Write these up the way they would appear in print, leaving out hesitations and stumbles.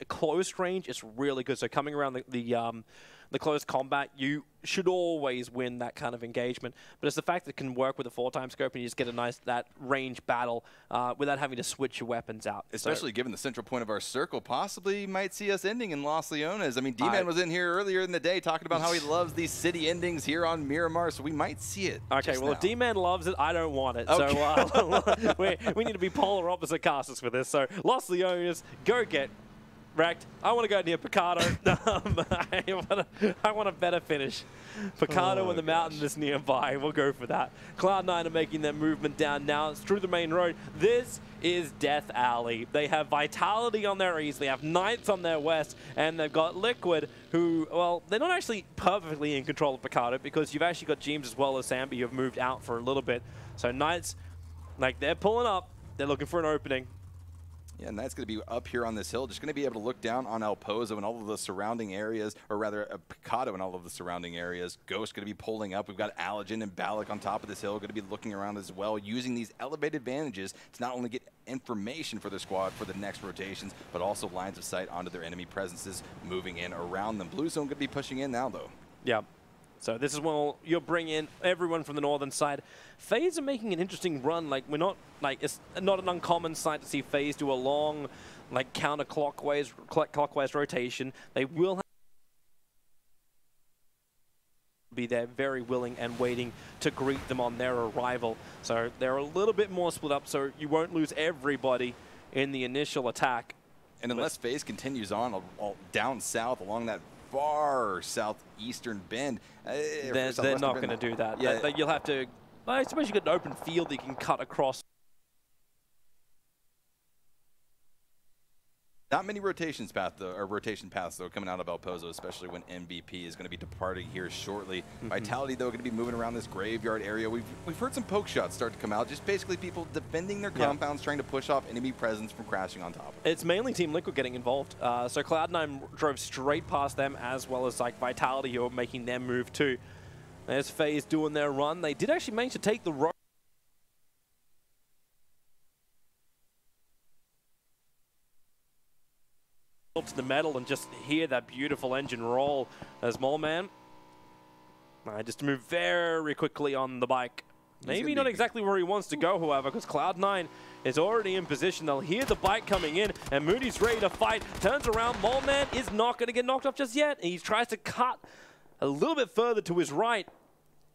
close range is really good. So coming around the close combat, you should always win that kind of engagement. But it's the fact that it can work with a 4x scope and you just get a nice range battle without having to switch your weapons out. Especially given the central point of our circle possibly might see us ending in Los Leones. I mean, D-Man was in here earlier in the day talking about how he loves these city endings here on Miramar, so we might see it. Okay, well, if D-Man loves it, I don't want it. Okay. So we need to be polar opposite casters for this. So Los Leones, go get wrecked. I want to go near Picardo. I want a better finish. Picardo and the mountain is nearby. We'll go for that. Cloud9 are making their movement down now. It's through the main road. This is Death Alley. They have Vitality on their east. They have Knights on their west. And they've got Liquid, who, well, they're not actually perfectly in control of Picardo because you've actually got James as well as Sambi who have moved out for a little bit. So Knights, like, they're pulling up. They're looking for an opening. Yeah, and that's going to be up here on this hill, just going to be able to look down on El Pozo and all of the surrounding areas, or rather Picado and all of the surrounding areas. Ghost going to be pulling up. We've got Allergen and Balak on top of this hill, going to be looking around as well, using these elevated advantages to not only get information for their squad for the next rotations, but also lines of sight onto their enemy presences moving in around them. Blue Zone going to be pushing in now, though. Yeah. So this is when you'll bring in everyone from the northern side. FaZe are making an interesting run. Like, we're not, like, it's not an uncommon sight to see FaZe do a long, like, counterclockwise rotation. They will be there very willing and waiting to greet them on their arrival. So they're a little bit more split up, so you won't lose everybody in the initial attack. And unless FaZe continues on down south along that far southeastern bend, they're not going to do that. Yeah. You'll have to, I suppose you got an open field that you can cut across. Not many rotation paths though coming out of El Pozo, especially when MVP is going to be departing here shortly. Vitality though going to be moving around this graveyard area. We've heard some poke shots start to come out, just basically people defending their compounds, trying to push off enemy presence from crashing on top of it. It's mainly Team Liquid getting involved. So Cloud9 drove straight past them, as well as like Vitality who are making their move too. There's FaZe doing their run. They did actually manage to take the road to the metal and just hear that beautiful engine roll as Moleman just to move very quickly on the bike. Maybe not exactly where he wants to go, however, because Cloud9 is already in position. They'll hear the bike coming in, and Moody's ready to fight. Turns around. Moleman is not going to get knocked off just yet. He tries to cut a little bit further to his right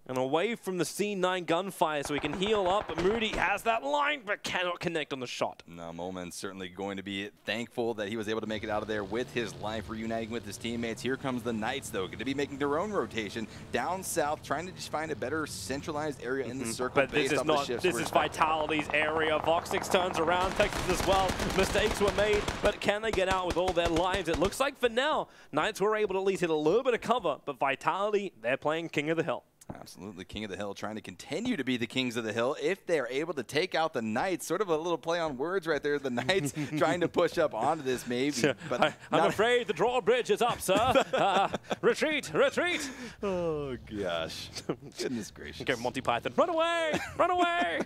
and away from the C9 gunfire so he can heal up. But Moody has that line but cannot connect on the shot. No, Moleman's certainly going to be thankful that he was able to make it out of there with his life, reuniting with his teammates. Here comes the Knights, though, going to be making their own rotation down south, trying to just find a better centralized area in the circle. But this is not, this is Vitality's area. Voxix turns around, Texas as well. Mistakes were made, but can they get out with all their lives? It looks like for now, Knights were able to at least hit a little bit of cover, but Vitality, they're playing King of the Hill. Absolutely, King of the Hill trying to continue to be the Kings of the Hill if they are able to take out the Knights. Sort of a little play on words right there. The Knights trying to push up onto this maybe. But I'm afraid the drawbridge is up, sir. Retreat, retreat. Oh, gosh. Goodness gracious. Okay, Monty Python. Run away, run away.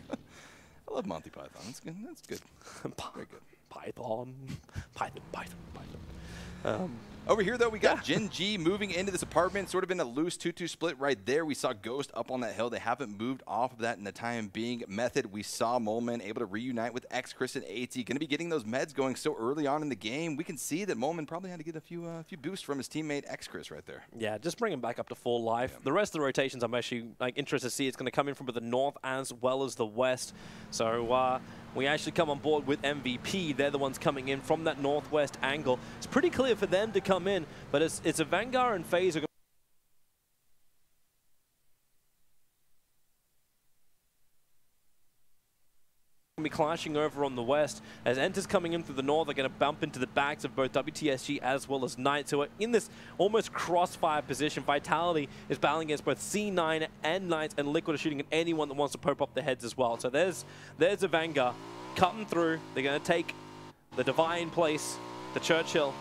I love Monty Python. That's good. That's good. Very good. Python. Over here, though, we got Gen G moving into this apartment, sort of in a loose 2-2 split right there. We saw Ghost up on that hill. They haven't moved off of that in the time being. Method, we saw Moleman able to reunite with X, Chris, and AT. Going to be getting those meds going so early on in the game. We can see that Moleman probably had to get a few boosts from his teammate X, Chris right there. Yeah, just bring him back up to full life. Yeah. The rest of the rotations I'm actually interested to see. It's going to come in from the north as well as the west. So we actually come on board with MVP. They're the ones coming in from that northwest angle. It's pretty clear for them to come in, but it's a Vanguard and FaZe are going to be clashing over on the west. As Enters coming in through the north, they're going to bump into the backs of both WTSG as well as Knights, who are in this almost crossfire position. Vitality is battling against both C9 and Knights, and Liquid are shooting at anyone that wants to poke up their heads as well. So there's a Vanguard cutting through. They're going to take the Divine place, the Churchill.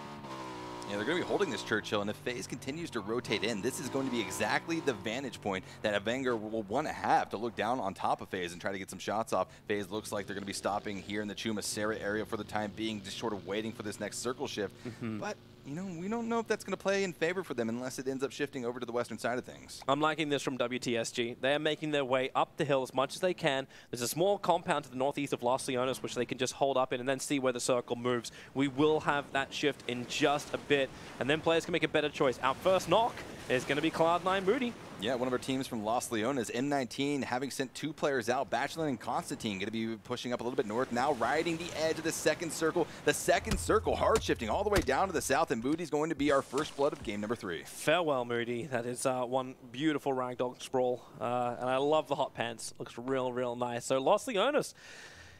Yeah, they're going to be holding this Churchill, and if FaZe continues to rotate in, this is going to be exactly the vantage point that Avenger will want to have to look down on top of FaZe and try to get some shots off. FaZe looks like they're going to be stopping here in the Chuma-Sera area for the time being, just sort of waiting for this next circle shift. But you know, we don't know if that's going to play in favor for them unless it ends up shifting over to the western side of things. I'm liking this from WTSG. They're making their way up the hill as much as they can. There's a small compound to the northeast of Los Leones, which they can just hold up in and then see where the circle moves. We will have that shift in just a bit, and then players can make a better choice. Our first knock is going to be Cloud9 Moody. Yeah, one of our teams from Los Leones, M19, having sent 2 players out, Bachelin and Constantine, going to be pushing up a little bit north now, riding the edge of the second circle. The second circle, hard shifting all the way down to the south, and Moody's going to be our first blood of game number 3. Farewell, Moody. That is one beautiful ragdoll sprawl, and I love the hot pants. Looks real, real nice. So Los Leones,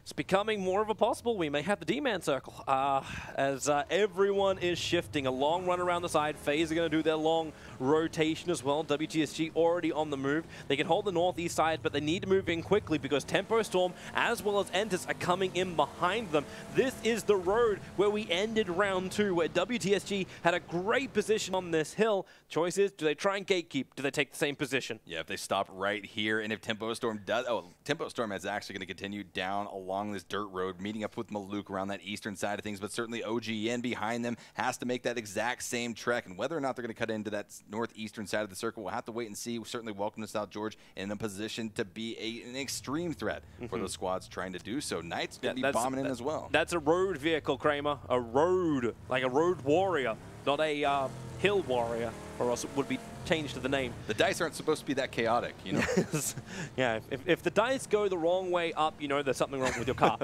it's becoming more of a possible. We may have the D-man circle as everyone is shifting. A long run around the side. FaZe are going to do their long rotation as well. WTSG already on the move. They can hold the northeast side, but they need to move in quickly because Tempo Storm as well as Entus are coming in behind them. This is the road where we ended round 2, where WTSG had a great position on this hill. Choice is, do they try and gatekeep? Do they take the same position? Yeah, if they stop right here, and if Tempo Storm does... Oh, Tempo Storm is actually going to continue down along this dirt road, meeting up with Maluk around that eastern side of things, but certainly OGN behind them has to make that exact same trek, and whether or not they're going to cut into that northeastern side of the circle, we'll have to wait and see. We certainly welcome to South George in a position to be an extreme threat for those squads trying to do so. Knight's going to be bombing in as well. That's a road vehicle, Kramer. A road, like a road warrior, not a hill warrior, or else it would be changed to the name. The dice aren't supposed to be that chaotic, you know? Yeah, if the dice go the wrong way up, you know there's something wrong with your car.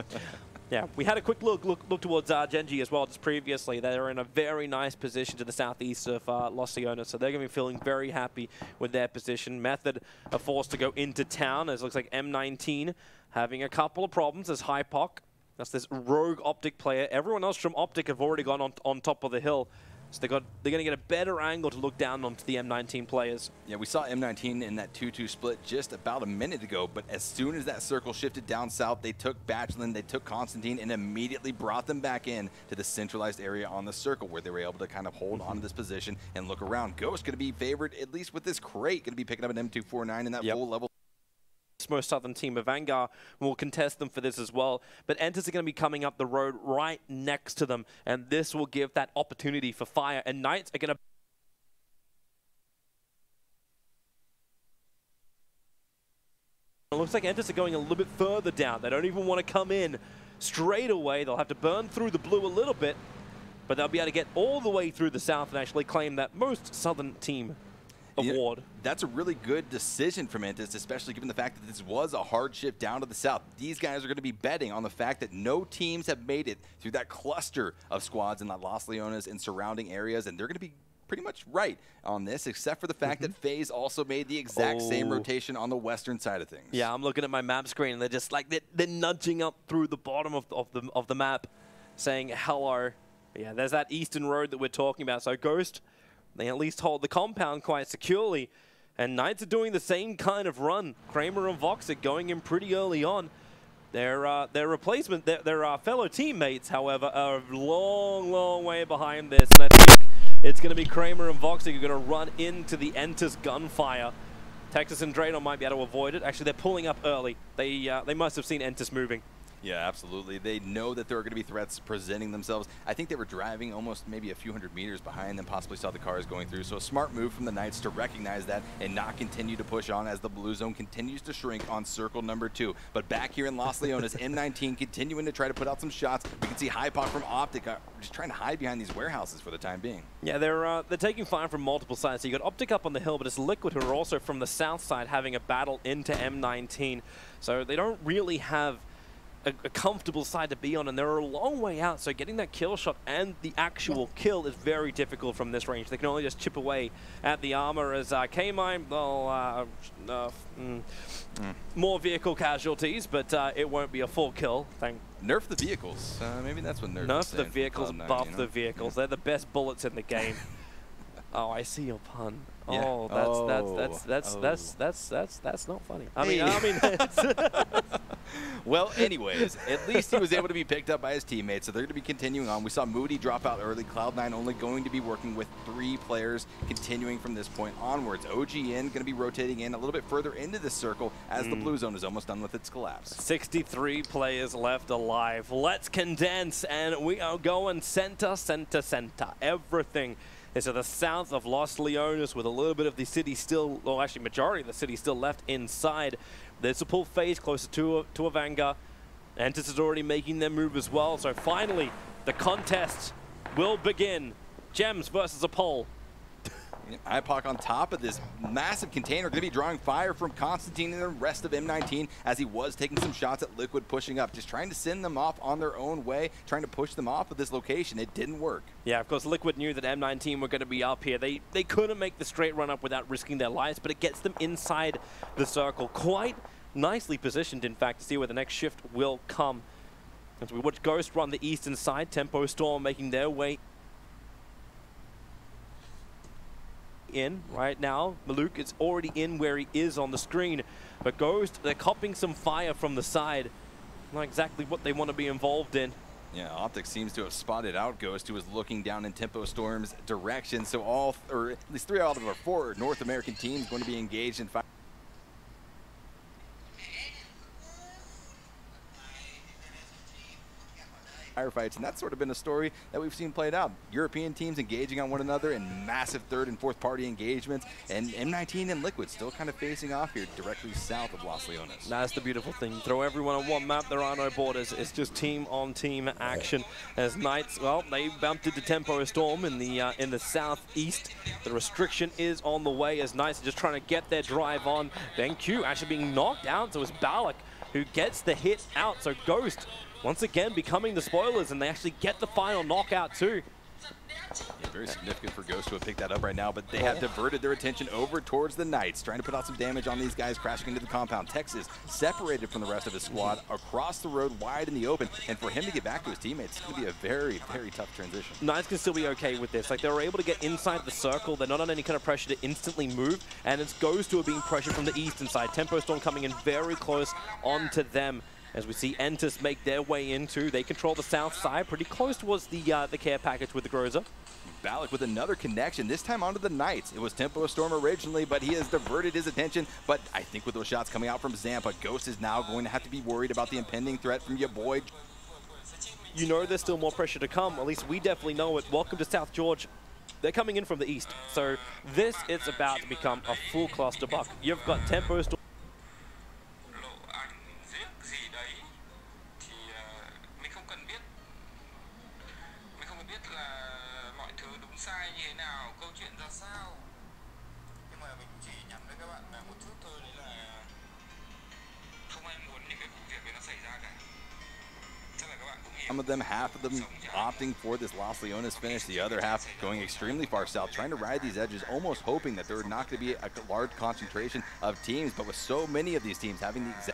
Yeah, we had a quick look towards Genji as well just previously. They're in a very nice position to the southeast of Los Leones, so they're going to be feeling very happy with their position. Method are forced to go into town, as it looks like M19 having a couple of problems as Hypoc. That's this rogue Optic player. Everyone else from Optic have already gone on top of the hill. So they're going to get a better angle to look down onto the M19 players. Yeah, we saw M19 in that 2-2 split just about a minute ago, but as soon as that circle shifted down south, they took Bachelin, they took Constantine, and immediately brought them back in to the centralized area on the circle where they were able to kind of hold on to this position and look around. Ghost going to be favored, at least with this crate, going to be picking up an M249 in that full level. Most southern team of Vanguard will contest them for this as well, but Entus are going to be coming up the road right next to them, and this will give that opportunity for fire, and Knights are going to it looks like Entus are going a little bit further down. They don't even want to come in straight away. They'll have to burn through the blue a little bit, but they'll be able to get all the way through the south and actually claim that most southern team award. Yeah, that's a really good decision from Entus, especially given the fact that this was a hard shift down to the south. These guys are going to be betting on the fact that no teams have made it through that cluster of squads in Los Leones and surrounding areas, and they're going to be pretty much right on this, except for the fact that FaZe also made the exact same rotation on the western side of things. Yeah, I'm looking at my map screen, and they're just like, they're nudging up through the bottom of the map, saying hello. But yeah, there's that eastern road that we're talking about. So Ghost, they at least hold the compound quite securely, and Knights are doing the same kind of run. Kramer and Vox are going in pretty early on. Their replacement, their fellow teammates, however, are a long, long way behind this, and I think it's going to be Kramer and Vox who are going to run into the Entus gunfire. Texas and Draydon might be able to avoid it. Actually, they're pulling up early. They must have seen Entus moving. Yeah, absolutely. They know that there are going to be threats presenting themselves. I think they were driving almost maybe a few hundred meters behind them, possibly saw the cars going through. So a smart move from the Knights to recognize that and not continue to push on as the blue zone continues to shrink on circle number 2. But back here in Los Leones, M19 continuing to try to put out some shots. We can see Hypoc from Optic just trying to hide behind these warehouses for the time being. Yeah, they're taking fire from multiple sides. So you got Optic up on the hill, but it's Liquid who are also from the south side having a battle into M19. So they don't really have a comfortable side to be on, and they're a long way out, so getting that kill shot and the actual kill is very difficult from this range. They can only just chip away at the armor as K-Mine, well, more vehicle casualties, but it won't be a full kill. Nerf the vehicles. Maybe that's what nerf the vehicles, buff the vehicles. They're the best bullets in the game. Oh, I see your pun. Yeah. Oh, that's not funny. I mean, Well, anyways, at least he was able to be picked up by his teammates, so they're going to be continuing on. We saw Moody drop out early. Cloud9 only going to be working with 3 players, continuing from this point onwards. OGN going to be rotating in a little bit further into the circle as the blue zone is almost done with its collapse. 63 players left alive. Let's condense, and we are going center, center, center. Everything is to the south of Los Leones, with a little bit of the city still, or actually majority of the city still left inside. There's a pull phase closer to a Vanguard. Entis is already making their move as well. So finally, the contest will begin. Gems versus a pole. IPOC on top of this massive container, going to be drawing fire from Constantine and the rest of M19 as he was taking some shots at Liquid pushing up, just trying to send them off on their own way, trying to push them off of this location. It didn't work. Yeah, of course, Liquid knew that M19 were going to be up here. They couldn't make the straight run up without risking their lives, but it gets them inside the circle. Quite nicely positioned, in fact, to see where the next shift will come. As we watch Ghost run the eastern side, Tempo Storm making their way in right now. Maluk is already in where he is on the screen, but Ghost, they're copping some fire from the side. Not exactly what they want to be involved in. Yeah, Optics seems to have spotted out Ghost, who was looking down in Tempo Storm's direction. So all, or at least 3 out of our 4 North American teams going to be engaged in firefights, and that's sort of been a story that we've seen played out. European teams engaging on one another in massive 3rd and 4th party engagements, and M19 and Liquid still kind of facing off here directly south of Los Leones. That's the beautiful thing. Throw everyone on one map, there are no borders. It's just team-on-team action. As Knights, well, they bumped into Tempo Storm in the southeast. The restriction is on the way as Knights are just trying to get their drive on. Then Q actually being knocked out, so it's Balak who gets the hit out. So Ghost once again becoming the spoilers, and they actually get the final knockout too. Yeah, very significant for Ghost to have picked that up right now, but they have diverted their attention over towards the Knights, trying to put out some damage on these guys crashing into the compound. Texas separated from the rest of his squad across the road wide in the open, and for him to get back to his teammates, it's going to be a very, very tough transition. Knights can still be okay with this. Like, they were able to get inside the circle. They're not on any kind of pressure to instantly move, and it's Ghost who are being pressured from the eastern side. Tempo Storm coming in very close onto them. As we see Entis make their way into, they control the south side, pretty close towards the care package with the Groza. Balak with another connection, this time onto the Knights. It was Tempo Storm originally, but he has diverted his attention. But I think with those shots coming out from Zampa, Ghost is now going to have to be worried about the impending threat from your boy. You know there's still more pressure to come, at least we definitely know it. Welcome to South George. They're coming in from the east, so this is about to become a full clusterbuck. You've got Tempo Storm. Some of them, half of them opting for this Los Leones finish, the other half going extremely far south, trying to ride these edges, almost hoping that there would not going to be a large concentration of teams, but with so many of these teams having the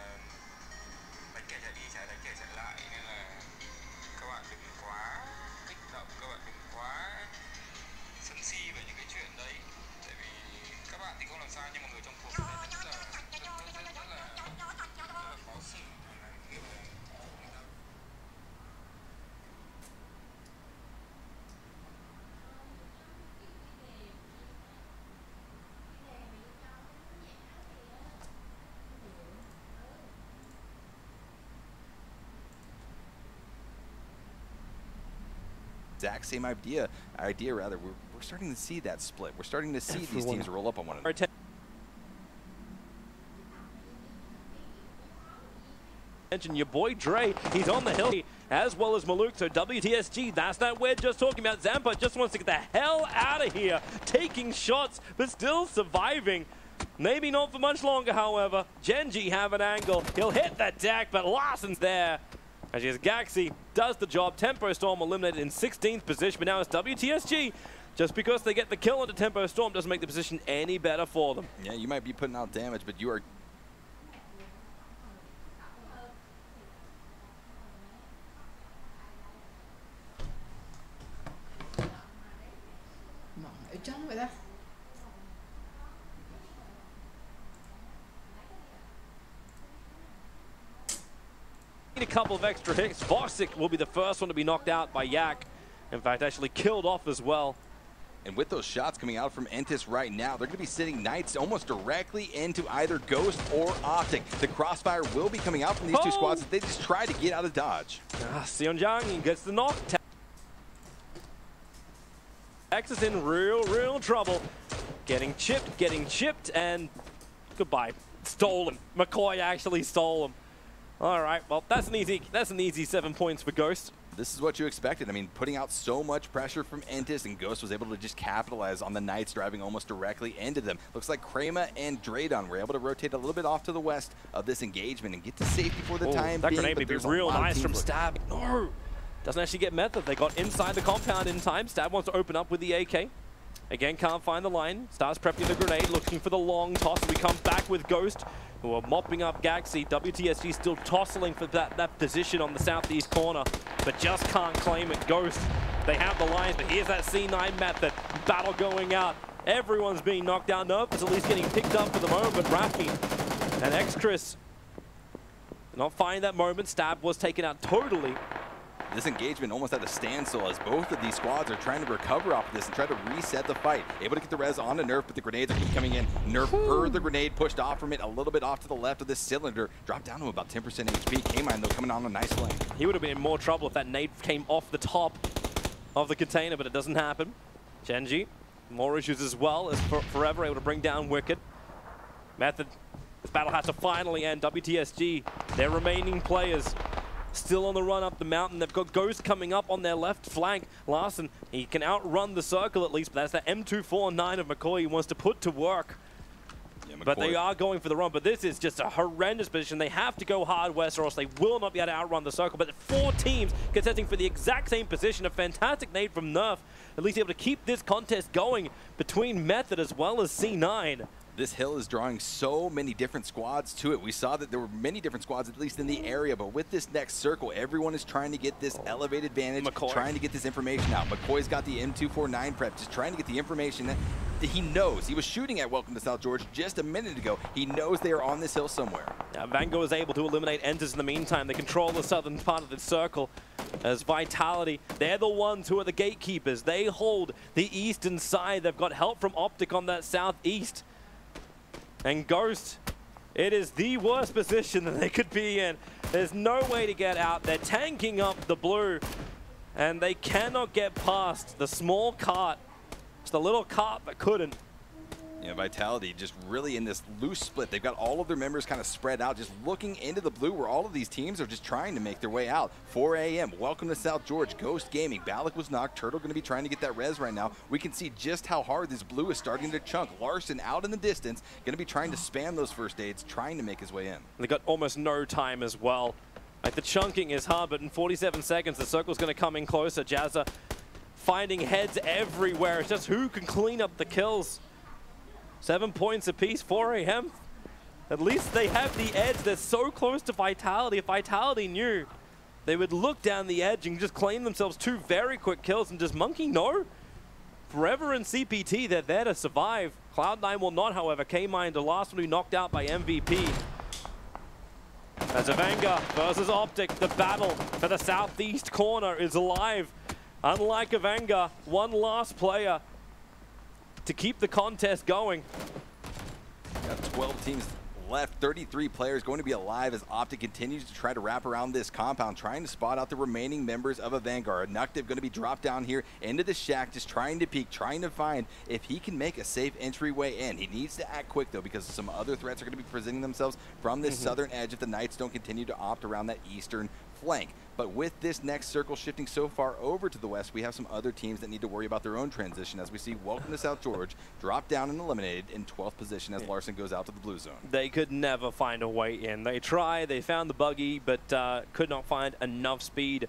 exact same idea rather. We're starting to see that split. We're starting to see these teams roll up on one another. Attention, your boy Dre, he's on the hill, as well as Maluk. So WTSG, that's not we're just talking about. Zampa just wants to get the hell out of here, taking shots, but still surviving. Maybe not for much longer, however. Genji have an angle. He'll hit that deck, but Larsen's there. As Gaxi does the job. Tempo Storm eliminated in 16th position, but now it's WTSG. Just because they get the kill into Tempo Storm doesn't make the position any better for them. Yeah, you might be putting out damage, but you are... Ở trong vậy đó. a couple of extra hits. Voxic will be the first one to be knocked out by Yak. In fact, actually killed off as well. And with those shots coming out from Entis right now, they're going to be sitting Knights almost directly into either Ghost or Optic. The crossfire will be coming out from these two squads as they just try to get out of dodge. Seonjang gets the knock. X is in real trouble. Getting chipped, and goodbye. Stolen. McCoy actually stole him. All right, well, that's an easy 7 points for Ghost. This is what you expected. I mean, putting out so much pressure from Entis, and Ghost was able to just capitalize on the Knights driving almost directly into them. Looks like Krema and Draydon were able to rotate a little bit off to the west of this engagement and get to safety for the time that being. That grenade would be real nice from Stab. No, doesn't actually get Method. They got inside the compound in time. Stab wants to open up with the AK. Again, can't find the line. Starts prepping the grenade, looking for the long toss. We come back with Ghost, who are mopping up Gaxi. WTSG still tossing for that position on the southeast corner, but just can't claim it. Ghost, they have the lines, but here's that C9 Method. Battle going out. Everyone's being knocked down. Nerf is at least getting picked up for the moment, but Rafi and X-Chris not finding that moment. Stab was taken out totally. This engagement almost at a standstill as both of these squads are trying to recover off of this and try to reset the fight. Able to get the res onto Nerf, but the grenades are keep coming in. Nerf heard the grenade, pushed off from it a little bit off to the left of this cylinder. Dropped down to about 10% HP. K-Mine, though, coming on a nice flank. He would have been in more trouble if that nade came off the top of the container, but it doesn't happen. Genji, more issues as well as Forever able to bring down Wicked. Method, this battle has to finally end. WTSG, their remaining players, still on the run up the mountain. They've got Ghost coming up on their left flank. Larson, he can outrun the circle at least, but that's the M249 of McCoy he wants to put to work. Yeah, but they are going for the run, but this is just a horrendous position. They have to go hard west or else they will not be able to outrun the circle. But 4 teams contesting for the exact same position. A fantastic nade from Nerf, at least able to keep this contest going between Method as well as C9. This hill is drawing so many different squads to it. We saw that there were many different squads, at least in the area, but with this next circle, everyone is trying to get this elevated advantage, trying to get this information out. McCoy's got the M249 prep, just trying to get the information that he knows. He was shooting at Welcome to South George just a minute ago. He knows they are on this hill somewhere. Now, Vango is able to eliminate Enters in the meantime. They control the southern part of the circle. As Vitality, they're the ones who are the gatekeepers. They hold the eastern side. They've got help from Optic on that southeast. And Ghost, it is the worst position that they could be in. There's no way to get out. They're tanking up the blue, and they cannot get past the small cart. It's the little cart that couldn't. Yeah, Vitality just really in this loose split. They've got all of their members kind of spread out, just looking into the blue where all of these teams are just trying to make their way out. 4 a.m. Welcome to South George. Ghost Gaming. Balak was knocked. Turtle going to be trying to get that res right now. We can see just how hard this blue is starting to chunk. Larson out in the distance, going to be trying to spam those first aids, trying to make his way in. They got almost no time as well. Like, the chunking is hard, but in 47 seconds, the circle's going to come in closer. Jazza finding heads everywhere. It's just who can clean up the kills. 7 points apiece, 4 a.m. At least they have the edge. They're so close to Vitality. If Vitality knew, they would look down the edge and just claim themselves 2 very quick kills. And just Monkey, no. Forever and CPT, they're there to survive. Cloud9 will not, however. K-Mine, the last one who knocked out by MVP. As Avanga versus Optic, the battle for the southeast corner is alive. Unlike Avanga, one last player to keep the contest going. Got 12 teams left, 33 players going to be alive as Optic continues to try to wrap around this compound, trying to spot out the remaining members of a Vanguard. Nuktiv going to be dropped down here into the shack, just trying to peek, trying to find if he can make a safe entryway in. He needs to act quick, though, because some other threats are going to be presenting themselves from this southern edge if the Knights don't continue to opt around that eastern flank. But with this next circle shifting so far over to the west, we have some other teams that need to worry about their own transition as we see Welcome to South George drop down and eliminated in 12th position as Larson goes out to the blue zone. They could never find a way in. They tried, they found the buggy, but could not find enough speed.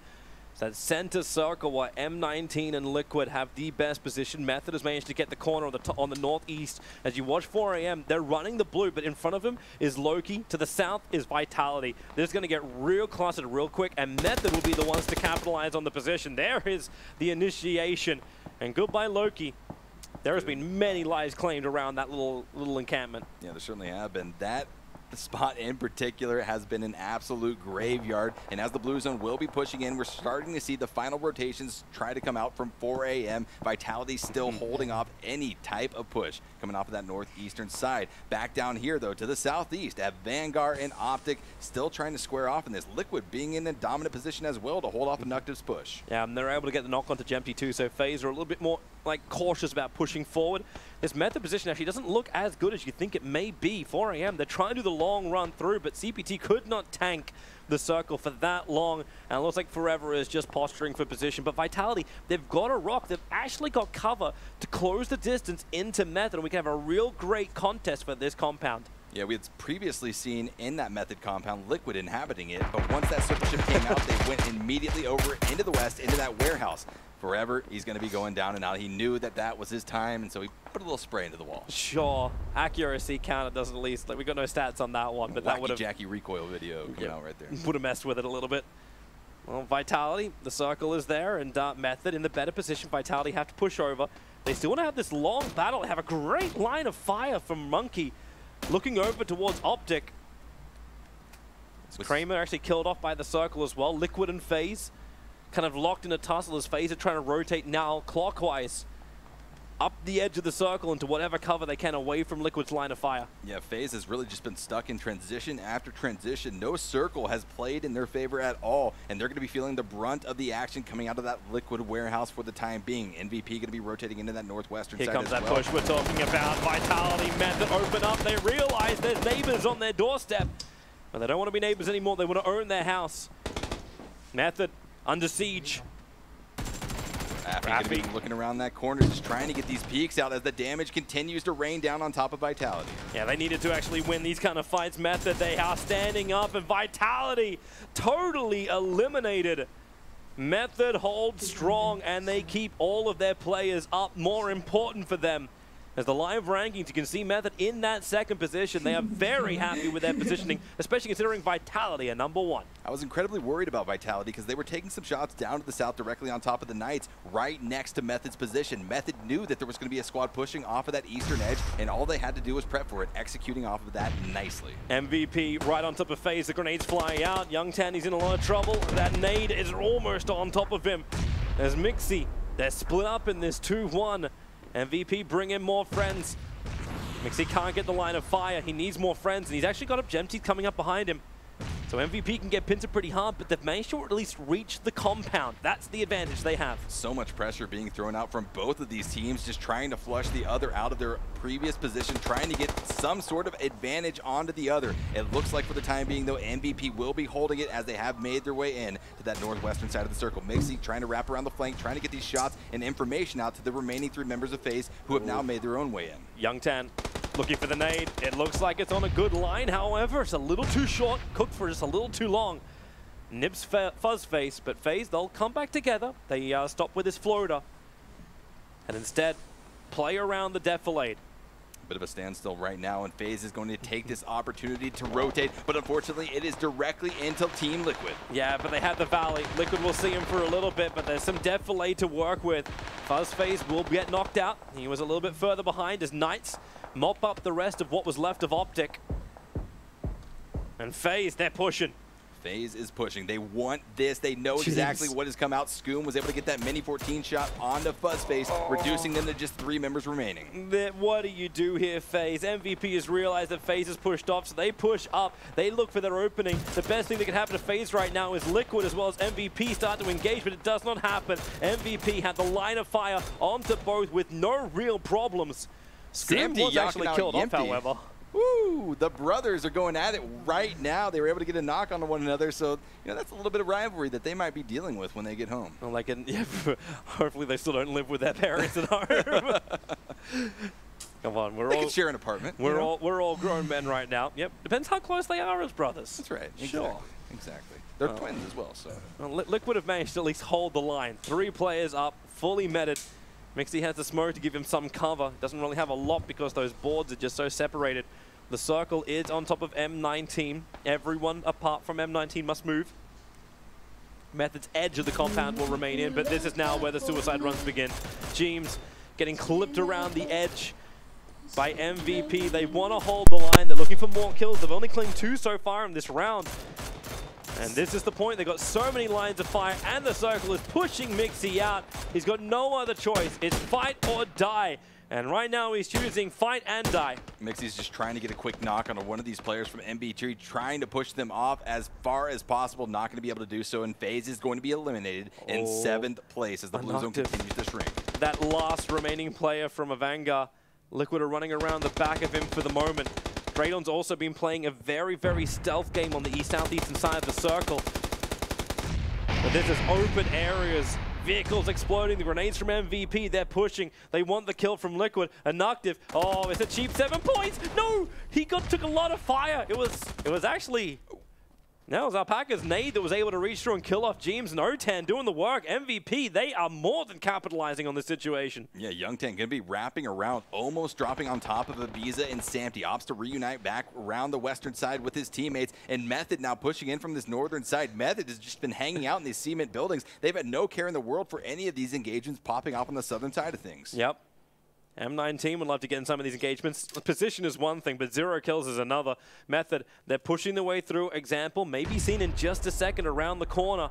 So that center circle where M19 and Liquid have the best position. Method has managed to get the corner on the northeast. As you watch 4 a.m., they're running the blue, but in front of him is Loki. To the south is Vitality. They're just going to get real clustered real quick, and Method will be the ones to capitalize on the position. There is the initiation, and goodbye Loki. There has been many lives claimed around that little encampment. Yeah, there certainly have been. That spot in particular has been an absolute graveyard, and as the blue zone will be pushing in, we're starting to see the final rotations try to come out from 4 a.m. Vitality still holding off any type of push coming off of that northeastern side. Back down here, though, to the southeast at Vanguard and Optic, still trying to square off in this. Liquid being in a dominant position as well to hold off Inductive's push. Yeah, and they're able to get the knock onto Jempty too, so FaZe are a little bit more cautious about pushing forward. This method position actually doesn't look as good as you think it may be. 4 a.m. They're trying to do the long run through, but CPT could not tank the circle for that long, and it looks like Forever is just posturing for position. But Vitality, they've got a rock. They've actually got cover to close the distance into Method, and we can have a real great contest for this compound. Yeah, we had previously seen in that Method compound Liquid inhabiting it, but once that circle ship came out, they went immediately over into the west, into that warehouse. Forever, he's going to be going down and out. He knew that that was his time, and so he put a little spray into the wall. Sure. Accuracy counter doesn't at least. Like, we got no stats on that one, but that would have... Jackie recoil video coming out right there. Would have messed with it a little bit. Well, Vitality, the circle is there, and Method in the better position. Vitality have to push over. They still want to have this long battle. They have a great line of fire from Monkey looking over towards Optic. Kramer actually killed off by the circle as well. Liquid and FaZe kind of locked in a tussle as FaZe are trying to rotate now clockwise up the edge of the circle into whatever cover they can away from Liquid's line of fire. Yeah, FaZe has really just been stuck in transition after transition. No circle has played in their favor at all, and they're going to be feeling the brunt of the action coming out of that Liquid warehouse for the time being. MVP going to be rotating into that northwestern side as well. Here comes that push we're talking about. Vitality, Method open up. They realize there's neighbors on their doorstep, but they don't want to be neighbors anymore. They want to own their house. Method under siege. Affy looking around that corner, just trying to get these peaks out as the damage continues to rain down on top of Vitality. Yeah, they needed to actually win these kind of fights. Method, they are standing up, and Vitality totally eliminated. Method holds strong, and they keep all of their players up. More important for them, as the live rankings, you can see Method in that second position. They are very happy with their positioning, especially considering Vitality at #1. I was incredibly worried about Vitality because they were taking some shots down to the south directly on top of the Knights, right next to Method's position. Method knew that there was going to be a squad pushing off of that eastern edge, and all they had to do was prep for it, executing off of that nicely. MVP right on top of FaZe. The grenades flying out. Young Tanny's in a lot of trouble. That nade is almost on top of him. There's Mixie. They're split up in this 2-1. MVP bring in more friends. Mixie can't get the line of fire. He needs more friends, and he's actually got up Jempty coming up behind him. So MVP can get pincer pretty hard, but they've managed to at least reach the compound. That's the advantage they have. So much pressure being thrown out from both of these teams, just trying to flush the other out of their previous position, trying to get some sort of advantage onto the other. It looks like for the time being, though, MVP will be holding it as they have made their way in to that northwestern side of the circle. Mixie trying to wrap around the flank, trying to get these shots and information out to the remaining 3 members of FaZe who have now made their own way in. Young Tan looking for the nade. It looks like it's on a good line. However, it's a little too short. Cooked for just a little too long. Nibs fuzz face, but FaZe, they'll come back together. They stop with this floater. And instead, play around the defilade. Bit of a standstill right now, and FaZe is going to take this opportunity to rotate, but unfortunately it is directly into Team Liquid. Yeah, but they have the Valley. Liquid will see him for a little bit, but there's some defilade to work with. FuzzFace will get knocked out. He was a little bit further behind as Knights mop up the rest of what was left of Optic. And FaZe, they're pushing. FaZe is pushing. They want this. They know exactly what has come out. Scoom was able to get that mini 14 shot onto FuzzFace, reducing them to just 3 members remaining. What do you do here, FaZe? MVP has realized that FaZe is pushed off, so they push up. They look for their opening. The best thing that can happen to FaZe right now is Liquid as well as MVP start to engage, but it does not happen. MVP had the line of fire onto both with no real problems. Scoom was actually killed off, however. Woo! The brothers are going at it right now. They were able to get a knock on one another, so you know that's a little bit of rivalry that they might be dealing with when they get home. Well, like, yeah, hopefully they still don't live with their parents at home. Come on, they can share an apartment. We're all grown men right now. Yep, depends how close they are as brothers. That's right. Sure. Exactly. They're twins as well. So well, Liquid have managed to at least hold the line. 3 players up, fully meted. Mixie has the smoke to give him some cover. Doesn't really have a lot because those boards are just so separated. The circle is on top of M19. Everyone apart from M19 must move. Method's edge of the compound will remain in, but this is now where the suicide runs begin. Jeems getting clipped around the edge. by MVP. They want to hold the line. They're looking for more kills. They've only claimed 2 so far in this round. And this is the point. They've got so many lines of fire, and the circle is pushing Mixi out. He's got no other choice. It's fight or die. And right now he's choosing fight and die. Mixi's just trying to get a quick knock on one of these players from MB3, trying to push them off as far as possible. Not going to be able to do so, and FaZe is going to be eliminated in 7th place as the Blue Zone continues to shrink. That last remaining player from Avanga, Liquid are running around the back of him for the moment. Draydon's also been playing a very, very stealth game on the southeastern side of the circle. But this is open areas. Vehicles exploding, the grenades from MVP, they're pushing. They want the kill from Liquid. Inactive. Oh, it's a cheap 7 points. No, he took a lot of fire. It was actually, no, it was Alpaca's nade that was able to reach through and kill off James and O10 doing the work. MVP, they are more than capitalizing on this situation. Yeah, Youngtan going to be wrapping around, almost dropping on top of Ibiza and Samty. Opts to reunite back around the western side with his teammates, and Method now pushing in from this northern side. Method has just been hanging out in these cement buildings. They've had no care in the world for any of these engagements popping off on the southern side of things. Yep. M19 would love to get in some of these engagements. Position is one thing, but 0 kills is another. Method, they're pushing their way through. Example, maybe seen in just a second around the corner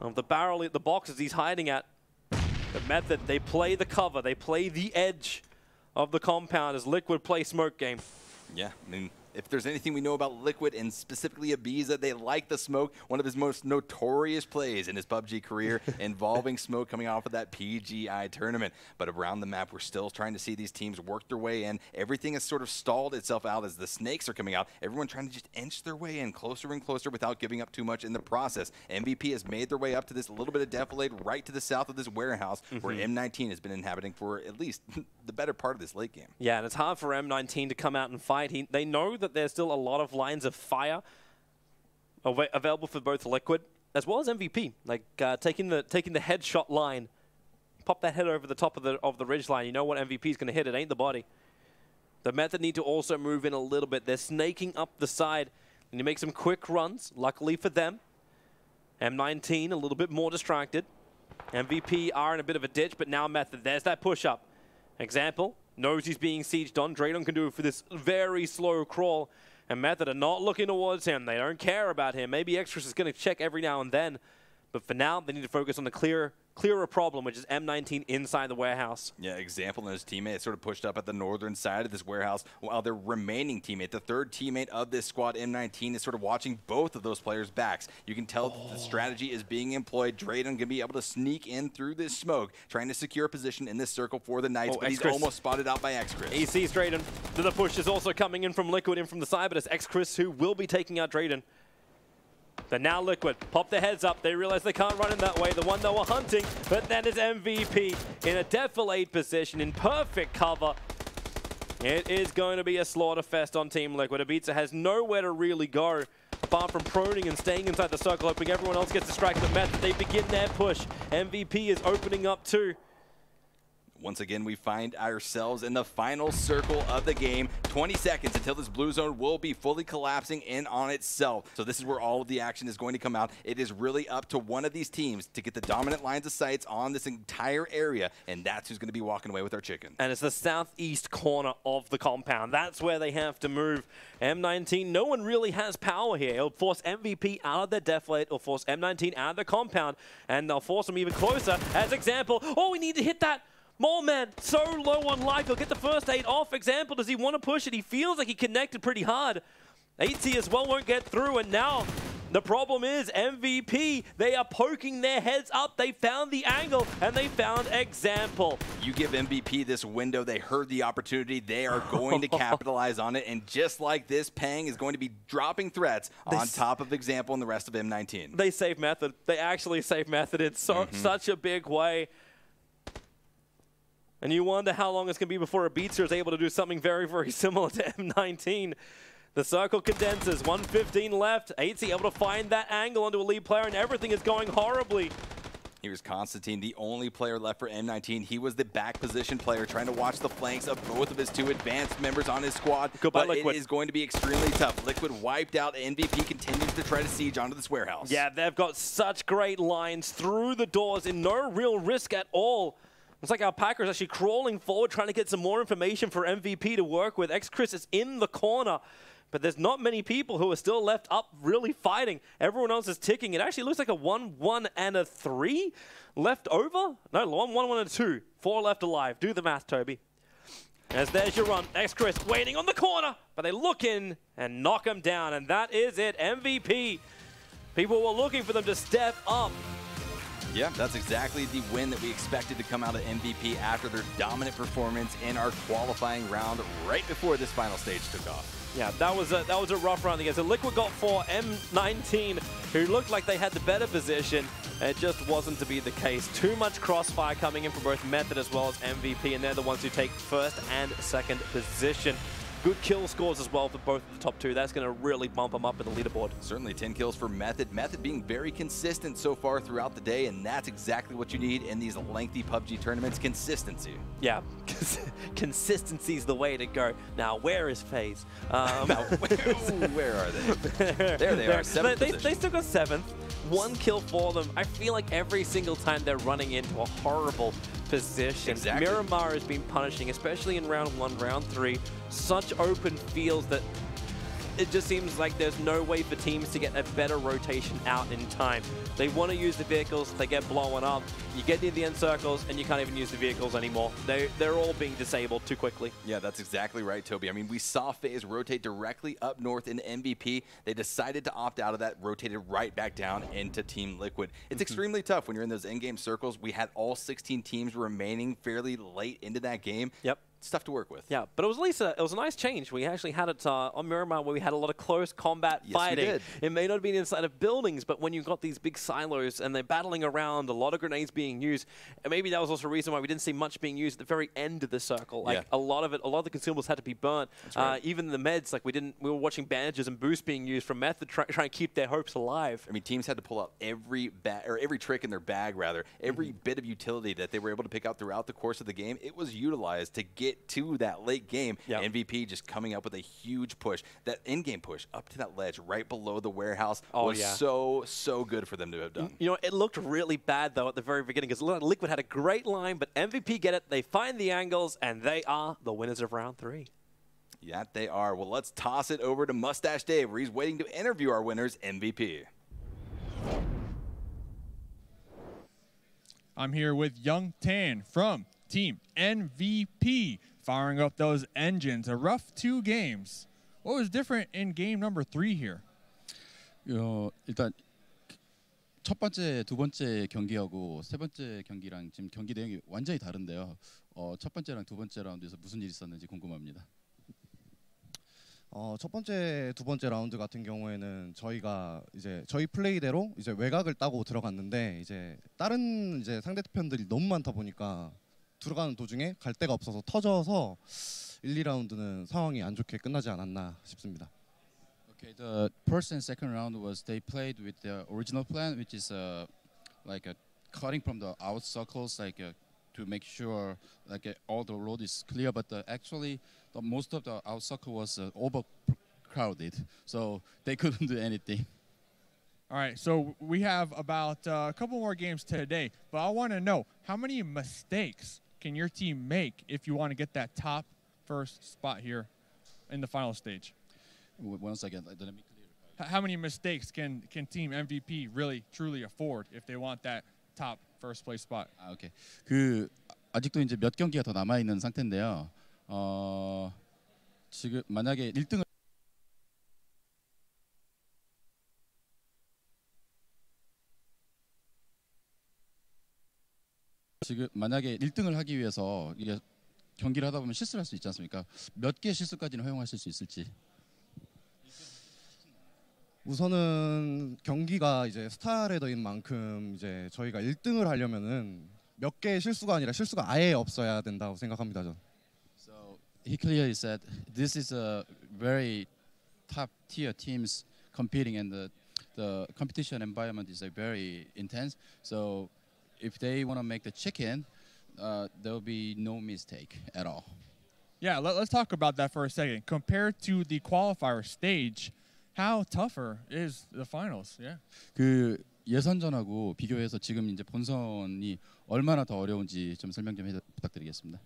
of the barrel at the boxes he's hiding at. But Method, they play the cover. They play the edge of the compound as Liquid play smoke game. Yeah, I mean, if there's anything we know about Liquid, and specifically Ibiza, they like the smoke. One of his most notorious plays in his PUBG career involving smoke coming off of that PGI tournament. But around the map, we're still trying to see these teams work their way in. Everything has sort of stalled itself out as the snakes are coming out. Everyone trying to just inch their way in closer and closer without giving up too much in the process. MVP has made their way up to this little bit of defilade right to the south of this warehouse where M19 has been inhabiting for at least the better part of this late game. Yeah, and it's hard for M19 to come out and fight. They know that there's still a lot of lines of fire available for both Liquid as well as MVP. Like taking the headshot line, pop that head over the top of the ridge line. You know what MVP is going to hit. It ain't the body. The Method need to also move in a little bit. They're snaking up the side. And you make some quick runs. Luckily for them, M19 a little bit more distracted. MVP are in a bit of a ditch, but now Method. There's that push up. Example, knows he's being sieged on. Draydon can do it for this very slow crawl. And Method are not looking towards him. They don't care about him. Maybe Extras is going to check every now and then. But for now, they need to focus on the clearer problem, which is M19 inside the warehouse. Yeah, Example and his teammate sort of pushed up at the northern side of this warehouse, while their remaining teammate, the third teammate of this squad, M19, is sort of watching both of those players' backs. You can tell that the strategy is being employed. Draydon going to be able to sneak in through this smoke, trying to secure a position in this circle for the Knights, but he's almost spotted out by X-Chris. He sees Draydon. The push is also coming in from Liquid, in from the side, but it's X-Chris who will be taking out Draydon. But now Liquid pop their heads up. They realize they can't run in that way. The one they were hunting, but then it's MVP in a defilade position in perfect cover. It is going to be a slaughter fest on Team Liquid. Ibiza has nowhere to really go apart from proning and staying inside the circle, hoping everyone else gets distracted. The Method, they begin their push. MVP is opening up too. Once again, we find ourselves in the final circle of the game. 20 seconds until this blue zone will be fully collapsing in on itself. So this is where all of the action is going to come out. It is really up to one of these teams to get the dominant lines of sights on this entire area, and that's who's going to be walking away with our chicken. And it's the southeast corner of the compound. That's where they have to move. M19, no one really has power here. It'll force MVP out of their deflate. It'll force M19 out of the compound, and they'll force them even closer. As example, oh, we need to hit that. Mole Man, so low on life. He'll get the first aid off. Example, does he want to push it? He feels like he connected pretty hard. 80 as well won't get through, and now the problem is MVP. They are poking their heads up. They found the angle, and they found Example. You give MVP this window. They heard the opportunity. They are going to capitalize on it, and just like this, Pang is going to be dropping threats on top of Example and the rest of M19. They save Method. They actually save Method in such a big way. And you wonder how long it's going to be before Ibiza is able to do something very, very similar to M19. The circle condenses, 1:15 left. 80 able to find that angle onto a lead player, and everything is going horribly. Here's Constantine, the only player left for M19. He was the back position player, trying to watch the flanks of both of his two advanced members on his squad. But Liquid. It is going to be extremely tough. Liquid wiped out. MVP continues to try to siege onto this warehouse. Yeah, they've got such great lines through the doors in no real risk at all. It's like our Packer is actually crawling forward, trying to get some more information for MVP to work with. X-Chris is in the corner, but there's not many people who are still left up really fighting. Everyone else is ticking. It actually looks like a 1-1 and a 3 left over. No, 1-1 and a 2. 4 left alive. Do the math, Toby. As there's your run. X-Chris waiting on the corner, but they look in and knock him down, and that is it. MVP. People were looking for them to step up. Yeah, that's exactly the win that we expected to come out of MVP after their dominant performance in our qualifying round right before this final stage took off. Yeah, that was a rough round against. Liquid got 4, M19, who looked like they had the better position. It just wasn't to be the case. Too much crossfire coming in from both Method as well as MVP, and they're the ones who take first and second position. Good kill scores as well for both of the top two. That's going to really bump them up in the leaderboard. Certainly 10 kills for Method. Method being very consistent so far throughout the day, and that's exactly what you need in these lengthy PUBG tournaments, consistency. Yeah, consistency is the way to go. Now, where is FaZe? Now, where are they? There they are, 7th position. They still got 7th. 1 kill for them. I feel like every single time they're running into a horrible position. Exactly. Miramar has been punishing, especially in round 1, round 3. Such open fields that it just seems like there's no way for teams to get a better rotation out in time. They want to use the vehicles, they get blown up. You get near the end circles, and you can't even use the vehicles anymore. They're all being disabled too quickly. Yeah, that's exactly right, Toby. I mean, we saw FaZe rotate directly up north into MVP. They decided to opt out of that, rotated right back down into Team Liquid. It's extremely tough when you're in those in-game circles. We had all 16 teams remaining fairly late into that game. Yep. It's tough to work with. Yeah, but it was at least it was a nice change. We actually had it on Miramar where we had a lot of close combat fighting. We did. It may not have been inside of buildings, but when you've got these big silos and they're battling around, a lot of grenades being used, and maybe that was also a reason why we didn't see much being used at the very end of the circle. Like a lot of the consumables had to be burnt. Right. Even the meds, like we were watching bandages and boosts being used from Method trying to keep their hopes alive. I mean, teams had to pull out every trick in their bag, rather, every bit of utility that they were able to pick out throughout the course of the game. It was utilized to get to that late game. MVP just coming up with a huge push. That in-game push up to that ledge right below the warehouse was so good for them to have done. You know, it looked really bad, though, at the very beginning because Liquid had a great line, but MVP get it. They find the angles, and they are the winners of round 3. Yeah, they are. Well, let's toss it over to Mustache Dave, where he's waiting to interview our winners, MVP. I'm here with Young Tan from Team MVP, firing up those engines. A rough 2 games. What was different in game number 3 here? 일단 첫 번째, 두 번째 경기하고 세 번째 경기랑 지금 경기 내용이 완전히 다른데요. 첫 번째랑 두 번째 라운드에서 무슨 일이 있었는지 궁금합니다. 첫 번째, 두 번째 라운드 같은 경우에는 저희가 이제 저희 플레이대로 이제 외곽을 따고 들어갔는데 이제 다른 이제 상대편들이 너무 많다 보니까 들어가는 도중에 갈 데가 없어서 터져서 1, 2라운드는 상황이 안 좋게 끝나지 않았나 싶습니다. Okay, the first and second round was they played with the original plan, which is like cutting from the out circles, like to make sure like all the road is clear. But actually, most of the out circle was overcrowded, so they couldn't do anything. All right, so we have about a couple more games today, but I want to know how many mistakes can your team make if you want to get that top first spot here in the final stage? Once again, let me clear. How many mistakes can Team MVP really truly afford if they want that top first place spot? Okay. 아직도 이제 몇 경기가 더 남아 있는 상태인데요. 지금 만약에 1등을 하기 위해서 이게 경기를 하다 보면 실수를 할 수 있지 않습니까? 몇 개의 실수까지는 허용하실 수 있을지. 우선은 경기가 이제 스타레더인 만큼 이제 저희가 1등을 하려면은 몇 개의 실수가 아니라 실수가 아예 없어야 된다고 생각합니다, 전. So he clearly said this is a very top tier teams competing, and the competition environment is very intense. So if they want to make the chicken, there will be no mistake at all. Yeah, let's talk about that for a second. Compared to the qualifier stage, how tougher is the finals? Yeah. 예선전하고 비교해서 지금 이제 본선이 얼마나 더 어려운지 좀 설명 좀 부탁드리겠습니다.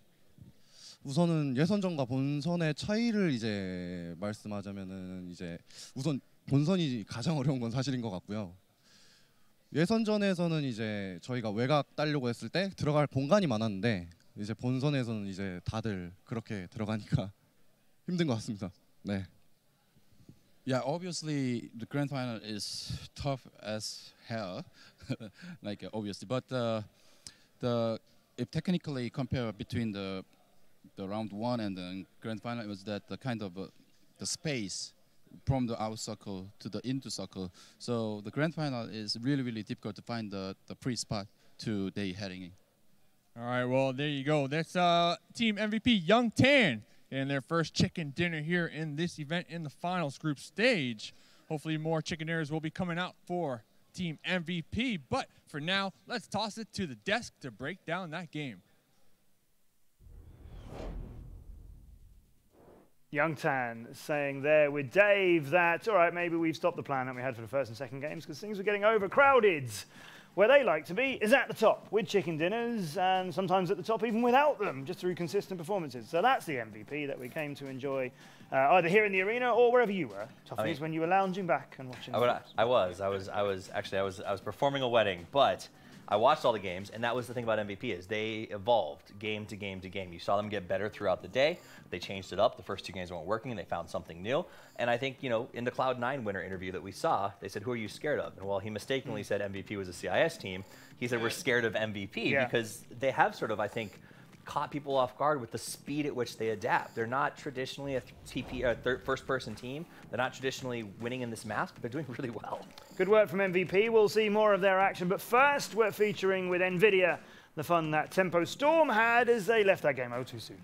우선은 예선전과 본선의 차이를 이제 말씀하자면은 이제 우선 본선이 가장 어려운 건 사실인 것 같고요. 예선전에서는 이제 저희가 외곽 따려고 했을 때 들어갈 공간이 많았는데 이제 본선에서는 이제 다들 그렇게 들어가니까 힘든 것 같습니다. 네. Yeah, obviously the grand final is tough as hell, like obviously. But if technically compare between the round 1 and the grand final, it was that the kind of the space from the out circle to the into circle. So the grand final is really difficult to find the free spot to they heading in. All right, well, there you go. That's Team MVP Young Tan and their first chicken dinner here in this event in the finals group stage. Hopefully more chicken dinners will be coming out for Team MVP. But for now, let's toss it to the desk to break down that game. Young Tan saying there with Dave that, all right, maybe we've stopped the plan that we had for the first and second games because things were getting overcrowded. Where they like to be is at the top with chicken dinners and sometimes at the top even without them, just through consistent performances. So that's the MVP that we came to enjoy either here in the arena or wherever you were. Toughies, when you were lounging back and watching. I was performing a wedding, but I watched all the games, and that was the thing about MVP is they evolved game to game to game. You saw them get better throughout the day. They changed it up. The first 2 games weren't working, and they found something new. And I think, you know, in the Cloud9 winner interview that we saw, they said, who are you scared of? And while he mistakenly said MVP was a CIS team, he said we're scared of MVP because they have sort of, I think, caught people off guard with the speed at which they adapt. They're not traditionally a first-person team. They're not traditionally winning in this mask, but they're doing really well. Good work from MVP. We'll see more of their action. But first, we're featuring with NVIDIA the fun that Tempo Storm had as they left that game too soon.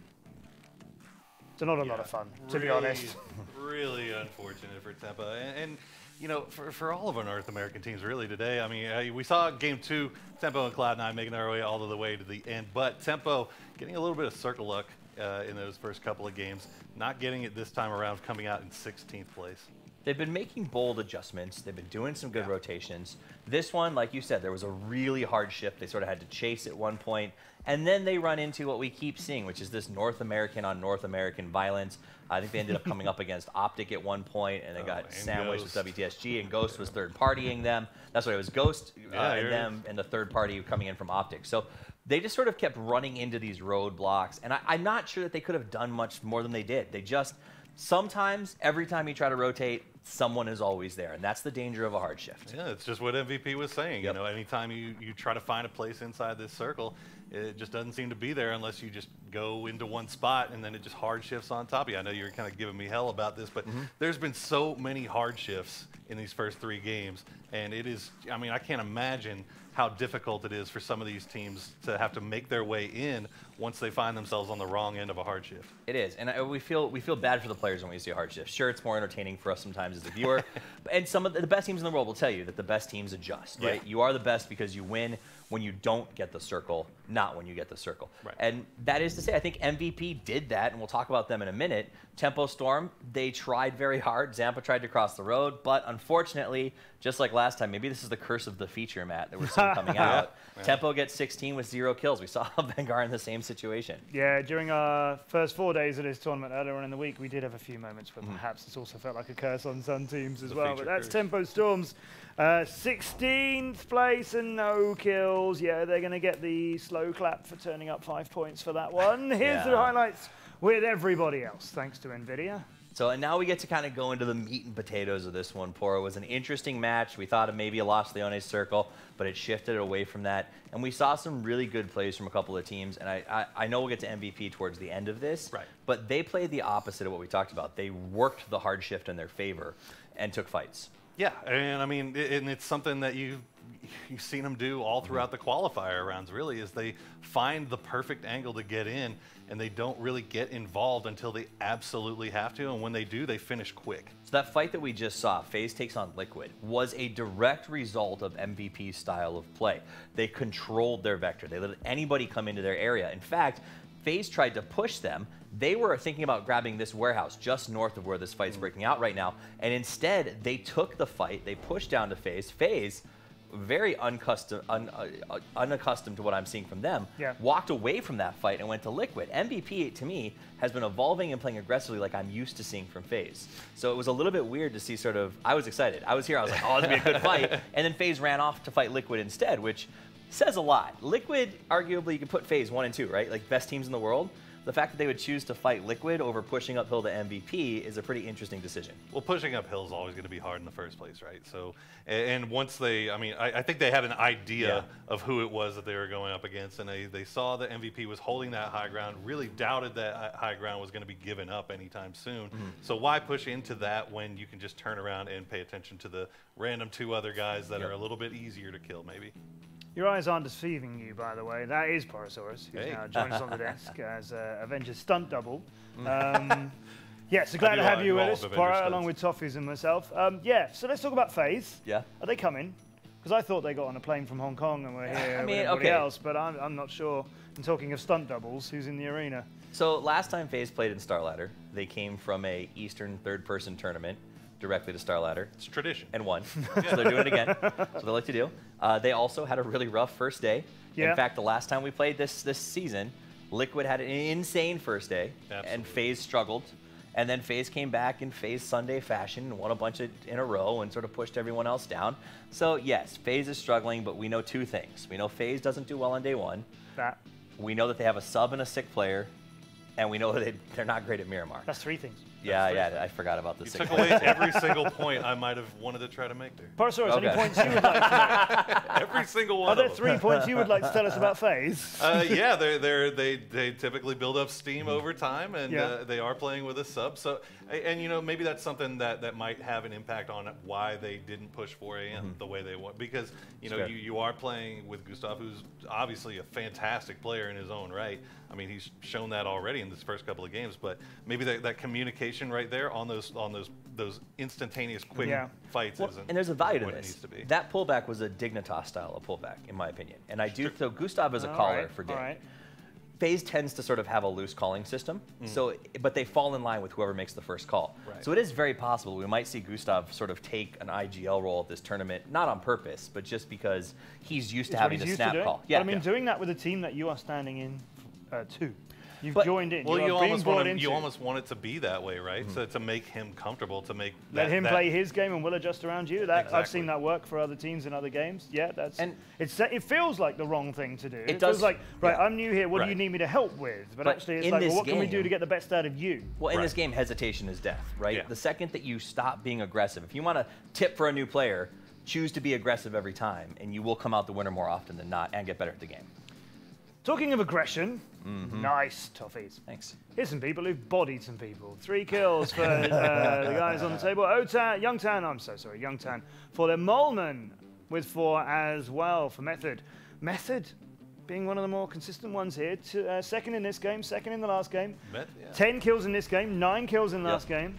So not a lot of fun, to be honest. Really unfortunate for Tempo. And you know, for all of our North American teams really today, I mean, we saw game 2, Tempo and Cloud9 making their way all the way to the end, but Tempo getting a little bit of circle luck in those first couple of games, not getting it this time around, coming out in 16th place. They've been making bold adjustments. They've been doing some good rotations. This one, like you said, there was a really hard shift. They sort of had to chase at one point. And then they run into what we keep seeing, which is this North American on North American violence. I think they ended up coming up against Optic at one point, and they got sandwiched with WTSG, and Ghost was third-partying them. That's what it was, Ghost and them, and the third party coming in from Optic. So they just sort of kept running into these roadblocks, and I'm not sure that they could have done much more than they did. They just, sometimes, every time you try to rotate, someone is always there, and that's the danger of a hard shift. Yeah, it's just what MVP was saying. You know, anytime you try to find a place inside this circle, it just doesn't seem to be there unless you just go into one spot and then it just hard shifts on top of you. I know you were kind of giving me hell about this, but there's been so many hard shifts in these first 3 games, and it is, I mean, I can't imagine how difficult it is for some of these teams to have to make their way in once they find themselves on the wrong end of a hard shift. It is, and we feel bad for the players when we see a hard shift. Sure, it's more entertaining for us sometimes as a viewer, and some of the best teams in the world will tell you that the best teams adjust, right? You are the best because you win when you don't get the circle, not when you get the circle. Right. And that is to say, I think MVP did that, and we'll talk about them in a minute. Tempo Storm, they tried very hard. Zampa tried to cross the road, but unfortunately, just like last time, maybe this is the curse of the feature, Matt, that we're seeing coming out. Tempo gets 16 with 0 kills. We saw Vanguard in the same situation. Yeah, during our first 4 days of this tournament earlier on in the week, we did have a few moments where perhaps it's also felt like a curse on some teams as well. But that's Tempo Storm's 16th place and no kills. Yeah, they're going to get the slow clap for turning up 5 points for that one. Here's the highlights with everybody else, thanks to NVIDIA. So, and now we get to kind of go into the meat and potatoes of this one, Poro. It was an interesting match. We thought of maybe a Los Leones circle, but it shifted away from that. And we saw some really good plays from a couple of teams. And I know we'll get to MVP towards the end of this, but they played the opposite of what we talked about. They worked the hard shift in their favor and took fights. Yeah, and I mean, and it's something that you've seen them do all throughout the qualifier rounds, really, is they find the perfect angle to get in, and they don't really get involved until they absolutely have to, and when they do, they finish quick. So that fight that we just saw, FaZe takes on Liquid, was a direct result of MVP's style of play. They controlled their vector. They let anybody come into their area. In fact, FaZe tried to push them. They were thinking about grabbing this warehouse just north of where this fight's breaking out right now, and instead, they took the fight, they pushed down to FaZe. FaZe very unaccustomed to what I'm seeing from them, walked away from that fight and went to Liquid. MVP, to me, has been evolving and playing aggressively like I'm used to seeing from FaZe. So it was a little bit weird to see sort of, I was excited. I was here, I was like, oh, this is going to be a good fight. And then FaZe ran off to fight Liquid instead, which says a lot. Liquid, arguably, you could put FaZe 1 and 2, right? Like best teams in the world. The fact that they would choose to fight Liquid over pushing uphill to MVP is a pretty interesting decision. Well, pushing uphill is always going to be hard in the first place, right? So, and once they, I mean, I think they had an idea of who it was that they were going up against, and they saw that MVP was holding that high ground, really doubted that high ground was going to be given up anytime soon. So why push into that when you can just turn around and pay attention to the random 2 other guys that are a little bit easier to kill, maybe? Your eyes aren't deceiving you, by the way. That is Porosaurus, who's now joined us on the desk as Avengers stunt double. Yeah, so glad to have you with us, Poro, along with Toffees and myself. Yeah, so let's talk about FaZe. Yeah. Are they coming? Because I thought they got on a plane from Hong Kong and were here with everybody else, but I'm not sure. And talking of stunt doubles, who's in the arena? So last time FaZe played in StarLadder, they came from a Eastern third-person tournament directly to StarLadder. It's tradition. And won. So they're doing it again. So they like to do. They also had a really rough first day. In fact, the last time we played this season, Liquid had an insane first day, and FaZe struggled. And then FaZe came back in FaZe Sunday fashion and won a bunch in a row and sort of pushed everyone else down. So yes, FaZe is struggling, but we know 2 things. We know FaZe doesn't do well on day 1. We know that they have a sub and a sick player, and we know that they're not great at Miramar. That's 3 things. Yeah, I forgot about this. You took away every single point I might have wanted to try to make there. Porosaurus, any points you would like to make? Every single one. Are there 3 points you would like to tell us about FaZe? Yeah, they typically build up steam over time, and they are playing with a sub. So, and you know, maybe that's something that might have an impact on why they didn't push 4 AM the way they want, because you know you are playing with Gustav, who's obviously a fantastic player in his own right. I mean, he's shown that already in this first couple of games, but maybe that communication right there on those instantaneous quick fights isn't. And there's a value to what this. It needs to be. That pullback was a Dignitas style of pullback, in my opinion. And I do so Gustav is a caller for Dig. FaZe tends to sort of have a loose calling system, but they fall in line with whoever makes the first call. So it is very possible we might see Gustav sort of take an IGL role at this tournament, not on purpose, but just because he's used to having a snap call. Yeah, but I mean, doing that with a team that you are standing in too. You've joined in. Well, you almost want it to be that way, right? So to make him comfortable, to make let him play his game, and we'll adjust around you. That I've seen that work for other teams in other games. Yeah, it feels like the wrong thing to do. It feels like I'm new here. What do you need me to help with? But actually, it's like, well, what can we do to get the best out of you? Well, in this game, hesitation is death, right? The second that you stop being aggressive, if you want to tip for a new player, choose to be aggressive every time, and you will come out the winner more often than not and get better at the game. Talking of aggression, nice, Toffees. Thanks. Here's some people who've bodied some people. 3 kills for the guys on the table. Youngtan for their Molman with 4 as well for Method. Method being one of the more consistent ones here. Second in this game, second in the last game. 10 kills in this game, 9 kills in the last game.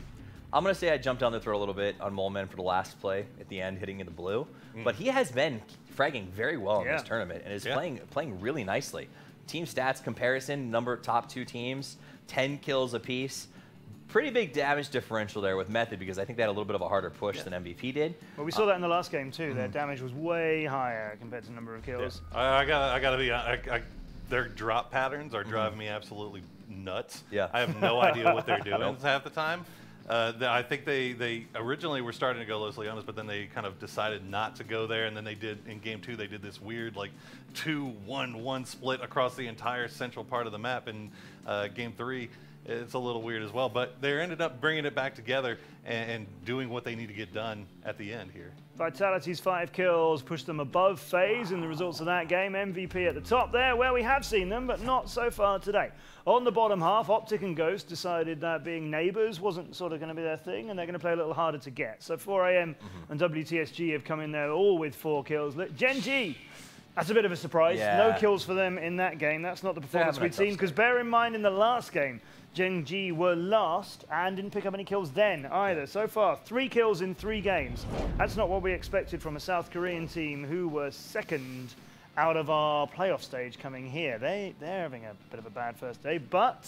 I'm going to say I jumped down the throat a little bit on Molman for the last play at the end, hitting in the blue. But he has been fragging very well in this tournament and is playing really nicely. Team stats comparison, top 2 teams, 10 kills apiece. Pretty big damage differential there with Method, because I think they had a little bit of a harder push than MVP did. Well, we saw that in the last game too. Their damage was way higher compared to the number of kills. I gotta be. Their drop patterns are driving me absolutely nuts. I have no idea what they're doing half the time. I think they originally were starting to go Los Leones, but then they kind of decided not to go there, and then they did in game 2. They did this weird like 2-1-1 split across the entire central part of the map. In game 3, it's a little weird as well, but they ended up bringing it back together and doing what they need to get done at the end here. Vitality's 5 kills pushed them above FaZe in the results of that game. MVP at the top there, where we have seen them, but not so far today. On the bottom half, Optic and Ghost decided that being neighbors wasn't sort of going to be their thing, and they're going to play a little harder to get. So 4 AM and WTSG have come in there all with 4 kills. Gen G, that's a bit of a surprise. No kills for them in that game. That's not the performance we'd seen, because bear in mind in the last game, Gen G were last and didn't pick up any kills then either. So far, 3 kills in 3 games. That's not what we expected from a South Korean team who were second out of our playoff stage coming here. They're having a bit of a bad first day, but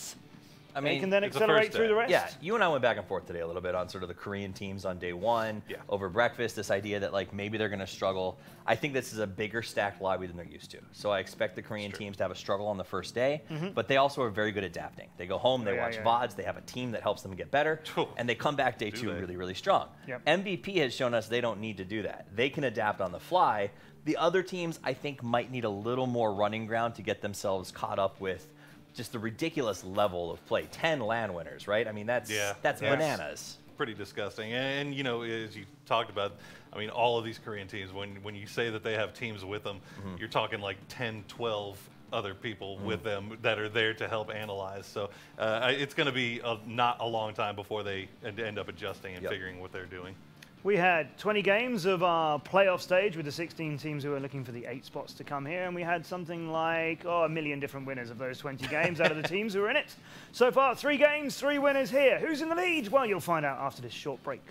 I mean, they can then it's a accelerate first through the step. rest. Yeah, you and I went back and forth today a little bit on sort of the Korean teams on day one over breakfast, this idea that like maybe they're going to struggle. I think this is a bigger stacked lobby than they're used to. So I expect the Korean teams to have a struggle on the first day, but they also are very good at adapting. They go home, they watch VODs, they have a team that helps them get better, and they come back day two really, really strong. MVP has shown us they don't need to do that. They can adapt on the fly. The other teams, I think, might need a little more running ground to get themselves caught up with just the ridiculous level of play. 10 LAN winners, right? I mean, that's bananas. Pretty disgusting. And, you know, as you talked about, I mean, all of these Korean teams, when you say that they have teams with them, you're talking like 10, 12 other people with them that are there to help analyze. So it's going to be not a long time before they end up adjusting and figuring what they're doing. We had 20 games of our playoff stage with the 16 teams who were looking for the 8 spots to come here, and we had something like a million different winners of those 20 games out of the teams who were in it. So far, 3 games, 3 winners here. Who's in the lead? Well, you'll find out after this short break.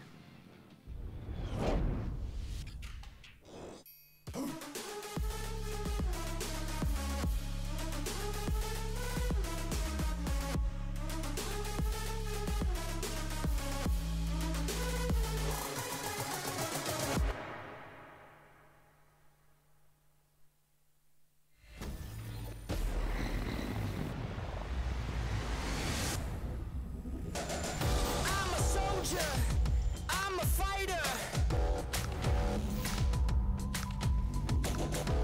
I'm a fighter.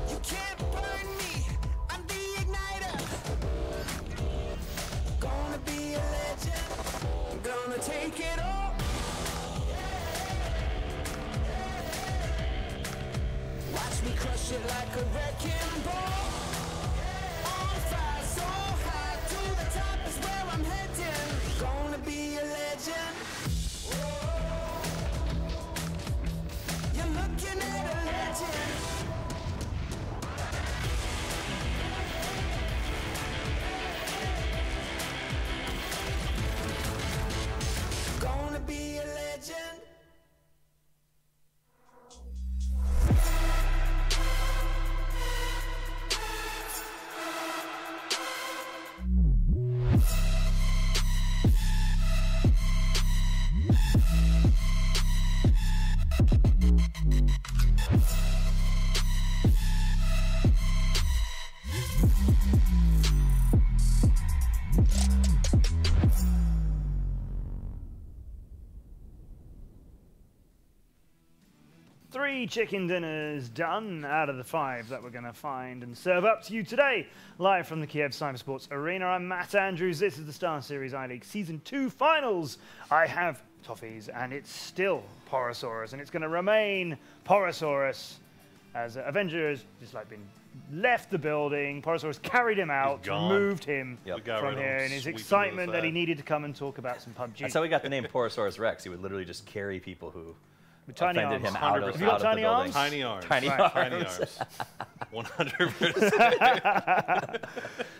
You can't burn me. I'm the igniter. Gonna be a legend. Gonna take it all. Watch me crush it like a wrecking ball. On fire, so high to the top is where I'm heading. Gonna be a legend. You're looking at a legend. Gonna be a legend. Three chicken dinners done out of the 5 that we're going to find and serve up to you today. Live from the Kiev Cybersports Arena, I'm Matt Andrews. This is the StarSeries I-League Season 2 Finals. I have Toffees, and it's still Porosaurus, and it's going to remain Porosaurus as Avenger has just like been left the building. Porosaurus carried him out, removed him from here in his excitement that he needed to come and talk about some PUBG. That's how we got the name Porosaurus Rex. He would literally just carry people who with tiny offended arms. him out of, Have you got out of tiny the arms? building. Tiny arms. Tiny Right. arms. Tiny arms. 100%.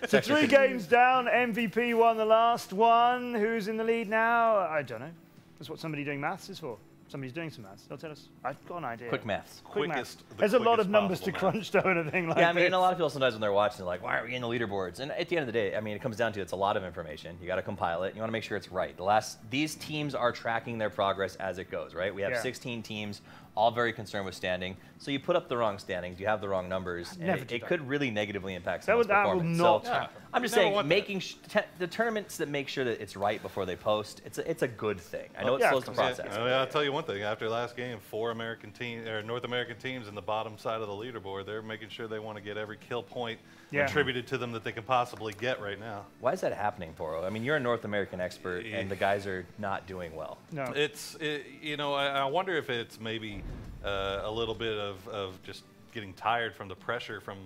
So 3 games down. MVP won the last one. Who's in the lead now? I don't know. That's what somebody doing maths is for. Somebody's doing some maths. They'll tell us. I've got an idea. Quick maths. Quick maths. The There's a lot of quickest numbers to possible crunch down a thing like Yeah, I mean, this. a lot of people sometimes when they're watching, they're like, why aren't we in the leaderboards? And at the end of the day, I mean, it comes down to it's a lot of information. You got to compile it. You want to make sure it's right. These teams are tracking their progress as it goes, right? We have 16 teams, all very concerned with standing. So you put up the wrong standings, you have the wrong numbers, and it could really negatively impact someone's performance. That will not so happen. I'm just saying, making the tournaments that make sure that it's right before they post, it's a good thing. I know it slows the process. I mean, I'll tell you one thing. After last game, 4 North American teams in the bottom side of the leaderboard, they're making sure they want to get every kill point attributed to them that they can possibly get right now. Why is that happening, Poro? I mean, you're a North American expert, and the guys are not doing well. No. You know, I wonder if it's maybe a little bit of just getting tired from the pressure from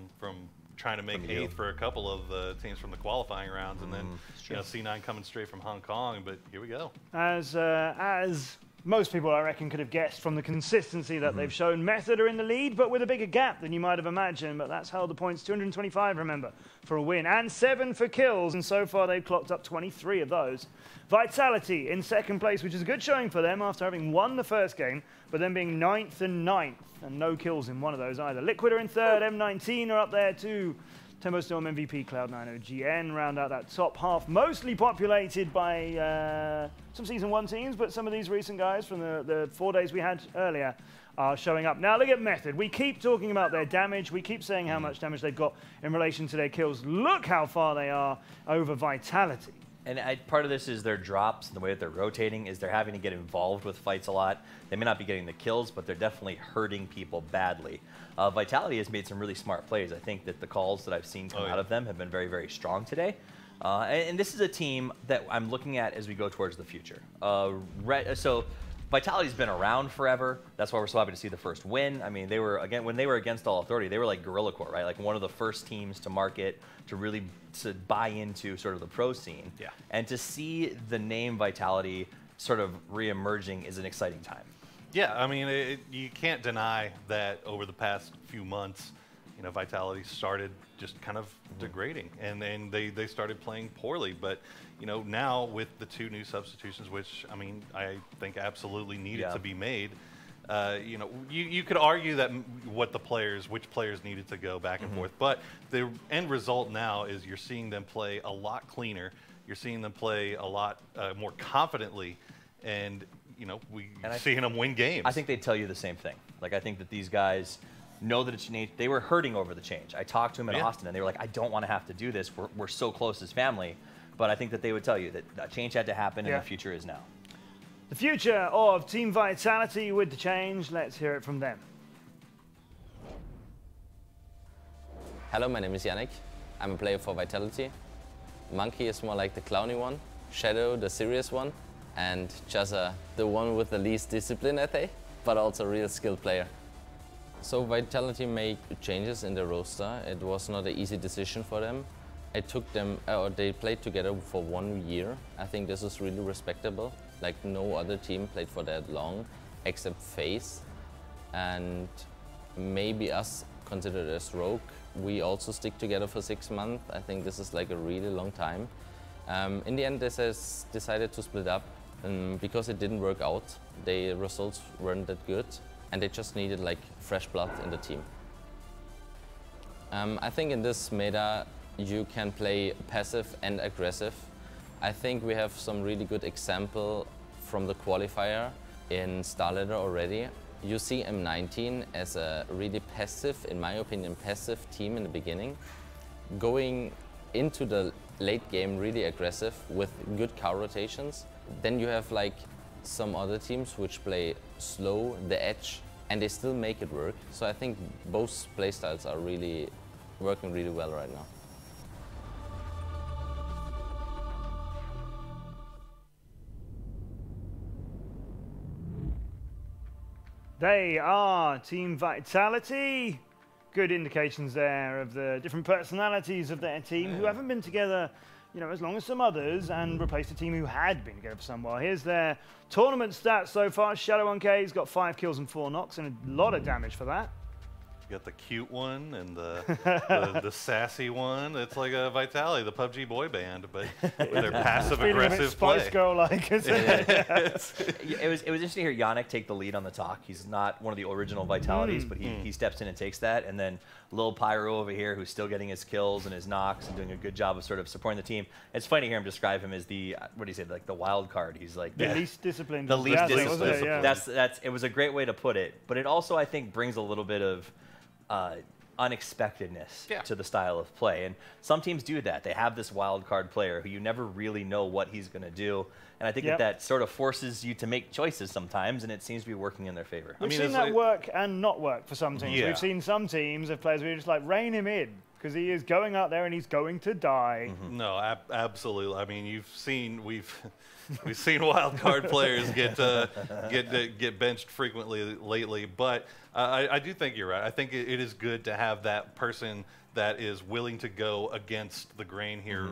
trying to make 8th for a couple of the teams from the qualifying rounds, and then you know, C9 coming straight from Hong Kong. But here we go. As most people, I reckon, could have guessed from the consistency that they've shown, Method are in the lead, but with a bigger gap than you might have imagined. But that's held the points, 225, remember, for a win, and 7 for kills. And so far, they've clocked up 23 of those. Vitality in 2nd place, which is a good showing for them after having won the first game, but then being 9th and 9th, and no kills in one of those either. Liquid are in 3rd, M19 are up there too. Tempo Storm MVP, Cloud9 OGN round out that top half, mostly populated by some Season 1 teams, but some of these recent guys from the 4 days we had earlier are showing up. Now look at Method. We keep talking about their damage. We keep saying how much damage they've got in relation to their kills. Look how far they are over Vitality. And part of this is their drops and the way that they're rotating is they're having to get involved with fights a lot. They may not be getting the kills, but they're definitely hurting people badly. Vitality has made some really smart plays. I think that the calls that I've seen come out of them have been very, very strong today. And this is a team that I'm looking at as we go towards the future. So Vitality's been around forever. That's why we're so happy to see the first win. I mean, they were, again, when they were against All Authority, they were like Guerrilla Corps, right? Like one of the first teams to market, to really buy into sort of the pro scene. Yeah. And to see the name Vitality sort of re-emerging is an exciting time. Yeah, I mean, you can't deny that over the past few months, you know, Vitality started just kind of degrading, and then they started playing poorly. But you know, now with the 2 new substitutions, which I mean, I think absolutely needed to be made. You know, you could argue that which players needed to go back and forth, but the end result now is you're seeing them play a lot cleaner. You're seeing them play a lot more confidently, and you know, seeing them win games. I think they'd tell you the same thing. Like, I think that these guys know that it's changed. They were hurting over the change. I talked to them in Austin, and they were like, I don't want to have to do this. We're so close as family. But I think that they would tell you that a change had to happen, and the future is now. The future of Team Vitality with the change. Let's hear it from them. Hello, my name is Yannick. I'm a player for Vitality. Monkey is more like the clowny one, Shadow the serious one, and Jazza the one with the least discipline, I think, but also a real skilled player. So Vitality made changes in the roster. It was not an easy decision for them. I took them, they played together for 1 year. I think this is really respectable. Like no other team played for that long, except FaZe. And maybe us considered as Rogue. We also stick together for 6 months. I think this is like a really long time. In the end, they decided to split up because it didn't work out. The results weren't that good, and they just needed like fresh blood in the team. I think in this meta, you can play passive and aggressive. I think we have some really good example from the qualifier in StarLadder already. You see M19 as a really passive, in my opinion, passive team in the beginning, going into the late game really aggressive with good car rotations. Then you have like some other teams which play slow, the edge, and they still make it work. So I think both playstyles are really working really well right now. They are Team Vitality. Good indications there of the different personalities of their team who haven't been together, you know, as long as some others, and replaced a team who had been together for some while. Here's their tournament stats so far. Shadow1K's got 5 kills and 4 knocks and a lot of damage for that. You got the cute one and the sassy one. It's like a Vitality, the PUBG boy band, but with their passive-aggressive play. Spice Girl-like, isn't it? It was interesting to hear Yannick take the lead on the talk. He's not one of the original Vitalities, but he steps in and takes that. And then Lil Pyro over here, who's still getting his kills and his knocks and doing a good job of sort of supporting the team. It's funny to hear him describe him as the, what do you say, like the wild card. He's like the least disciplined. The least disciplined. Yeah. It was a great way to put it. But it also, I think, brings a little bit of unexpectedness to the style of play. And some teams do that. They have this wild card player who you never really know what he's going to do. And I think that sort of forces you to make choices sometimes, and it seems to be working in their favor. We've seen that work and not work for some teams. We've seen some teams of players where you're just like, rein him in, because he is going out there and he's going to die. No, absolutely. I mean, we've seen wild card players get benched frequently lately, but I do think you're right. I think it is good to have that person that is willing to go against the grain here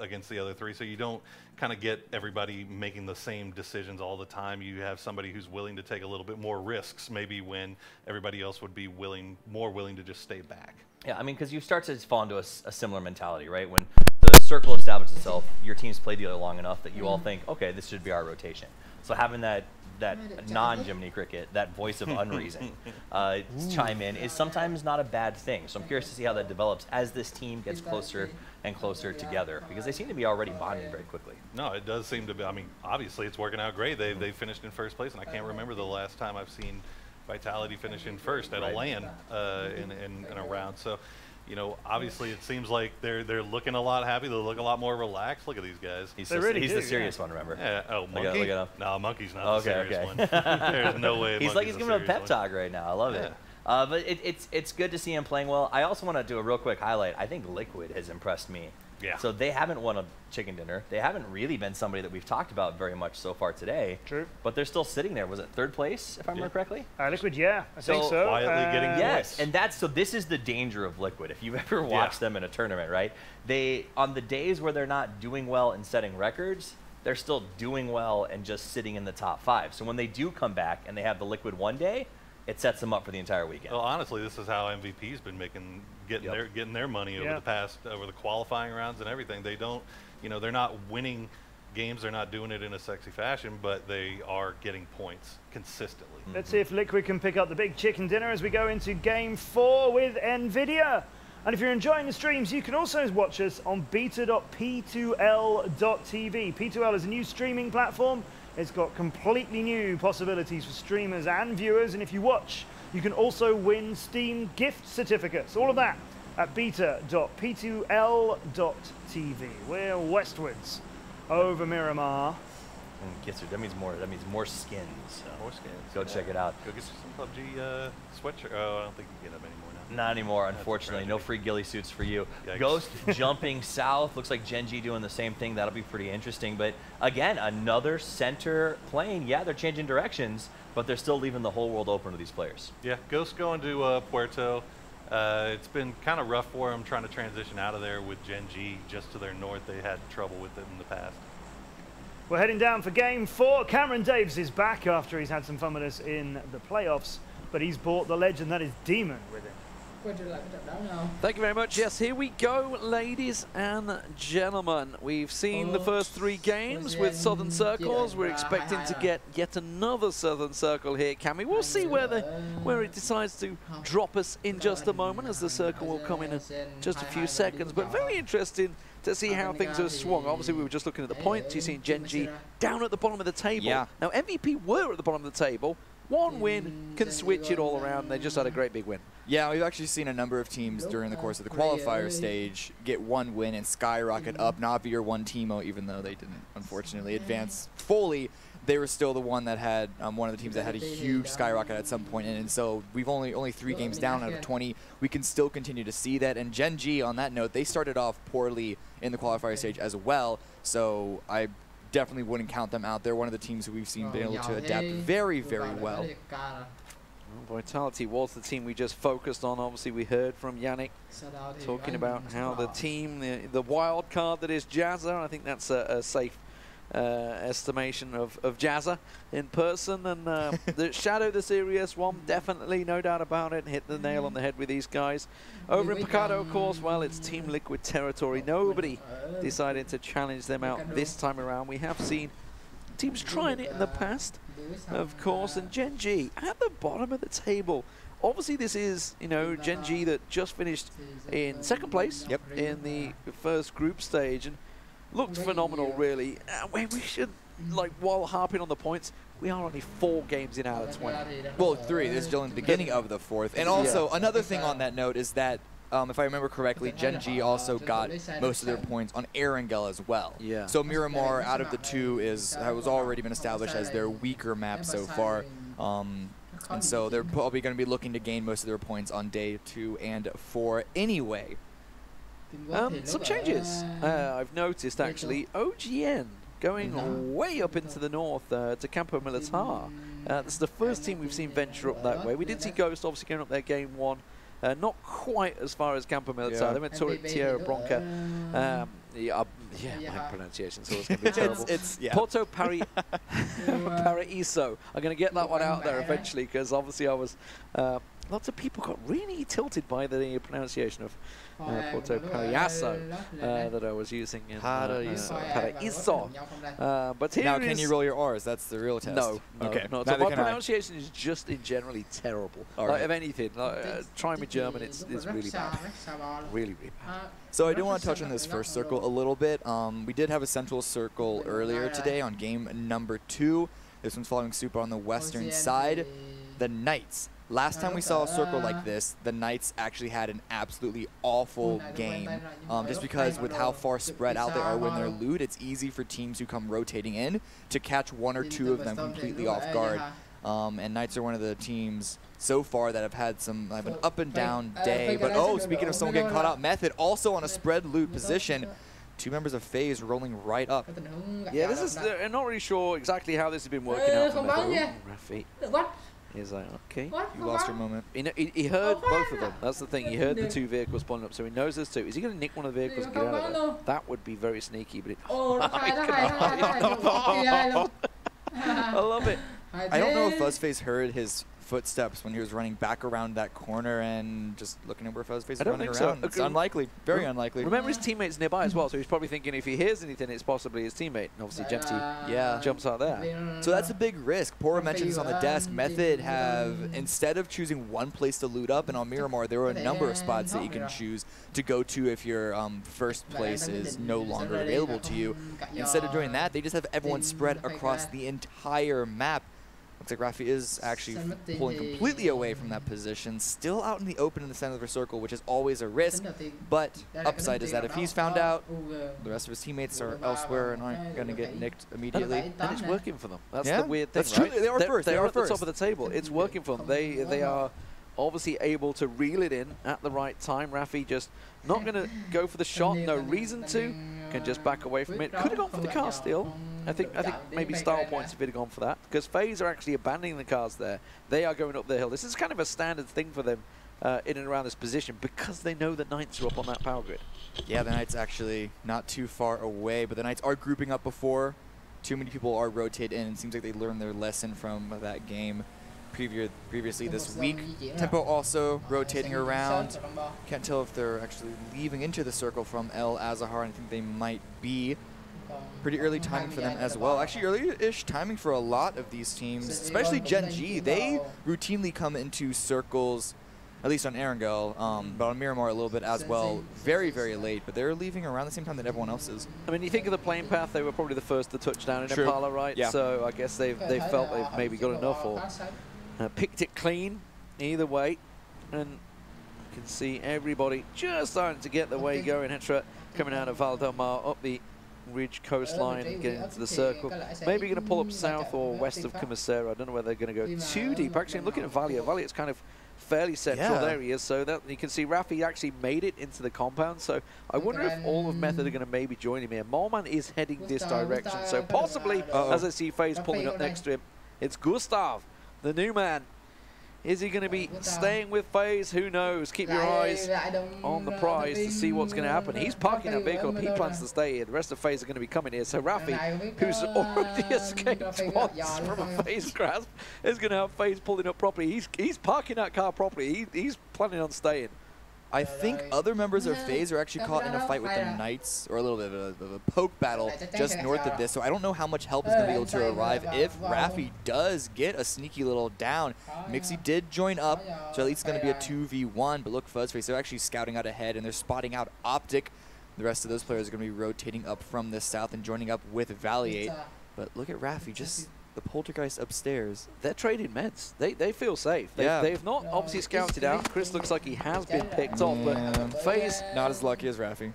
against the other three, so you don't kind of get everybody making the same decisions all the time. You have somebody who's willing to take a little bit more risks, maybe when everybody else would be more willing to just stay back. Yeah, I mean, because you start to fall into a similar mentality, right? When the circle establishes itself, your team's played together long enough that you all think, okay, this should be our rotation. So having that that non-Jiminy Cricket, that voice of unreason, chime in is sometimes not a bad thing. So I'm curious to see how that develops as this team gets closer and closer together, because they seem to be already bonding very quickly. No, it does seem to be. I mean, obviously it's working out great. They finished in first place, and I can't remember the last time I've seen Vitality finish in first at a LAN in a round. So, you know, obviously it seems like they're looking a lot happy. They look a lot more relaxed. Look at these guys. He's the serious one, remember? Yeah. Oh, Monkey? Look at him. No, Monkey's not the serious one. There's no way. He's like he's giving a pep talk right now. I love it. But it's good to see him playing well. I also want to do a real quick highlight. I think Liquid has impressed me. Yeah. So they haven't won a chicken dinner. They haven't really been somebody that we've talked about very much so far today. True. But they're still sitting there. Was it third place, if I remember correctly? Liquid, yeah. I think so. Quietly getting yes, and this is the danger of Liquid. If you've ever watched them in a tournament, right? They, on the days where they're not doing well and setting records, they're still doing well and just sitting in the top 5. So when they do come back and they have the Liquid one day, it sets them up for the entire weekend. Well, honestly, this is how MVP's been getting their money over the qualifying rounds and everything. They don't, you know, they're not winning games. They're not doing it in a sexy fashion, but they are getting points consistently. Let's see if Liquid can pick up the big chicken dinner as we go into Game 4 with NVIDIA. And if you're enjoying the streams, you can also watch us on beta.p2l.tv. P2L is a new streaming platform. It's got completely new possibilities for streamers and viewers. And if you watch, you can also win Steam gift certificates. All of that at beta.p2l.tv. We're westwards over Miramar. That means more. That means more skins. More skins. Go check it out. Go get some PUBG sweatshirt. Oh, I don't think you can get them anymore now. Not anymore, unfortunately. No free ghillie suits for you. Yikes. Ghost jumping south. Looks like Gen G doing the same thing. That'll be pretty interesting. But again, another center plane. Yeah, they're changing directions, but they're still leaving the whole world open to these players. Yeah, Ghost going to Puerto. It's been kind of rough for them trying to transition out of there with Gen G just to their north. They had trouble with it in the past. We're heading down for Game 4. Cameron Davis is back after he's had some fun with us in the playoffs, but he's brought the legend that is Demon with him. Thank you very much. Yes, here we go, ladies and gentlemen. We've seen the first 3 games with Southern Circles. We're expecting to get yet another Southern Circle here, Cammy. We'll see where it decides to drop us in just a moment, as the circle will come in just a few seconds. But very interesting to see how things have swung. Obviously, we were just looking at the points. You've seen Gen G down at the bottom of the table. Yeah. Now, MVP were at the bottom of the table. One win can switch it all around. They just had a great big win. Yeah, we've actually seen a number of teams during the course of the qualifier stage get one win and skyrocket up. Navi won Teemo, even though they didn't, unfortunately, advance fully. They were still the one that had one of the teams that had a huge skyrocket at some point, and so we've only 3 games down out of 20. We can still continue to see that. And Gen G, on that note, they started off poorly in the qualifier stage as well. So I definitely wouldn't count them out. They're one of the teams who we've seen being able to adapt very, very well. Vitality was the team we just focused on. Obviously, we heard from Yannick talking about how the team, the wild card that is Jazza. I think that's a safe estimation of Jazza in person. And the Shadow, the serious one, definitely, no doubt about it, hit the nail on the head with these guys. Over in Picado, of course, well, it's Team Liquid territory. Nobody decided to challenge them out this time around. We have seen teams trying it in the past, of course, and Gen G at the bottom of the table. Obviously, this is, you know, Gen G that just finished in 2nd place in the first group stage and looked phenomenal, really. We should, like, while harping on the points, we are only 4 games in out of 20. Well, 3. This is still in the beginning of the 4th. And also, another thing on that note is that, if I remember correctly, Gen G also got most of their points on Erangel as well. Yeah. So Miramar, out of the 2, has already been established as their weaker map so far. And so they're probably going to be looking to gain most of their points on day 2 and 4 anyway. Some changes I've noticed, actually. OGN going way up into the north to Campo Militar. This is the first team we've seen venture up that way. We did see Ghost obviously going up there game 1. Not quite as far as Campo Militar. They went to Tierra Bronca. My pronunciation's always going to be terrible. Porto Paraíso. I'm going to get that one out there eventually, because obviously I was lots of people got really tilted by the pronunciation of Porto Paraíso that I was using in Paraíso. But here now, can you roll your R's? That's the real test. No, okay. No. So my pronunciation is just in generally terrible. Like, if anything, try me German, it's really bad. Really, really bad. So I do want to touch on this first circle a little bit. We did have a central circle earlier today on game number 2. This one's following super on the western side. The Knights. Last time we saw a circle like this, the Knights actually had an absolutely awful game. Just because with how far spread out they are when they're loot, it's easy for teams who come rotating in to catch 1 or 2 of them completely off guard. And Knights are one of the teams so far that have had an up and down day. But oh, speaking of someone getting caught out, Method also on a spread loot position. 2 members of FaZe rolling right up. Yeah, this is. I'm not really sure exactly how this has been working out for Method. Rafi. He's like, okay. You lost your moment. He heard both of them. That's the thing. He heard the 2 vehicles pulling up, so he knows there's 2. Is he going to nick one of the vehicles and get out of there? That would be very sneaky, but it. I love it. I don't know if Fuzzface heard his footsteps when he was running back around that corner and just looking at where Fuzzface is running around. So. It's unlikely. Very unlikely. Remember his teammate's nearby as well, so he's probably thinking if he hears anything, it's possibly his teammate. And obviously, Gemty jumps out there. So that's a big risk. Pora mentioned this on the desk. Method have, instead of choosing one place to loot up, and on Miramar, there are a number of spots that you can choose to go to if your first place is no longer available to you. Instead of doing that, they just have everyone spread across the entire map. Looks like Rafi is actually pulling completely away from that position, still out in the open in the center of the circle, which is always a risk. But upside is that if he's found out, the rest of his teammates are elsewhere and aren't going to get nicked immediately. And it's working for them. That's the weird thing, that's true. Right? They are first. They're at the top of the table. It's working for them. They are obviously able to reel it in at the right time. Rafi just not going to go for the shot. No reason to. Can just back away from it. Could have gone for the car steal. I think maybe style points if he'd have gone for that, because FaZe are actually abandoning the cars there. They are going up the hill. This is kind of a standard thing for them in and around this position, because they know the Knights are up on that power grid. Yeah, the Knights actually not too far away, but the Knights are grouping up before. Too many people are rotated in. It seems like they learned their lesson from that game previously this week. Tempo also rotating around. Can't tell if they're actually leaving into the circle from El Azahar. I think they might be. Pretty early timing for them as well. Actually, early-ish timing for a lot of these teams, especially Gen G. They routinely come into circles, at least on Erangel, but on Miramar a little bit as well, very, very late. But they're leaving around the same time that everyone else is. I mean, you think of the plane path, they were probably the first to touch down in Impala, right? Yeah. So I guess they felt they've maybe got enough or picked it clean either way. And you can see everybody just starting to get the way going. Hetra coming out of Val del Mar up the ridge coastline and getting into the circle. Maybe going to pull up south or west of Commissera. I don't know whether they're going to go too deep. Actually, I'm looking at Valia. Valia's kind of fairly central. There he is. So that you can see Rafi actually made it into the compound. So I wonder if all of Method are going to maybe join him here. Molman is heading this direction. So possibly, as I see FaZe pulling up next to him, it's Gustav, the new man. Is he going to be staying with FaZe? Who knows? Keep your eyes on the prize to see what's going to happen. He's parking that vehicle. He plans to stay here. The rest of FaZe are going to be coming here. So Rafi, who's already escaped once from a FaZe grasp, is going to have FaZe pulling up properly. He's parking that car properly. He's planning on staying. I think other members of FaZe are actually caught in a fight with the Knights, or a little bit of a poke battle just north of this. So I don't know how much help is going to be able to arrive if Rafi does get a sneaky little down. Mixie did join up, so at least it's going to be a 2v1. But look, Fuzzface, they're actually scouting out ahead, and they're spotting out Optic. The rest of those players are going to be rotating up from the south and joining up with Valiate. But look at Rafi, just the poltergeist upstairs. They're trading meds. They feel safe. They've not obviously scouted out. Chris looks like he has been picked off, but FaZe not as lucky as Rafi.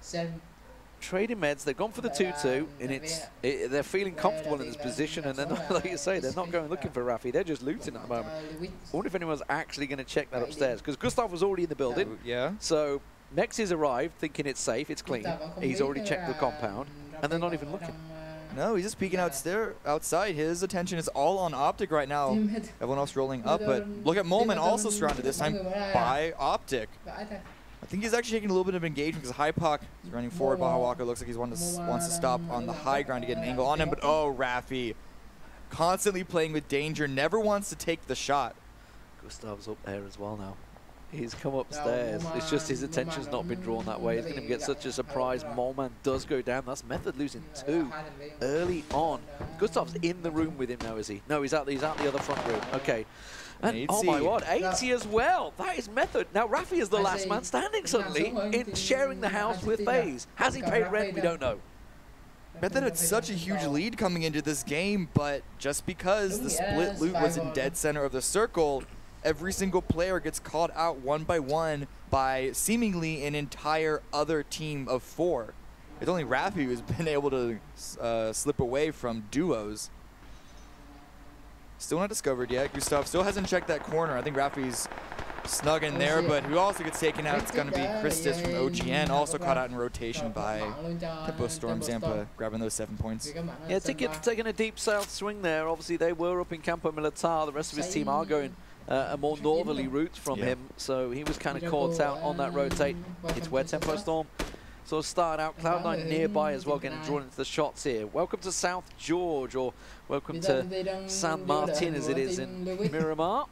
Trading meds. They've gone for the 2-2, and they're feeling comfortable in this position. And then, like you say, they're not going looking for Rafi. They're just looting at the moment. I wonder if anyone's actually going to check that upstairs, because Gustav was already in the building. So Mexis arrived thinking it's safe, it's clean. He's already checked the compound, and they're not even looking. No, he's just peeking outside. His attention is all on Optic right now. Everyone else rolling up, but look at Molman also surrounded this time by Optic. I think he's actually taking a little bit of engagement because Hypoc is running forward. Baja Walker looks like he wants to stop on the high ground to get an angle on him, but oh, Rafi constantly playing with danger, never wants to take the shot. Gustav's up there as well now. He's come upstairs. It's just his attention's not been drawn that way. It's going to get such a surprise. Moleman does go down. That's Method losing 2 early on. Gustav's in the room with him now, is he? No, he's out the other front room. Okay. And oh my god, 80 as well. That is Method. Now Rafi is the last man standing suddenly in sharing the house with FaZe. Has he paid rent? We don't know. Method had such a huge lead coming into this game, but just because the split loot was in dead center of the circle, every single player gets called out one by one by seemingly an entire other team of 4. It's only Rafi who's been able to slip away from duos. Still not discovered yet. Gustav still hasn't checked that corner. I think Rafi's snug in there, but who also gets taken out, it's going to be Christus from OGN, also caught out in rotation by Tempo Storm. Zampa grabbing those 7 points. Yeah, taking a deep south swing there. Obviously, they were up in Campo Militar. The rest of his team are going a more northerly route from him, so he was kind of caught out on that rotate. It's where Tempo Storm sort of started out. Cloud9 nearby as well, getting drawn into the shots here. Welcome to South George, or welcome to San Martin as it is in Miramar.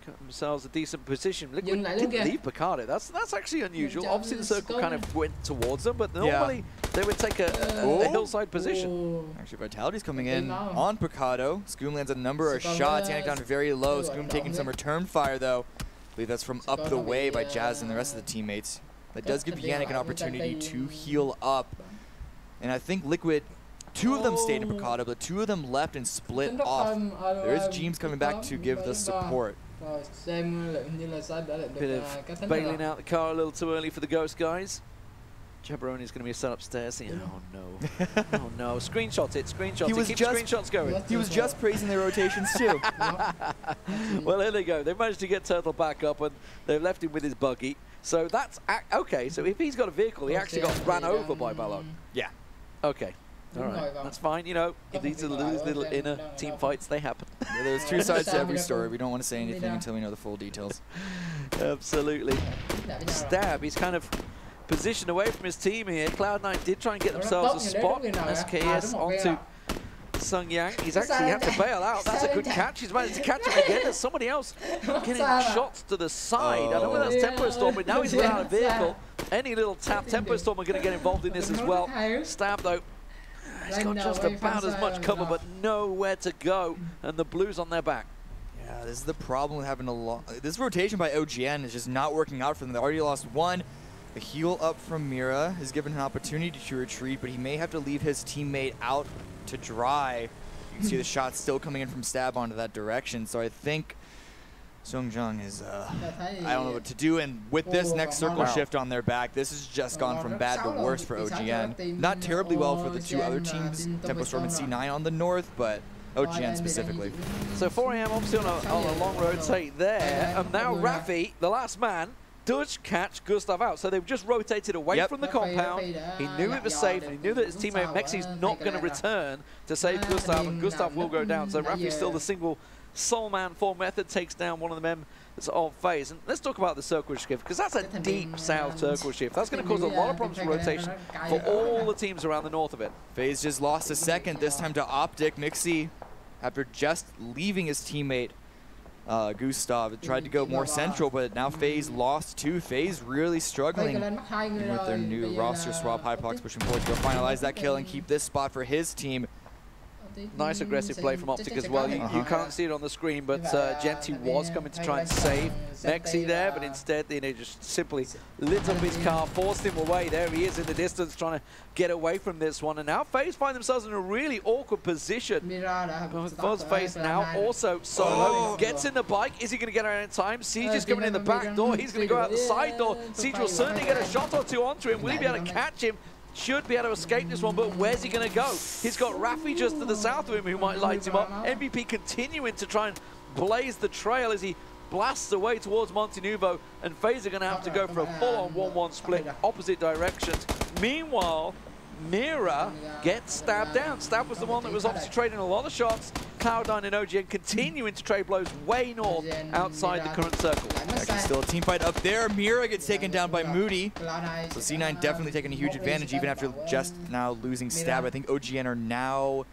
Got themselves a decent position. Liquid didn't leave Picardo. That's actually unusual. Obviously the circle kind of went towards them, but normally they would take a hillside position. Actually, Vitality's coming in on Picardo. Scoom lands a number of shots. Yannick down very low. Scoom taking some return fire though. I believe that's from up the way by Jazz and the rest of the teammates. That does give Yannick an opportunity to heal up. And I think Liquid, 2 of them stayed in Picardo, but 2 of them left and split off. There is James coming back to give the support. Bit of bailing out the car a little too early for the Ghost guys. Jabroni's going to be set upstairs. Oh no. Oh no. Screenshot it. Screenshot it. Keep screenshots going. He was just praising their rotations too. Well, here they go. They managed to get Turtle back up and they've left him with his buggy. So that's okay. So if he's got a vehicle, he actually got ran over by Balog. Yeah. Okay. All right. That's fine. You know, these are those little inner team fights. They happen. Yeah, there's 2 sides to every story. We don't want to say anything until we know the full details. Absolutely. Stab. He's kind of positioned away from his team here. Cloud9 did try and get themselves a spot. SKS onto Sung Yang. He's actually had to bail out. That's a good catch. He's managed to catch him again. There's somebody else getting shots to the side. I don't know whether that's Tempo Storm, but now he's without a vehicle. Any little tap, Tempo Storm are going to get involved in this as well. Stab, though. He's got just about as much cover, but nowhere to go. And the Blues on their back. Yeah, this is the problem with having a lot. This rotation by OGN is just not working out for them. They already lost 1. A heal up from Mira is given an opportunity to retreat, but he may have to leave his teammate out to dry. You can see the shots still coming in from Stab onto that direction. So I think Sungjeong is, I don't know what to do. And with this next circle shift on their back, this has just gone from bad to worse for OGN. Not terribly well for the 2 other teams, Tempo Storm and C9 on the north, but OGN specifically. So 4 AM obviously on a long rotate there. And now Rafi, the last man, does catch Gustav out. So they've just rotated away from the compound. He knew it was safe. He knew that his teammate Mexi's not going to return to save Gustav, and Gustav will go down. So Rafi's still the single sole man for Method, takes down one of the members of FaZe. And let's talk about the circle shift, because that's a deep south circle shift. That's going to cause a lot of problems for rotation for all the teams around the north of it. FaZe just lost a second, this time to Optic. Mixi, after just leaving his teammate Gustav, tried to go more central, but now FaZe lost 2. FaZe really struggling with their new roster swap. Hypox pushing forward to go finalize that kill and keep this spot for his team. Nice aggressive play from Optic as well. You can't see it on the screen, but Genty was coming to try and save Mexi there, but instead they just simply lit up his car, forced him away. There he is in the distance trying to get away from this one. And now FaZe find themselves in a really awkward position. FaZe now also solo. Gets in the bike. Is he going to get out in time? Siege is coming in the back door. He's going to go out the side door. Siege will certainly get a shot or 2 onto him. Will he be able to catch him? Should be able to escape this one, but where's he going to go? He's got Rafi just to the south of him who might light him up. MVP continuing to try and blaze the trail as he blasts away towards Montenuvo, and FaZe are going to have to go for a full-on 1-1 split, opposite directions. Meanwhile, Mira gets Stab down. Stab was the one that was obviously trading a lot of shots. Cloud9 and OGN continuing to trade blows way north outside the current circle. Actually still a team fight up there. Mira gets taken down by Moody. So C9 definitely taking a huge advantage even after just now losing Stab. I think OGN are now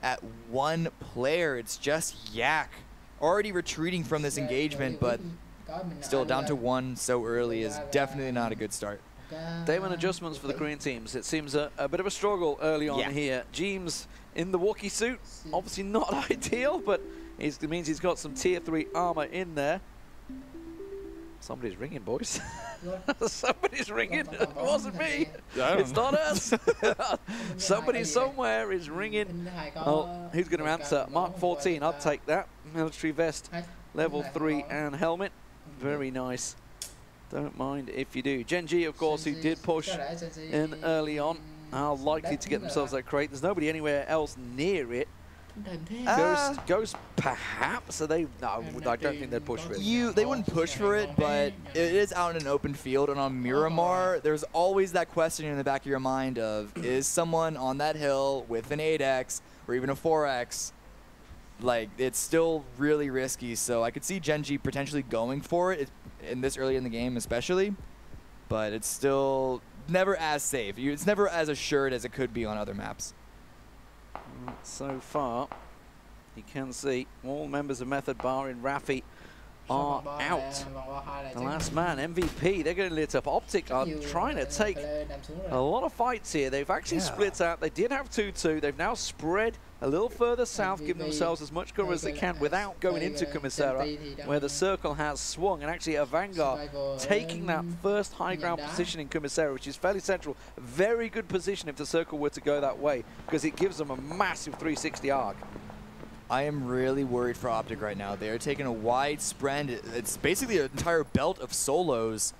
at 1 player. It's just Yak already retreating from this engagement, but still down to 1 so early is definitely not a good start. Day one adjustments for the Korean teams. It seems a bit of a struggle early on here. Jeems in the walkie suit, obviously not ideal, but it means he's got some tier 3 armor in there. Somebody's ringing, boys. Somebody's ringing. It wasn't me. It's not us. Somebody somewhere is ringing. Oh, who's going to answer? Mark 14, I'll take that. Military vest, level 3 and helmet. Very nice. Don't mind if you do. Gen G, of course, who did push in early on, are likely to get themselves that crate. There's nobody anywhere else near it. Ghost, perhaps. So they, no, I don't think they'd push for it. They wouldn't push for it, but it is out in an open field, and on Miramar, there's always that question in the back of your mind of, is someone on that hill with an 8x or even a 4x? Like, it's still really risky, so I could see Gen G potentially going for it in this early in the game especially, but it's still never as safe. It's never as assured as it could be on other maps. So far, you can see all members of Method Bar in Rafi are out. The last man, MVP, they're getting lit up. Optic are trying to take a lot of fights here. They've actually split out. They did have 2-2. They've now spread a little further south, giving themselves as much cover as they can without going into Kumisera, where the circle has swung. And actually, a Vanguard taking that first high ground position in Kumisera, which is fairly central. Very good position if the circle were to go that way, because it gives them a massive 360 arc. I am really worried for Optic right now. They are taking a wide spread. It's basically an entire belt of solos.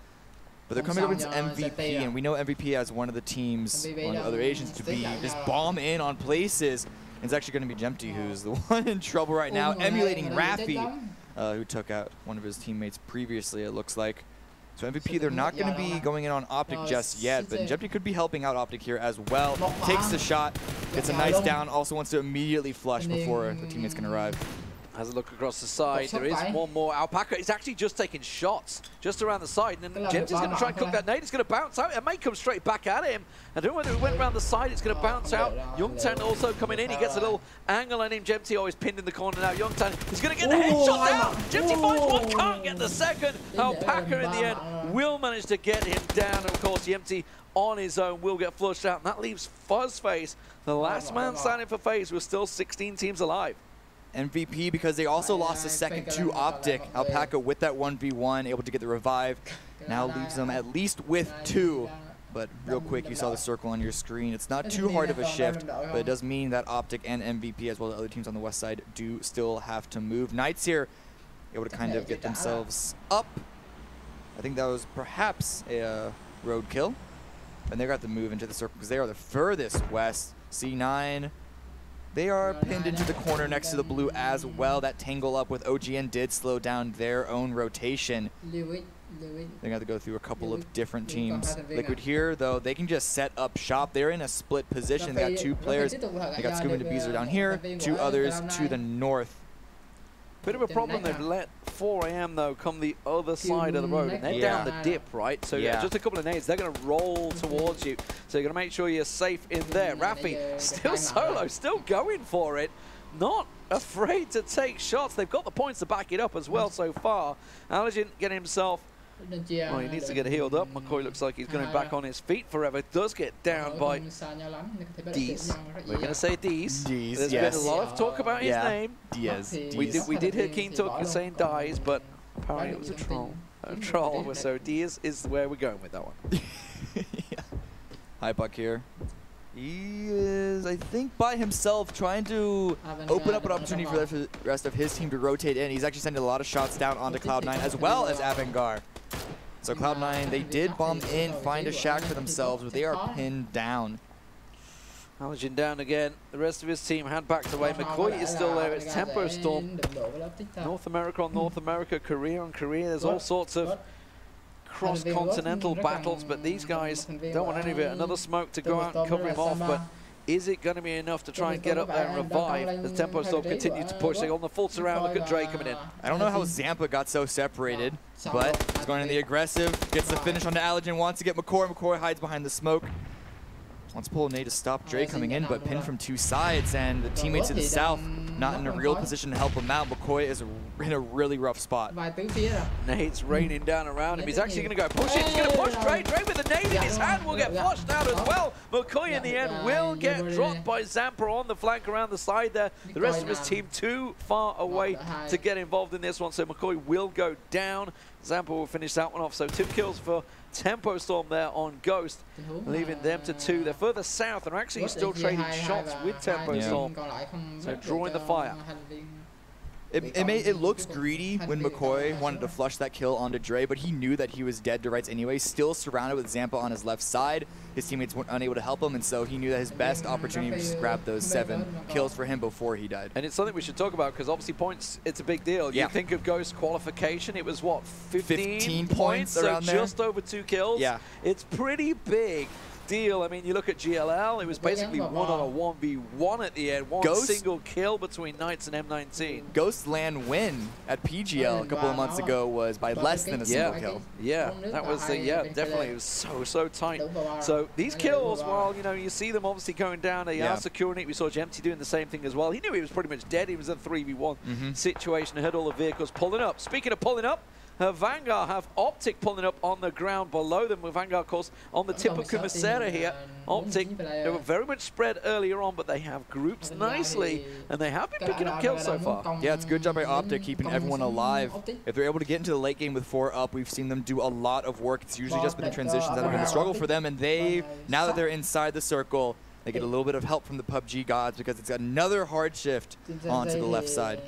But they're coming up against MVP, and we know MVP as one of the teams, one of the other Asians, to be just bomb in on places. And it's actually going to be Jempty who's the one in trouble right now, emulating Rafi, who took out one of his teammates previously, it looks like. So MVP, they're not going to be going in on Optic just yet, but Jempty could be helping out Optic here as well. Takes the shot, gets a nice down, also wants to immediately flush before the teammates can arrive. Has a look across the side. There is one more. Alpaca is actually just taking shots just around the side. And then Jempty's going to try and cook that nade. It's going to bounce out. It may come straight back at him. I don't know whether it went around the side. It's going to bounce out. Youngtan also coming in. He gets a little angle on him. Jempty always pinned in the corner now. Youngtan is going to get the headshot down. Jempty finds one, can't get the second. Alpaca in the end will manage to get him down. And of course, Jempty on his own will get flushed out. And that leaves Fuzzface, the last man standing for FaZe, with still 16 teams alive. MVP, because they also lost the second to Optic. Alpaca with that 1v1, able to get the revive. Now leaves them at least with 2. But real quick, you saw the circle on your screen. It's not too hard of a shift, but it does mean that Optic and MVP, as well as other teams on the west side, do still have to move. Knights here, able to kind of get themselves up. I think that was perhaps a roadkill. And they got to move into the circle because they are the furthest west. C9. They are pinned into the corner next to the blue as well. That tangle up with OGN did slow down their own rotation. They're going to have to go through a couple of different teams. Liquid here, though, they can just set up shop. They're in a split position. They got 2 players. They got Scooby and Beezer down here, 2 others to the north. Bit of a problem, they've let 4 AM though come the other side of the road, and they're down the dip, right? So just a couple of nades, they're going to roll towards you. So you're going to make sure you're safe in there. Rafi still solo, still going for it. Not afraid to take shots. They've got the points to back it up as well so far. Allergen getting himself, well, he needs to get healed up. McCoy looks like he's going back on his feet forever. Does get down by Dees. We're going to say Dees. There's been a lot of talk about his name. Diaz. We did hear Keen talk saying Dies, but apparently it was a troll. A troll. So Diaz is where we're going with that one. High Buck here. He is, I think, by himself trying to open up an opportunity for the rest of his team to rotate in. He's actually sending a lot of shots down onto Cloud9 as well as Avangar. So Cloud9, they did bomb in, find a shack for themselves, but they are pinned down. Allergen down again. The rest of his team had backed away. McCoy is still there. It's Tempo Storm. North America on North America, Korea on Korea. There's all sorts of cross-continental battles, but these guys don't want any of it. Another smoke to go out and cover him off, but is it going to be enough to try and get up there and revive as Tempo Storm continue to push? They on the full surround. Look at Dre coming in. I don't know how Zampa got so separated, but he's going in the aggressive, gets the finish on the Allergen, wants to get McCoy. McCoy hides behind the smoke. Wants to pull a nade to stop Dre coming in, but pinned from 2 sides, and the teammates to the south not in a real position to help him out. McCoy is in a really rough spot. Nades raining down around him. He's actually going to go push it. He's going to push Dre. Dre with a nade in his hand will get flushed out as well. McCoy in the end will get dropped by Zampa on the flank around the side there. The rest of his team too far away to get involved in this one, so McCoy will go down. Zampa will finish that one off. So 2 kills for Tempo Storm there on Ghost, leaving them to 2. They're further south and are actually still trading shots with Tempo Storm. So drawing the fire. It looks greedy when McCoy wanted to flush that kill onto Dre, but he knew that he was dead to rights anyway, still surrounded with Zampa on his left side. His teammates weren't unable to help him, and so he knew that his best opportunity was to grab those 7 kills for him before he died. And it's something we should talk about, because obviously points, it's a big deal. You think of Ghost qualification, it was what, 15 points around there? Just over 2 kills? Yeah. It's pretty big deal. I mean, you look at GLL, it was basically 1 on a 1v1 at the end. One single kill between Knights and M19. Ghost's land win at PGL a couple of months ago was by less than a single kill. Yeah, that was definitely. It was so tight. So these kills, while you see them obviously going down, they are securing it. We saw Gemty doing the same thing as well. He knew he was pretty much dead. He was in a 3v1 situation. He had all the vehicles pulling up. Speaking of pulling up, Vanguard have Optic pulling up on the ground below them, with Vanguard, of course, on the tip of Kumasera here. Optic, they were very much spread earlier on, but they have grouped nicely, and they have been picking up kills so far. Yeah, it's a good job by Optic keeping everyone alive. If they're able to get into the late game with 4 up, we've seen them do a lot of work. It's usually just been the transitions that have been a struggle for them, and now that they're inside the circle, they get a little bit of help from the PUBG gods, because it's another hard shift onto the left side.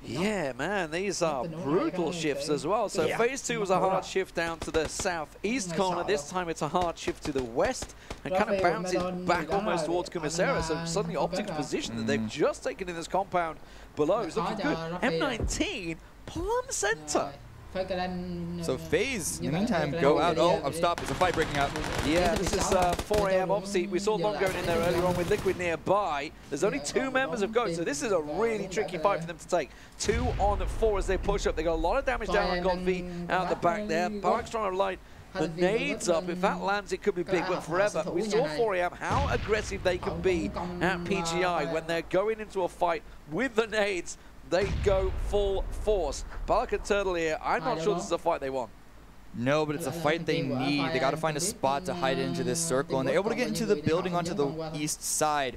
Yeah, man, these are brutal shifts as well. So phase 2 was a hard shift down to the southeast corner. This time it's a hard shift to the west and kind of bounces back almost towards Kumasera. So suddenly Optic's position that they've just taken in this compound below is looking good. M19, plumb center. So FaZe, in the meantime, go out. Oh, I'm stopped. There's a fight breaking out. Yeah, this is 4 AM. Obviously, we saw Long going in there earlier on with Liquid nearby. There's only 2 members of Ghost, so this is a really tricky fight for them to take. 2 on 4 as they push up. They got a lot of damage down on Godv out the back there. Bark's trying to light the nades up. If that lands, it could be big, but forever. We saw 4 AM how aggressive they can be at PGI when they're going into a fight with the nades. They go full force. Balak and Turtle here, I'm not sure this is a fight they want. No, but it's a fight they need. They got to find a spot to hide into this circle, and they're able to get into the building onto the east side.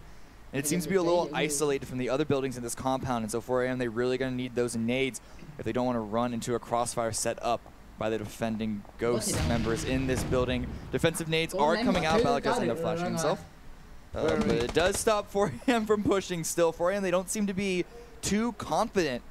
And it seems to be a little isolated from the other buildings in this compound, and so 4 AM, they're really going to need those nades if they don't want to run into a crossfire set up by the defending Ghost members in this building. Defensive nades are coming out. Balak doesn't end up flashing himself. But it does stop 4 AM from pushing still. 4 AM, they don't seem to be too confident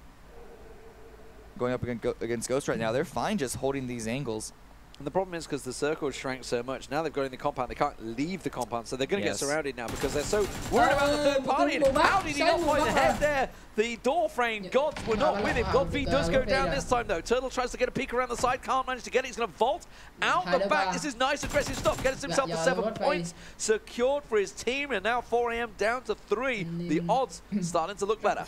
going up against Ghost right now. They're fine just holding these angles. And the problem is because the circle shrank so much, now they've got in the compound, they can't leave the compound, so they're going to get surrounded now because they're so worried about the third party. And how did he not find the head there? The door frame gods were not with him. Godv does go down this time though. Turtle tries to get a peek around the side, can't manage to get it. He's going to vault out the back. This is nice aggressive stuff. Gets himself to 7 points secured for his team, and now 4 AM down to 3. The odds starting to look better.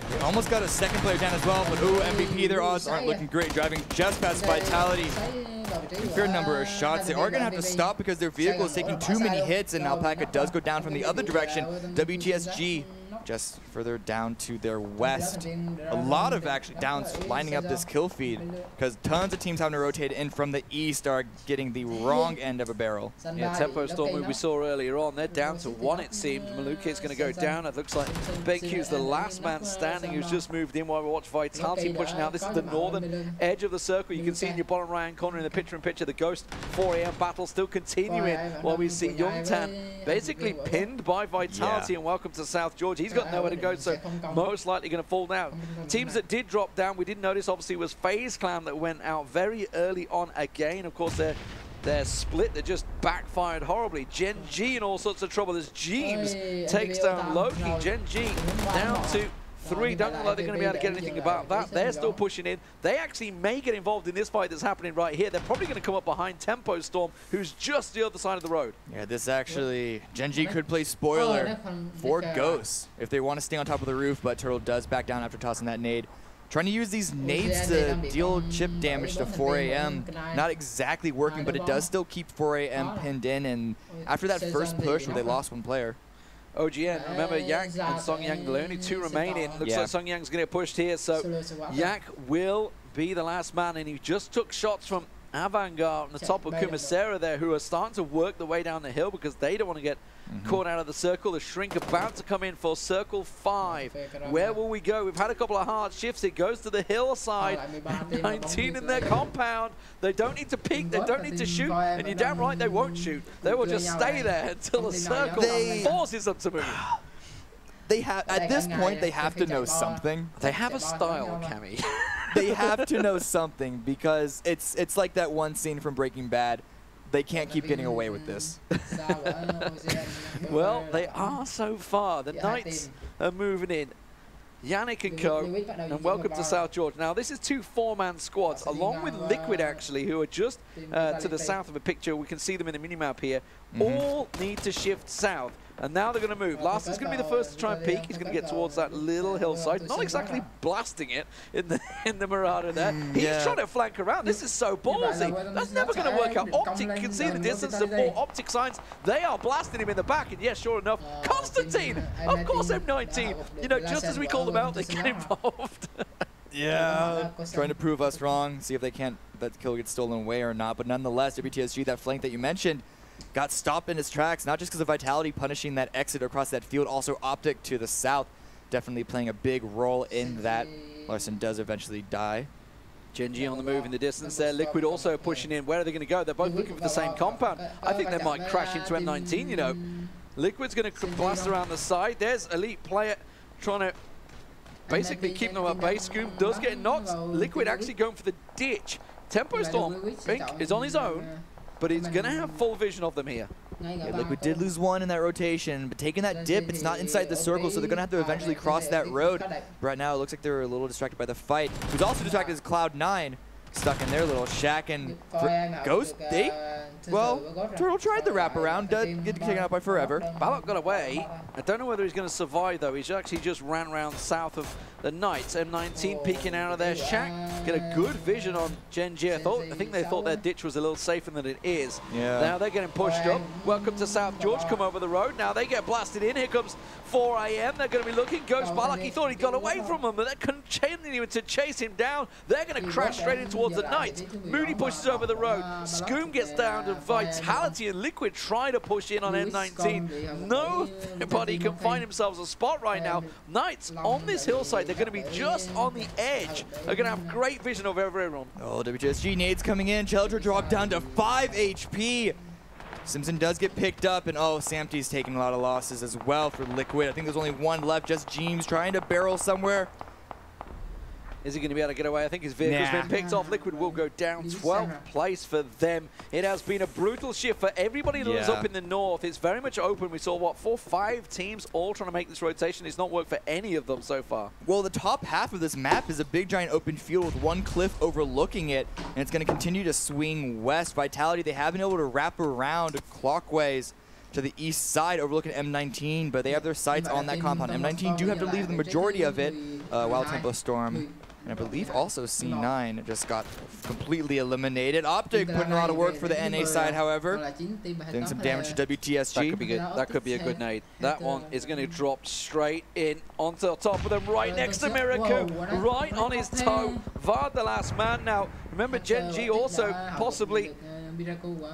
They almost got a second player down as well, but ooh, MVP, their odds aren't looking great, driving just past Vitality. A fair number of shots. They are going to have to stop because their vehicle is taking too many hits, and Alpaca does go down from the other direction. WTSG just further down to their west. A lot of actually downs lining up this kill feed because tons of teams having to rotate in from the east are getting the wrong end of a barrel. Yeah, Tempo Storm we saw earlier on, they're down to 1 it seems. Maluki is going to go down. It looks like BenQ's the last man standing who's just moved in while we watch Vitality pushing out. This is the northern edge of the circle. You can see in your bottom right-hand corner in the picture-in-picture the Ghost 4 AM battle still continuing while we see Youngtan basically pinned by Vitality and welcome to South Georgia. He's got nowhere to go, so most likely going to fall down. Teams that did drop down, we did notice, obviously, was FaZe Clan that went out very early on again. Of course, their split that just backfired horribly. Gen G in all sorts of trouble as Jeeves takes down Loki. Gen G down to 3. Don't look like they're going to be able to get anything about that. They're still pushing in. They actually may get involved in this fight that's happening right here. They're probably going to come up behind Tempo Storm, who's just the other side of the road. Yeah, this actually, Gen G could play spoiler for Ghosts if they want to stay on top of the roof, but Turtle does back down after tossing that nade. Trying to use these nades to deal chip damage to 4 AM. Not exactly working, but it does still keep 4 AM pinned in, and after that first push where they lost 1 player, OGN. Remember, Yak and Song Yang, the only two remaining. Looks like Song Yang's going to get pushed here, so Yak will be the last man, and he just took shots from Avangard on the top of Kumasera there, who are starting to work the way down the hill because they don't want to get caught out of the circle. The Shrink about to come in for Circle 5. Where will we go? We've had a couple of hard shifts. It goes to the hillside. 19 in their compound. They don't need to peek. They don't need to shoot. And you're damn right they won't shoot. They will just stay there until the circle forces them to move. They have, at this point, they have to know something. They have a style, Cammy. They have to know something because it's like that one scene from Breaking Bad. They can't keep getting away with this. Well, they are so far. The Knights are moving in. Yannick and co, and welcome to South George. Now, this is 2 4-man squads, along with Liquid, actually, who are just to the south of the picture. We can see them in the minimap here. All need to shift south, and now they're going to move. Last is going to be the first to try and peek. He's going to get towards that little hillside. Not exactly blasting it in the Marauder there. He's trying to flank around. This is so ballsy. That's never going to work out. Optic, you can see the distance. The 4 Optic signs, they are blasting him in the back. And yes, sure enough, Constantine, of course, M19. You know, just as we call them out, they get involved. Yeah, trying to prove us wrong, see if they can't, that the kill gets stolen away or not. But nonetheless, WTSG, that flank that you mentioned, got stopped in its tracks, not just because of Vitality punishing that exit across that field, also Optic to the south, definitely playing a big role in that. Larson does eventually die. Genji on the move in the distance there. Liquid also pushing in. Where are they going to go? They're both looking for the same compound. I think they might crash into M19, you know. Liquid's going to blast around the side. There's Elite Player trying to basically keep them at base. Scoom does get knocked. Liquid actually going for the ditch. Tempo Storm, Pink, is on his own, but he's going to have full vision of them here. Yeah, Liquid did lose one in that rotation, but taking that dip, it's not inside the circle, so they're going to have to eventually cross that road. Right now, it looks like they're a little distracted by the fight. Who's also distracted is Cloud9, stuck in their little shack, and Ghost, well, Turtle tried the wraparound, did get taken out by Forever. Balak got away. I don't know whether he's going to survive, though. He's actually just ran around south of the Knights. M19 peeking out of their shack. Get a good vision on Genji. I think they thought their ditch was a little safer than it is. Yeah. Now they're getting pushed up. Welcome to South George. Come over the road. Now they get blasted in. Here comes 4 AM. They're going to be looking. Ghost Balak, he thought he got away from them, but they're continuing to chase him down. They're going to crash straight in towards the Knights. Moody pushes over the road. Scoom gets down to Vitality, and Liquid try to push in on M19. Nobody can find themselves a spot right now. Knights on this hillside, they're going to be just on the edge. They're going to have great vision of everyone. Oh, WTSG nades coming in. Challenger dropped down to 5 HP. Simpson does get picked up, and oh, Samty's taking a lot of losses as well for Liquid. I think there's only one left, just James trying to barrel somewhere. Is he going to be able to get away? I think his vehicle's been picked off. Liquid will go down 12th place for them. It has been a brutal shift for everybody that was up in the north. It's very much open. We saw, what, 4 or 5 teams all trying to make this rotation. It's not worked for any of them so far. Well, the top half of this map is a big, giant open field with one cliff overlooking it, and it's going to continue to swing west. Vitality, they have been able to wrap around clockwise to the east side, overlooking M19, but they have their sights on that compound. M19 do have to leave the majority of it, while Tempo Storm, and I believe also C9 just got completely eliminated. Optic putting a lot of work for the NA side, however. Doing some damage to WTSG. That could be good. That could be a good nade. That one is going to drop straight in onto the top of them, right next to Miraku, right on his toe. Vard, the last man. Now, remember, Genji also possibly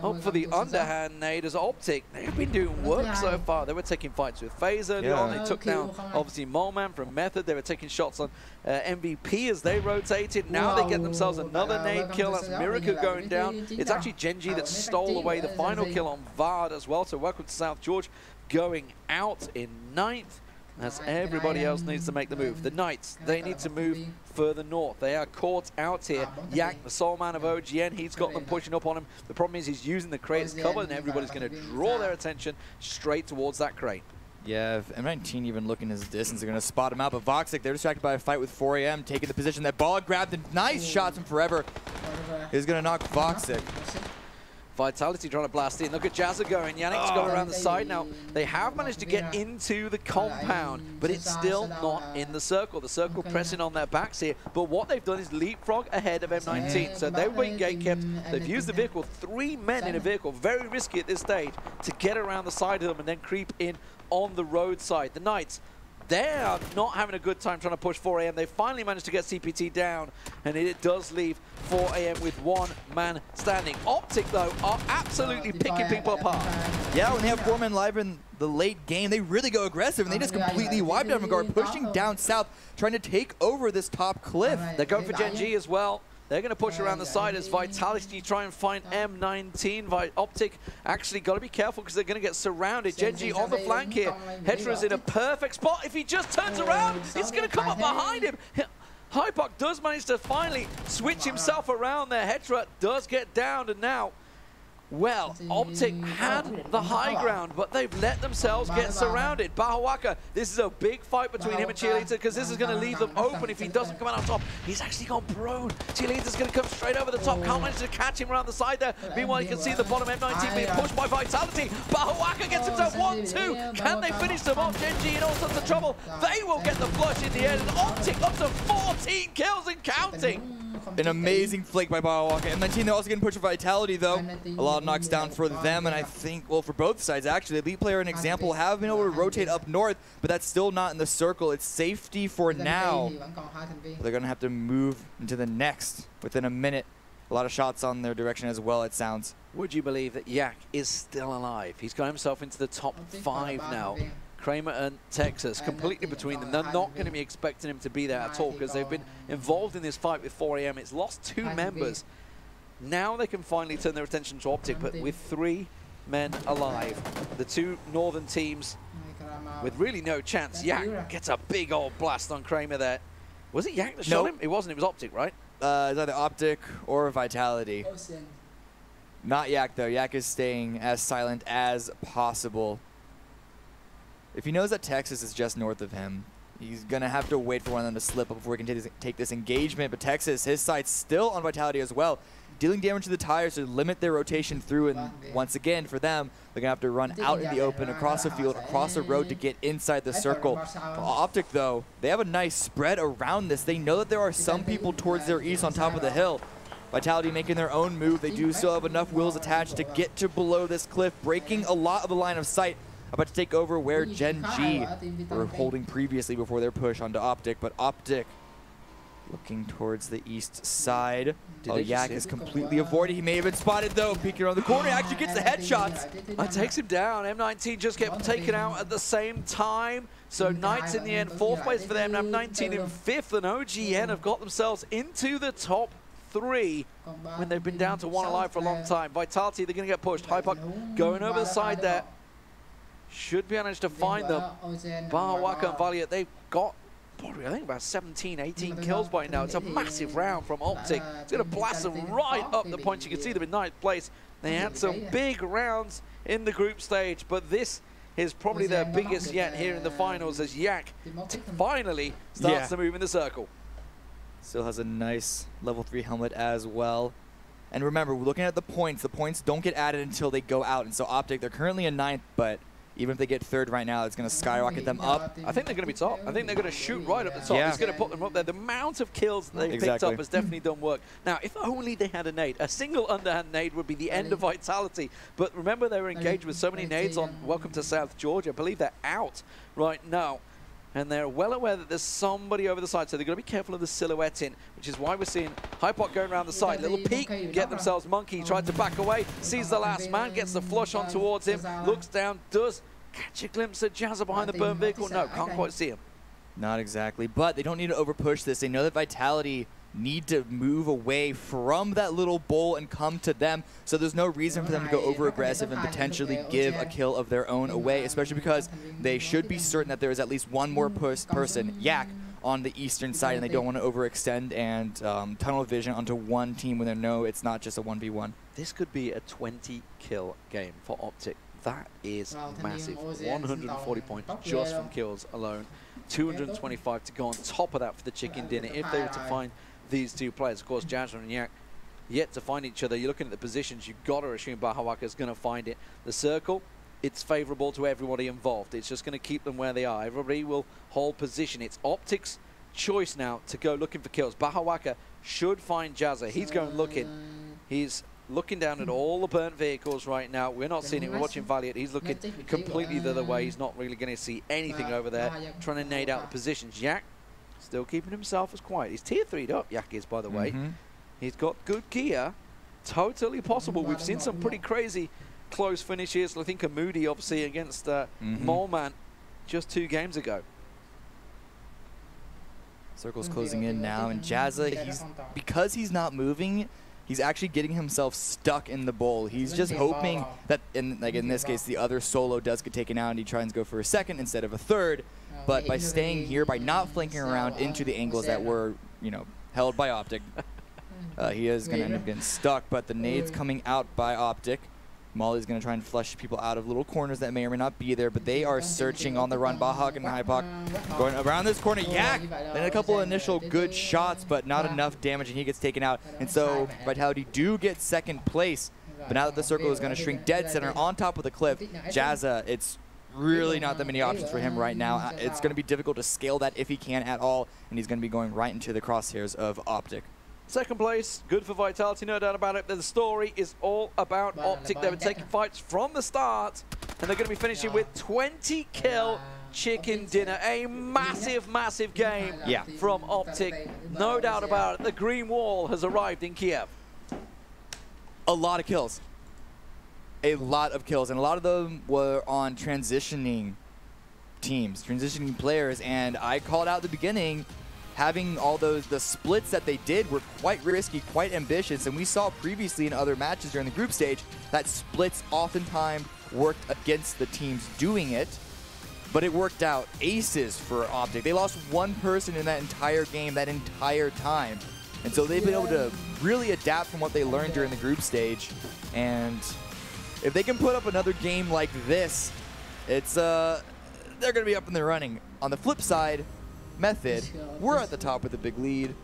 up for the underhand nade as Optic. They've been doing work so far. They were taking fights with FaZe early on. They took down, obviously, Moleman from Method. They were taking shots on MVP as they rotated. Now they get themselves another nade kill. That's Miraku going down. It's actually Genji that stole away the final kill on Vard as well. So welcome to South George, going out in 9th. As everybody else needs to make the move. The Knights, they need to move further north. They are caught out here. Yak, the sole man of OGN, he's got them pushing up on him. The problem is he's using the crate as cover, and everybody's going to draw their attention straight towards that crate. Yeah, if M19 even looking his distance, they're going to spot him out. But Voxic, they're distracted by a fight with 4 AM, taking the position. That ball grabbed, and nice shots from Forever is going to knock Voxic. Vitality trying to blast in. Look at Jazza going. Yannick's going around the side now. They have managed to get into the compound, but it's still not in the circle. The circle pressing on their backs here. But what they've done is leapfrog ahead of M19. So they've been gatekept. They've used the vehicle. 3 men in a vehicle. Very risky at this stage to get around the side of them and then creep in on the roadside. The Knights, they are not having a good time trying to push 4 AM. They finally managed to get CPT down, and it does leave 4 AM with 1 man standing. Optic, though, are absolutely picking people apart. Yeah, when they have 4 men live in the late game, they really go aggressive, and they just completely wiped out Vanguard, pushing down south, trying to take over this top cliff. They're going for Gen G as well. They're going to push around the side as Vitality try and find M19. Optic actually got to be careful because they're going to get surrounded. Gen G on the flank here. Hetra's in a perfect spot. If he just turns around, it's going to come up behind him. Hypoc does manage to finally switch himself around there. Hetra does get down, and now, well, Optic had the high ground, but they've let themselves get surrounded. Bahawaka, this is a big fight between him and Cheerleader because this is going to leave them open if he doesn't come out on top. He's actually gone prone. Cheerleader's going to come straight over the top. Can't manage to catch him around the side there. Meanwhile, you can see the bottom M19 being pushed by Vitality. Bahawaka gets himself 1-2. Can they finish them off? Gen G in all sorts of trouble. They will get the flush in the end. And Optic up to 14 kills and counting. An amazing flick by Bahawaka. M19, they're also getting pushed for Vitality, though. A lot of knocks down for them, and I think, well, for both sides, actually. Elite Player and Example have been able to rotate up north, but that's still not in the circle. It's safety for now. They're going to have to move into the next within a minute. A lot of shots on their direction as well, it sounds. Would you believe that Yak is still alive? He's got himself into the top 5 now. Kramer and Texas completely between them. They're not going to be expecting him to be there at all because they've been involved in this fight with 4 AM. It's lost 2 members. Now they can finally turn their attention to Optic, but with 3 men alive. The 2 northern teams with really no chance. Yak gets a big old blast on Kramer there. Was it Yak that shot him? It wasn't. It was Optic, right? It's either Optic or Vitality. Not Yak, though. Yak is staying as silent as possible. If he knows that Texas is just north of him, he's going to have to wait for one of them to slip up before he can take this engagement. But Texas, his side's still on Vitality as well, dealing damage to the tires to limit their rotation through. And once again, for them, they're going to have to run out in the open, across the field, across the road to get inside the circle. Optic, though, they have a nice spread around this. They know that there are some people towards their east on top of the hill. Vitality making their own move. They do still have enough wheels attached to get to below this cliff, breaking a lot of the line of sight. About to take over where Gen G were holding previously before their push onto Optic, but Optic looking towards the east side. Yak is completely avoided. He may have been spotted, though. Peeking around the corner, actually gets the headshots. That takes him down. M19 just kept taken out at the same time. So Knights in the end, 4th place for them. M19 in 5th, and OGN have got themselves into the top 3 when they've been down to 1 alive for a long time. Vitality, they're going to get pushed. Hypoc going over the side there. Should be managed to find them. Bahawaka and Valiant, they've got probably, I think, about 17, 18 kills by now. It's a massive round from Optic. It's going to blast them right up the point. You can see them in 9th place. They had some big rounds in the group stage, but this is probably their biggest yet here in the finals as Yak finally starts to move in the circle. Still has a nice level 3 helmet as well. And remember, we're looking at the points don't get added until they go out. And so Optic, they're currently in 9th, but even if they get 3rd right now, it's going to skyrocket them up. I think they're going to be top. I think they're going to shoot right up the top. It's going to put them up there. The amount of kills they've picked up has definitely done work. Now, if only they had a nade. A single underhand nade would be the end of Vitality. But remember, they were engaged with so many nades on Welcome to South Georgia. I believe they're out right now. And they're well aware that there's somebody over the side, so they're going to be careful of the silhouetting, which is why we're seeing Hypoc going around the side. Little peek, get themselves Monkey, tried to back away, sees the last man, gets the flush on towards him, looks down, does catch a glimpse of Jazza behind the burn vehicle. No, can't quite see him. Not exactly, but they don't need to overpush this. They know that Vitality need to move away from that little bowl and come to them. So there's no reason for them to go over aggressive and potentially give a kill of their own away, especially because they should be certain that there is at least one more person, Yak, on the eastern side, and they don't want to overextend and tunnel vision onto one team when they know it's not just a 1v1. This could be a 20-kill game for Optic. That is massive. 140 points just from kills alone. 225 to go on top of that for the chicken dinner if they were to find these 2 players. Of course, Jazza and Yak yet to find each other. You're looking at the positions, you've got to assume Bahawaka is going to find it. The circle, it's favorable to everybody involved. It's just going to keep them where they are. Everybody will hold position. It's Optic's choice now to go looking for kills. Bahawaka should find Jazza. He's going looking. He's looking down at all the burnt vehicles right now. We're not seeing it. We're watching Valiant. He's looking completely the other way. He's not really going to see anything over there. Trying to nade out the positions. Yak still keeping himself as quiet. He's tier 3'd up, Yak is, by the way. He's got good gear. Totally possible. We've seen some pretty crazy close finishes. I think a Moody, obviously, against Moleman just 2 games ago. Circle's closing in now, and Jazza, because he's not moving, he's actually getting himself stuck in the bowl. He's just hoping that, in this case, the other solo does get taken out, and he tries to go for a second instead of a third. But by staying here, by not flanking around into the angles that were, held by Optic, he is going to end up getting stuck. But the nade's coming out by Optic. Molly's going to try and flush people out of little corners that may or may not be there, but they are searching on the run. Bahawk and Hypok going around this corner. Yak! And a couple of initial good shots, but not enough damage, and he gets taken out. And so Vitality do get second place, but now that the circle is going to shrink dead center on top of the cliff, Jazza, it's really not that many options for him right now. It's going to be difficult to scale that if he can at all, and he's going to be going right into the crosshairs of Optic. Second place, good for Vitality, no doubt about it. The story is all about Optic. They were taking fights from the start, and they're going to be finishing with 20 kill chicken dinner. A massive, massive game from Optic. No doubt about it. The green wall has arrived in Kiev. A lot of kills. A lot of kills, and a lot of them were on transitioning teams, transitioning players, and I called out at the beginning, having all the splits that they did were quite risky, quite ambitious, and we saw previously in other matches during the group stage that splits oftentimes worked against the teams doing it, but it worked out aces for Optic. They lost 1 person in that entire game, that entire time, and so they've been able to really adapt from what they learned during the group stage, and if they can put up another game like this, it's they're going to be up in the running. On the flip side, Method, we're at the top with a big lead.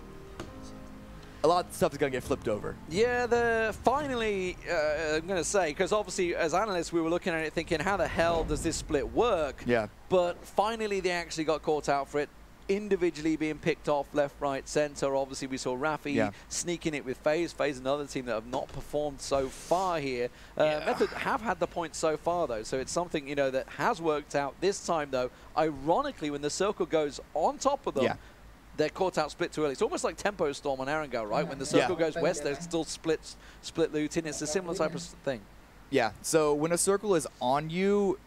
A lot of stuff is going to get flipped over. Yeah, finally, I'm going to say, because obviously as analysts we were looking at it thinking, how the hell does this split work? Yeah. But finally they actually got caught out for it. Individually being picked off left, right, center. Obviously, we saw Rafi sneaking it with FaZe. FaZe, another team that have not performed so far here. Method have had the points so far, though, so it's something that has worked out this time, though. Ironically, when the circle goes on top of them, they're caught out split too early. It's almost like Tempo Storm on Erangel, right? When the circle goes west, they're still split looting. It's a similar type of thing. Yeah. So when a circle is on you,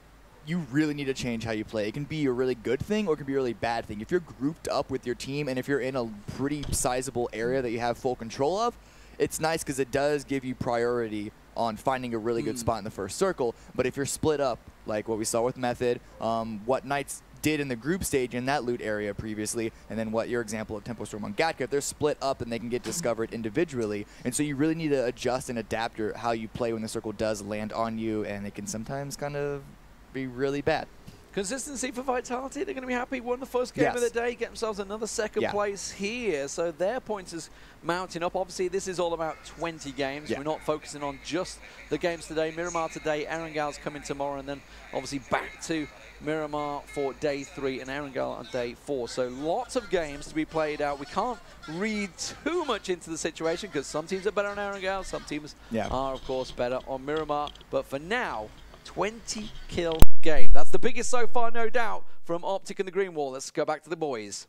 you really need to change how you play. It can be a really good thing or it can be a really bad thing. If you're grouped up with your team and if you're in a pretty sizable area that you have full control of, it's nice because it does give you priority on finding a really good spot in the first circle. But if you're split up, like what we saw with Method, what Knights did in the group stage in that loot area previously, and then what your example of Tempo Storm on Gatka, they're split up and they can get discovered individually. And so you really need to adjust and adapt how you play when the circle does land on you, and it can sometimes kind of be really bad. Consistency for Vitality. They're going to be happy. Won the first game of the day, get themselves another second place here. So their points is mounting up. Obviously, this is all about 20 games. We're not focusing on just the games today. Miramar today, Erangal's coming tomorrow, and then obviously back to Miramar for day 3 and Erangel on day 4. So lots of games to be played out. We can't read too much into the situation because some teams are better on Erangel, some teams are, of course, better on Miramar. But for now, 20 kill game. That's the biggest so far, no doubt, from Optic and the Green Wall. Let's go back to the boys.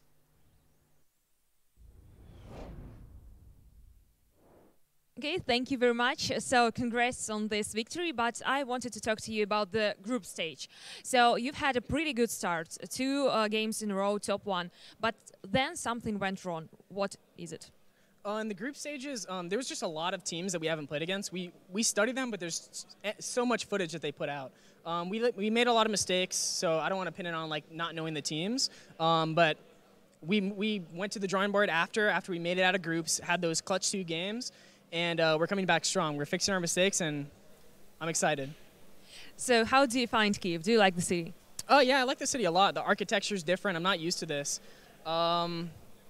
Okay, thank you very much. So congrats on this victory, but I wanted to talk to you about the group stage. So you've had a pretty good start, 2 games in a row, top 1, but then something went wrong. What is it? In the group stages, there was just a lot of teams that we haven't played against. We studied them, but there's so much footage that they put out. We made a lot of mistakes, so I don't want to pin it on like not knowing the teams. But we went to the drawing board after we made it out of groups, had those clutch 2 games, and we're coming back strong. We're fixing our mistakes, and I'm excited. So how do you find Kiev? Do you like the city? Oh yeah, I like the city a lot. The architecture is different. I'm not used to this.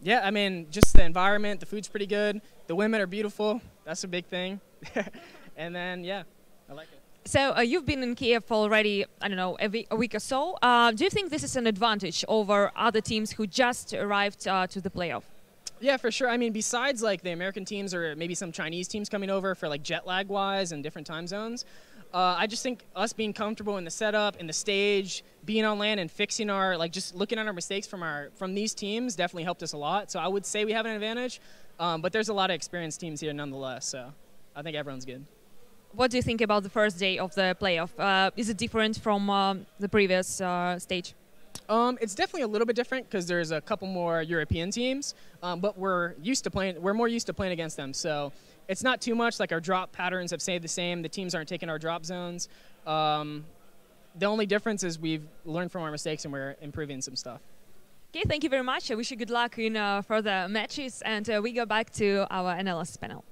Yeah, I mean, just the environment, the food's pretty good. The women are beautiful. That's a big thing. And then, yeah, I like it. So you've been in Kiev already, I don't know, a week or so. Do you think this is an advantage over other teams who just arrived to the playoff? Yeah, for sure. I mean, besides like the American teams or maybe some Chinese teams coming over for like jet lag wise and different time zones, I just think us being comfortable in the setup, in the stage, being on land and fixing our, like just looking at our mistakes from these teams definitely helped us a lot. So I would say we have an advantage, but there's a lot of experienced teams here nonetheless. So I think everyone's good. What do you think about the first day of the playoff? Is it different from the previous stage? It's definitely a little bit different because there's a couple more European teams, but we're more used to playing against them. So it's not too much. Like our drop patterns have stayed the same. The teams aren't taking our drop zones. The only difference is we've learned from our mistakes and we're improving some stuff. Okay, thank you very much. I wish you good luck in further matches, and we go back to our analyst panel.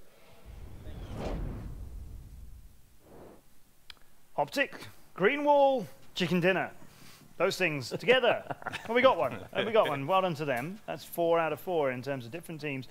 Optic, green wall, chicken dinner. Those things together. Well, we got one. We got one. Well done to them. That's 4 out of 4 in terms of different teams.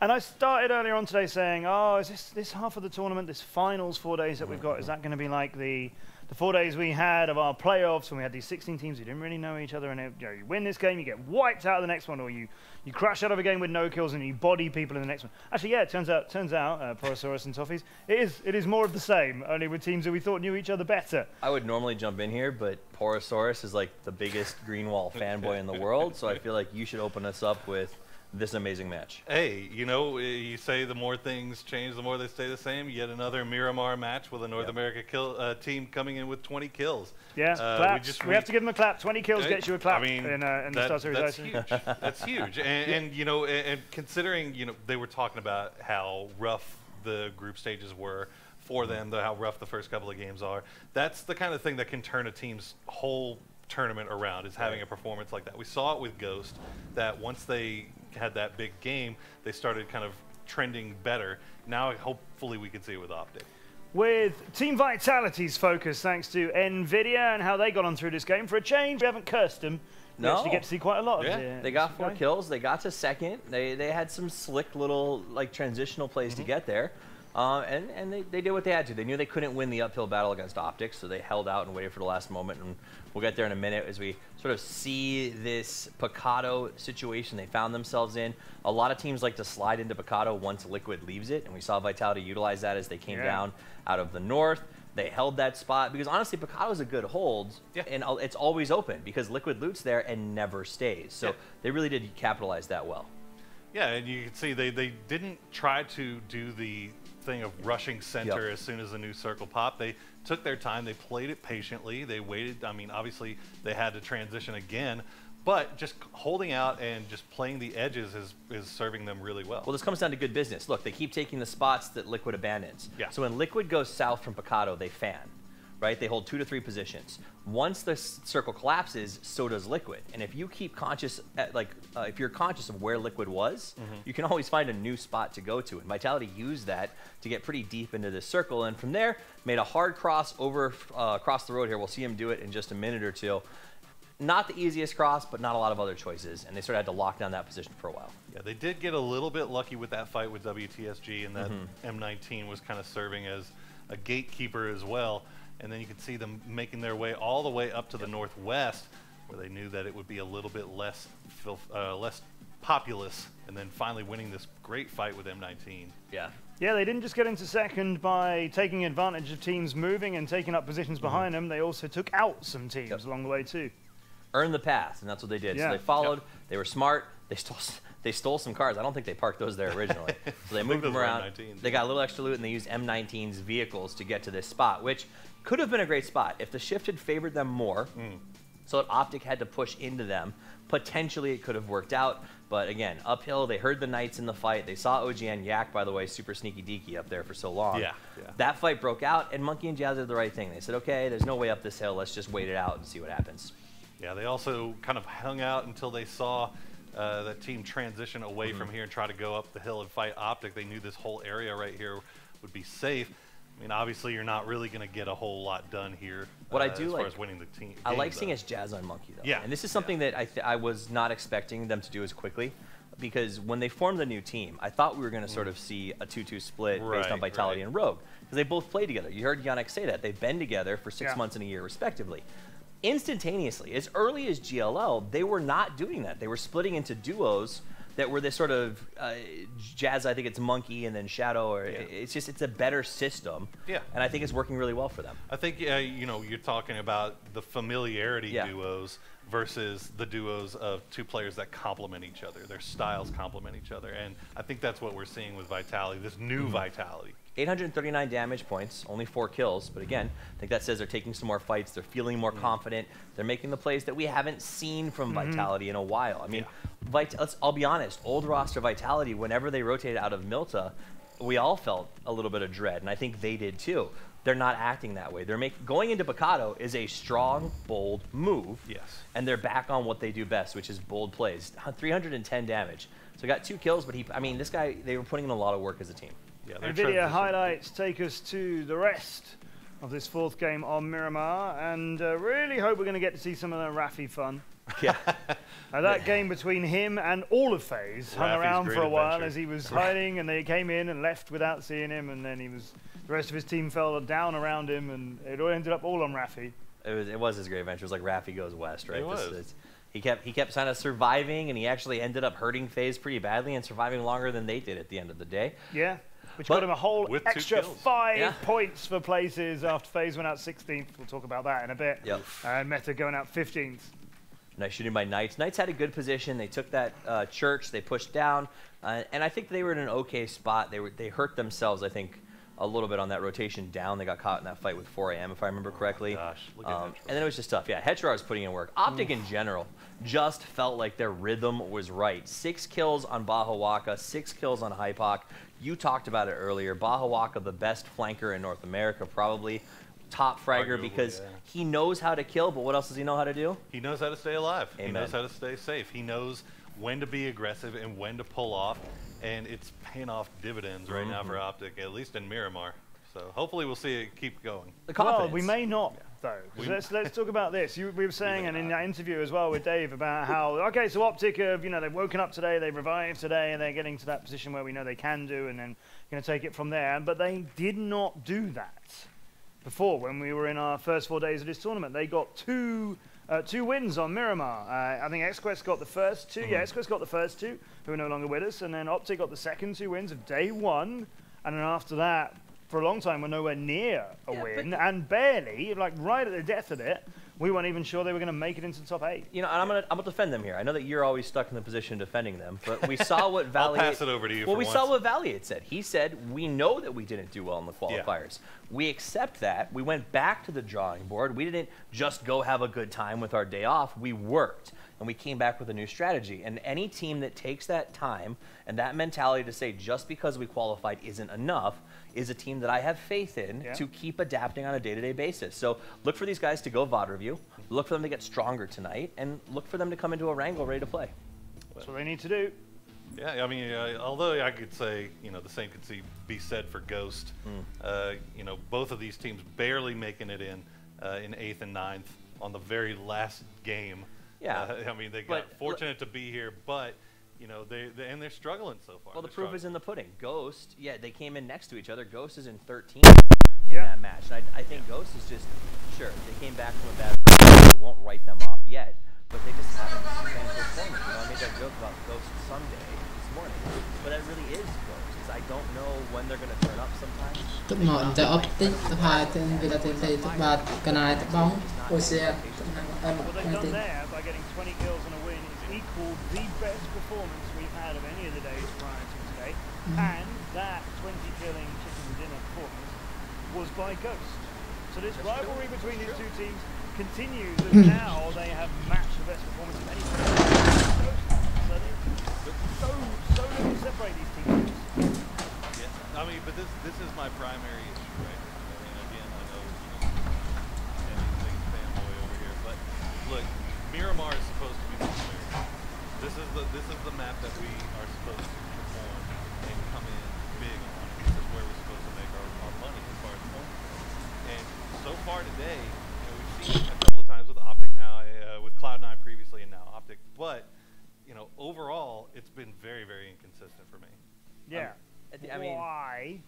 And I started earlier on today saying, oh, is this half of the tournament, this finals 4 days that we've got, is that going to be like the 4 days we had of our playoffs when we had these 16 teams who didn't really know each other, and you win this game, you get wiped out of the next one, or you crash out of a game with no kills and you body people in the next one. Actually, yeah, it turns out, Porosaurus and Toffees, it is more of the same, only with teams that we thought knew each other better. I would normally jump in here, but Porosaurus is like the biggest green wall fanboy in the world, so I feel like you should open us up with this amazing match. Hey, you know, you say the more things change, the more they stay the same. Yet another Miramar match with a North America team coming in with 20 kills. Yeah, claps. We have to give them a clap. 20 kills gets you a clap. I mean, in the StarSeries. That's huge. That's huge. And you know, and considering, you know, they were talking about how rough the group stages were for them, how rough the first couple of games are. That's the kind of thing that can turn a team's whole tournament around, is having a performance like that. We saw it with Ghost, that once they had that big game, they started kind of trending better. Now hopefully we can see it with Optic. With Team Vitality's focus, thanks to NVIDIA and how they got on through this game. For a change, we haven't cursed them. We actually get to see quite a lot of it. They got 4 kills. They got to second. They had some slick little like transitional plays to get there. And they did what they had to. They knew they couldn't win the uphill battle against Optic, so they held out and waited for the last moment. And we'll get there in a minute as we sort of see this Picado situation they found themselves in. A lot of teams like to slide into Picado once Liquid leaves it, and we saw Vitality utilize that as they came down out of the north. They held that spot because honestly, Picado is a good hold, and it's always open because Liquid loots there and never stays. So they really did capitalize that well. Yeah, and you can see they didn't try to do the thing of rushing center as soon as the new circle popped. They took their time. They played it patiently. They waited. I mean, obviously, they had to transition again, but just holding out and just playing the edges is serving them really well. Well, this comes down to good business. Look, they keep taking the spots that Liquid abandons. Yeah. So when Liquid goes south from Picado, they fan, right? They hold 2 to 3 positions. Once the circle collapses, so does Liquid. And if you keep conscious, if you're conscious of where Liquid was, you can always find a new spot to go to. And Vitality used that to get pretty deep into this circle. And from there, made a hard cross over across the road here. We'll see him do it in just a minute or two. Not the easiest cross, but not a lot of other choices. And they sort of had to lock down that position for a while. Yeah, they did get a little bit lucky with that fight with WTSG, and that M19 was kind of serving as a gatekeeper as well. And then you could see them making their way all the way up to the northwest, where they knew that it would be a little bit less populous, and then finally winning this great fight with M19. Yeah. Yeah, they didn't just get into second by taking advantage of teams moving and taking up positions behind them. They also took out some teams along the way too. Earned the path, and that's what they did. So they followed. They were smart. They stole some cars. I don't think they parked those there originally. So they moved them around. They got a little extra loot, and they used M19's vehicles to get to this spot, which could have been a great spot if the shift had favored them more. So that Optic had to push into them. Potentially, it could have worked out. But again, uphill, they heard the Knights in the fight. They saw OGN Yak, by the way, super sneaky deaky up there for so long. That fight broke out, and Monkey and Jazz did the right thing. They said, okay, there's no way up this hill. Let's just wait it out and see what happens. Yeah, they also kind of hung out until they saw that team transition away from here and try to go up the hill and fight Optic. They knew this whole area right here would be safe. I mean, obviously, you're not really going to get a whole lot done here. What I do as like, far as winning the team. I like seeing it's Jazz on Monkey, though. Yeah. And this is something that I was not expecting them to do as quickly. because when they formed the new team, I thought we were going to sort of see a 2-2 split based on Vitality and Rogue, because they both play together. You heard Yannick say that. They've been together for 6 months and a year, respectively. Instantaneously, as early as GLL, they were not doing that. They were splitting into duos that were this sort of Jazz, I think it's Monkey, and then Shadow. Or it's a better system. Yeah. And I think it's working really well for them. I think, you know, you're talking about the familiarity duos versus the duos of two players that complement each other. Their styles complement each other. And I think that's what we're seeing with Vitality, this new Vitality. 839 damage points, only 4 kills. But again, I think that says they're taking some more fights. They're feeling more confident. They're making the plays that we haven't seen from Vitality in a while. I mean, I'll be honest, old roster Vitality, whenever they rotated out of Milta, we all felt a little bit of dread, and I think they did too. They're not acting that way. They're going into Picado is a strong, bold move. Yes. And they're back on what they do best, which is bold plays. 310 damage. So he got 2 kills, but this guy, they were putting in a lot of work as a team. Yeah, video highlights take us to the rest of this 4th game on Miramar, and really hope we're going to get to see some of the Rafi fun. Yeah. That game between him and all of FaZe hung around for a while as he was hiding, and they came in and left without seeing him, and then the rest of his team fell down around him, and it all ended up all on Rafi. It was his great adventure. It was like Rafi goes west, right? It was. He kept kind of surviving, and he actually ended up hurting FaZe pretty badly and surviving longer than they did at the end of the day. Yeah. Which got him a whole extra 5 points for places after FaZe went out 16th. We'll talk about that in a bit. Yep. And Meta going out 15th. Nice shooting by Knights. Knights had a good position. They took that church. They pushed down. And I think they were in an okay spot. They hurt themselves, I think, a little bit on that rotation down. They got caught in that fight with 4AM, if I remember correctly. Gosh, look at and then it was just tough. Yeah, Heterar was putting in work. Optic in general just felt like their rhythm was right. 6 kills on Bahawaka, 6 kills on Hypoc. You talked about it earlier. Bahawaka, the best flanker in North America, probably top fragger. Arguably, because he knows how to kill, but what else does he know how to do? He knows how to stay alive. Amen. He knows how to stay safe. He knows when to be aggressive and when to pull off, and it's paying off dividends right now for Optic, at least in Miramar. So hopefully we'll see it keep going. Well, we may not, though. Let's talk about this. We were saying, and in that interview as well with Dave, about how, okay, so Optic have, they've woken up today, they've revived today, and they're getting to that position where we know they can do, and then going to take it from there. But they did not do that before. When we were in our first 4 days of this tournament, they got two wins on Miramar. I think XQuest got the first 2. Yeah, XQuest got the first 2, who are no longer with us, and then Optic got the second 2 wins of day 1, and then after that, for a long time, we're nowhere near a win, and barely, like right at the death of it, we weren't even sure they were going to make it into the top 8. And I'm gonna defend them here. I know that you're always stuck in the position defending them, but we saw what Valiant. I'll pass it over to you. Well, we saw what Valiant said. He said, "We know that we didn't do well in the qualifiers. We accept that. We went back to the drawing board. We didn't just go have a good time with our day off. We worked." And we came back with a new strategy. And any team that takes that time and that mentality to say just because we qualified isn't enough is a team that I have faith in to keep adapting on a day-to-day basis. So look for these guys to go VOD review, look for them to get stronger tonight, and look for them to come into a wrangle ready to play. That's what they need to do. Yeah, I mean, although I could say, the same could be said for Ghost. Both of these teams barely making it in 8th and 9th on the very last game. Yeah, I mean, they got fortunate to be here, but they're struggling so far. Well, the proof is in the pudding. Ghost, they came in next to each other. Ghost is in 13th in that match. And I think Ghost is just they came back from a bad first game. We won't write them off yet, but they just haven't been performing. I made that joke about Ghost Sunday this morning, but that really is Ghost. I don't know when they're going to turn up sometimes. Tốt ngọn tại Optic tập 2 tên vì là tên thầy tập 3 cái này tập bóng của xe by getting 20 kills and a win is equal the best performance we've had of any of the days prior to today, and that 20 killing chicken dinner performance was by Ghost. So this rivalry between these two teams continues, and now they have matched the best performance of any team. So little separate these teams. I mean, but this is my primary issue, right? I mean, again, I know Danny's a big fanboy over here, but look, Miramar is supposed to be the clear. This is the map that we are supposed to perform and come in big on. This is where we're supposed to make our money as far as points go. And so far today, we've seen a couple of times with Optic now, with Cloud9 previously, and now Optic, but you know, overall, it's been very, very inconsistent for me. Yeah. I mean, why?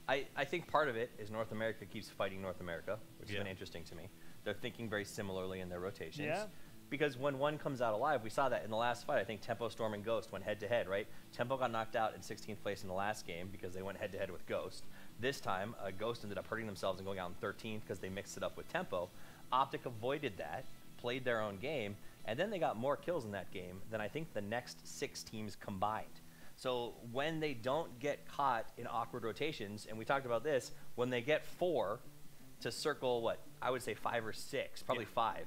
I think part of it is North America keeps fighting North America, which has been interesting to me. They're thinking very similarly in their rotations. Yeah. Because when one comes out alive, we saw that in the last fight. I think Tempo, Storm, and Ghost went head-to-head, right? Tempo got knocked out in 16th place in the last game because they went head-to-head with Ghost. This time, Ghost ended up hurting themselves and going out in 13th because they mixed it up with Tempo. Optic avoided that, played their own game, and then they got more kills in that game than I think the next 6 teams combined. So when they don't get caught in awkward rotations, and we talked about this, when they get 4 to circle, what, I would say 5 or 6, probably 5,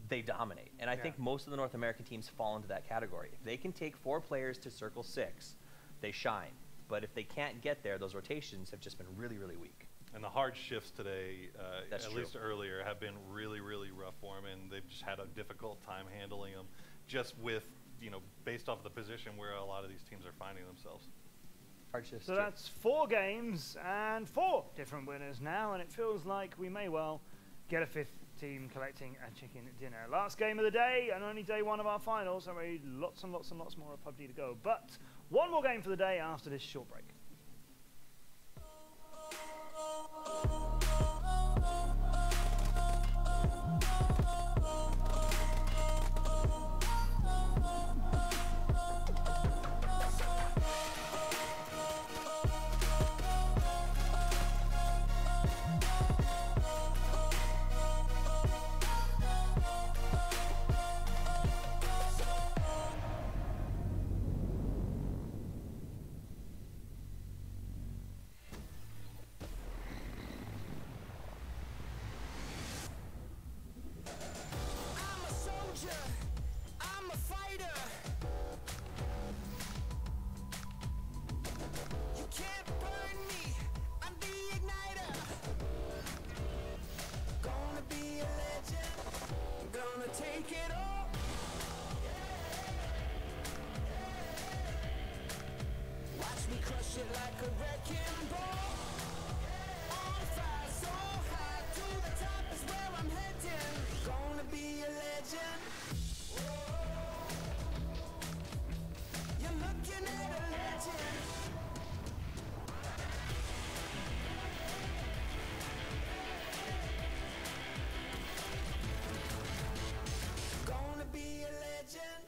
they dominate. And I think most of the North American teams fall into that category. If they can take 4 players to circle 6, they shine. But if they can't get there, those rotations have just been really, really weak. And the hard shifts today, That's at true. least earlier, have been really, really rough for them, and they've just had a difficult time handling them, just with, you know, based off the position where a lot of these teams are finding themselves. Hard shifts. So that's 4 games and 4 different winners now, and it feels like we may well get a 5th team collecting a chicken dinner. Last game of the day, and only day 1 of our finals, so lots and lots and lots more of PUBG to go. But one more game for the day after this short break. Take it all. Watch me crush it like a wrecking ball. On fire, so high, to the top is where I'm heading. Gonna be a legend. You're looking at a legend. Gonna be a legend.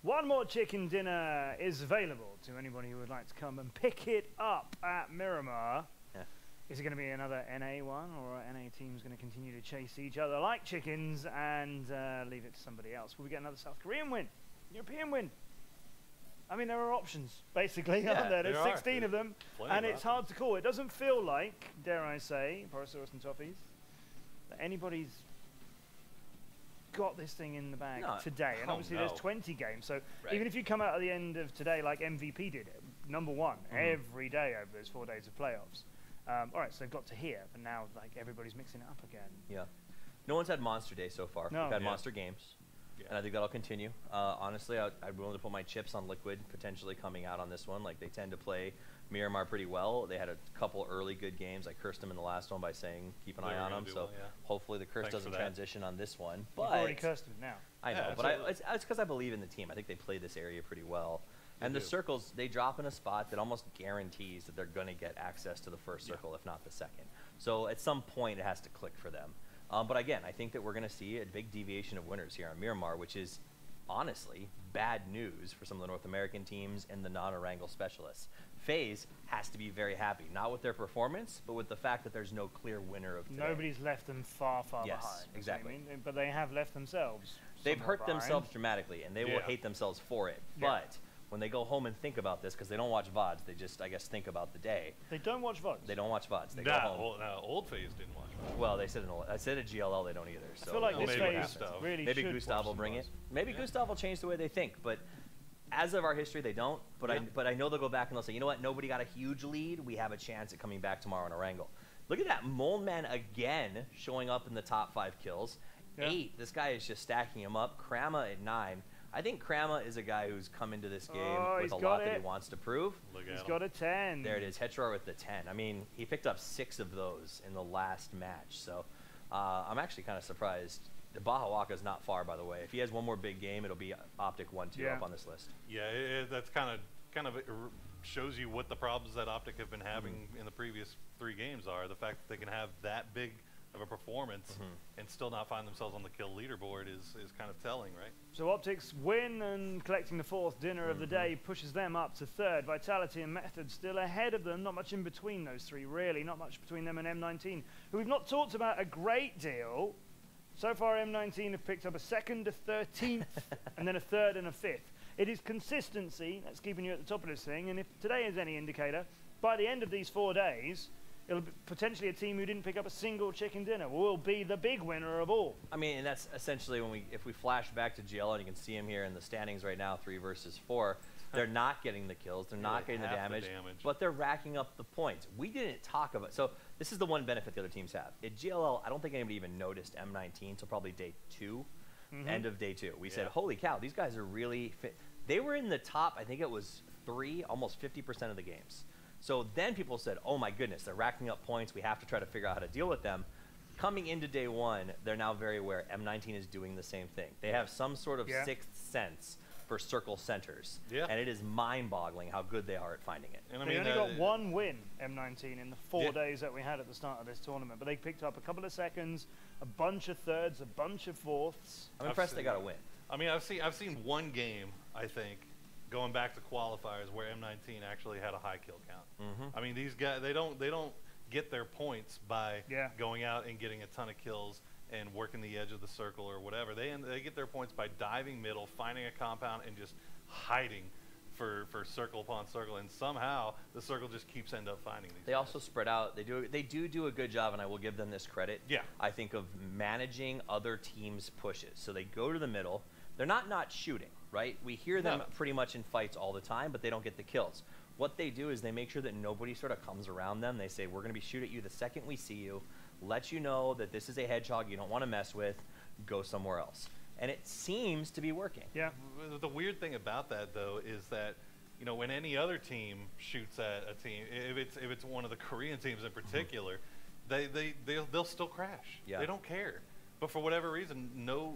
One more chicken dinner is available to anybody who would like to come and pick it up at Miramar. Yeah. Is it going to be another NA one, or are NA teams going to continue to chase each other like chickens and leave it to somebody else? Will we get another South Korean win? European win? I mean, there are options, basically, aren't there? There's 16 of them, and it's hard to call. It doesn't feel like, dare I say, Porosaurus and Toffees, that anybody's got this thing in the bag today. And obviously there's 20 games, so even if you come out at the end of today like MVP did, #1 every day over those 4 days of playoffs. All right, so they've got to here, but now like everybody's mixing it up again. Yeah. No one's had Monster Day so far. No. We've had Monster Games, and I think that'll continue. Honestly, I'm willing to put my chips on Liquid potentially coming out on this one. Like, they tend to play Miramar pretty well. They had a couple early good games. I cursed them in the last one by saying keep an eye on them. So hopefully the curse doesn't transition on this one. But you've already cursed them now. I know, but it's because I believe in the team. I think they play this area pretty well. And the circles, they drop in a spot that almost guarantees that they're going to get access to the first circle, if not the second. So at some point, it has to click for them. But again, I think that we're going to see a big deviation of winners here on Miramar, which is honestly bad news for some of the North American teams and the non-Erangel specialists. FaZe has to be very happy, not with their performance, but with the fact that there's no clear winner of today. Nobody's left them far behind. Yes, exactly. But they have left themselves. They've hurt themselves dramatically, and they will hate themselves for it. But when they go home and think about this, because they don't watch VODs, they just, I guess, think about the day. They don't watch VODs? They don't watch VODs. They go home. Old FaZe didn't watch VODs. Well, they said I said at GLL they don't either. So I feel like this FaZe really maybe should Gustav will bring it. Maybe Gustav will change the way they think, but As of our history, they don't. But I know they'll go back and they'll say, you know what? Nobody got a huge lead. We have a chance at coming back tomorrow in a wrangle. Look at that Mole Man again showing up in the top 5 kills. 8. This guy is just stacking him up. Krama at 9. I think Krama is a guy who's come into this game with a lot that he wants to prove. He's got a 10. There it is, Heterar with the 10. I mean, he picked up 6 of those in the last match. So I'm actually kind of surprised. The Baja Waka is not far, by the way. If he has one more big game, it'll be Optic 1-2 up on this list. Yeah, that's kind of shows you what the problems that Optic have been having in the previous 3 games are. The fact that they can have that big of a performance and still not find themselves on the kill leaderboard is kind of telling, right? So Optics win, and collecting the 4th dinner of the day pushes them up to 3rd. Vitality and Method still ahead of them. Not much in between those 3, really. Not much between them and M19, who we've not talked about a great deal. So far, M19 have picked up a 2nd, a 13th, and then a 3rd and a 5th. It is consistency that's keeping you at the top of this thing, and if today is any indicator, by the end of these 4 days, it'll be potentially a team who didn't pick up a single chicken dinner will be the big winner of all. I mean, and that's essentially if we flash back to GL, and you can see him here in the standings right now, 3 versus 4. They're not getting the kills, they're not getting the damage, but they're racking up the points. We didn't talk about, so this is the one benefit the other teams have. At GLL, I don't think anybody even noticed M19 until probably day 2, end of day 2. We said, holy cow, these guys are really fit. They were in the top, I think it was 3, almost 50% of the games. So then people said, oh my goodness, they're racking up points. We have to try to figure out how to deal with them. Coming into day 1, they're now very aware M19 is doing the same thing. They have some sort of 6th sense for circle centers. And it is mind-boggling how good they are at finding it. And they only got 1 win, M19, in the 4 days that we had at the start of this tournament. But they picked up a couple of 2nds, a bunch of 3rds, a bunch of 4ths. I'm impressed they got a win. I mean, I've seen one game, I think, going back to qualifiers where M19 actually had a high kill count. I mean, these guys, they don't get their points by going out and getting a ton of kills and working the edge of the circle or whatever. They get their points by diving middle, finding a compound, and just hiding for circle upon circle. And somehow the circle just keeps end up finding these. They also spread out. They do a good job, and I will give them this credit. I think of managing other teams' pushes. So they go to the middle. They're not shooting, right? We hear them pretty much in fights all the time, but they don't get the kills. What they do is they make sure that nobody sort of comes around them. They say, we're going to be shooting at you the second we see you, let you know that this is a hedgehog you don't want to mess with, go somewhere else. And it seems to be working. The weird thing about that, though, is that, you know, when any other team shoots at a team, if it's one of the Korean teams in particular, they'll still crash. They don't care. But for whatever reason, no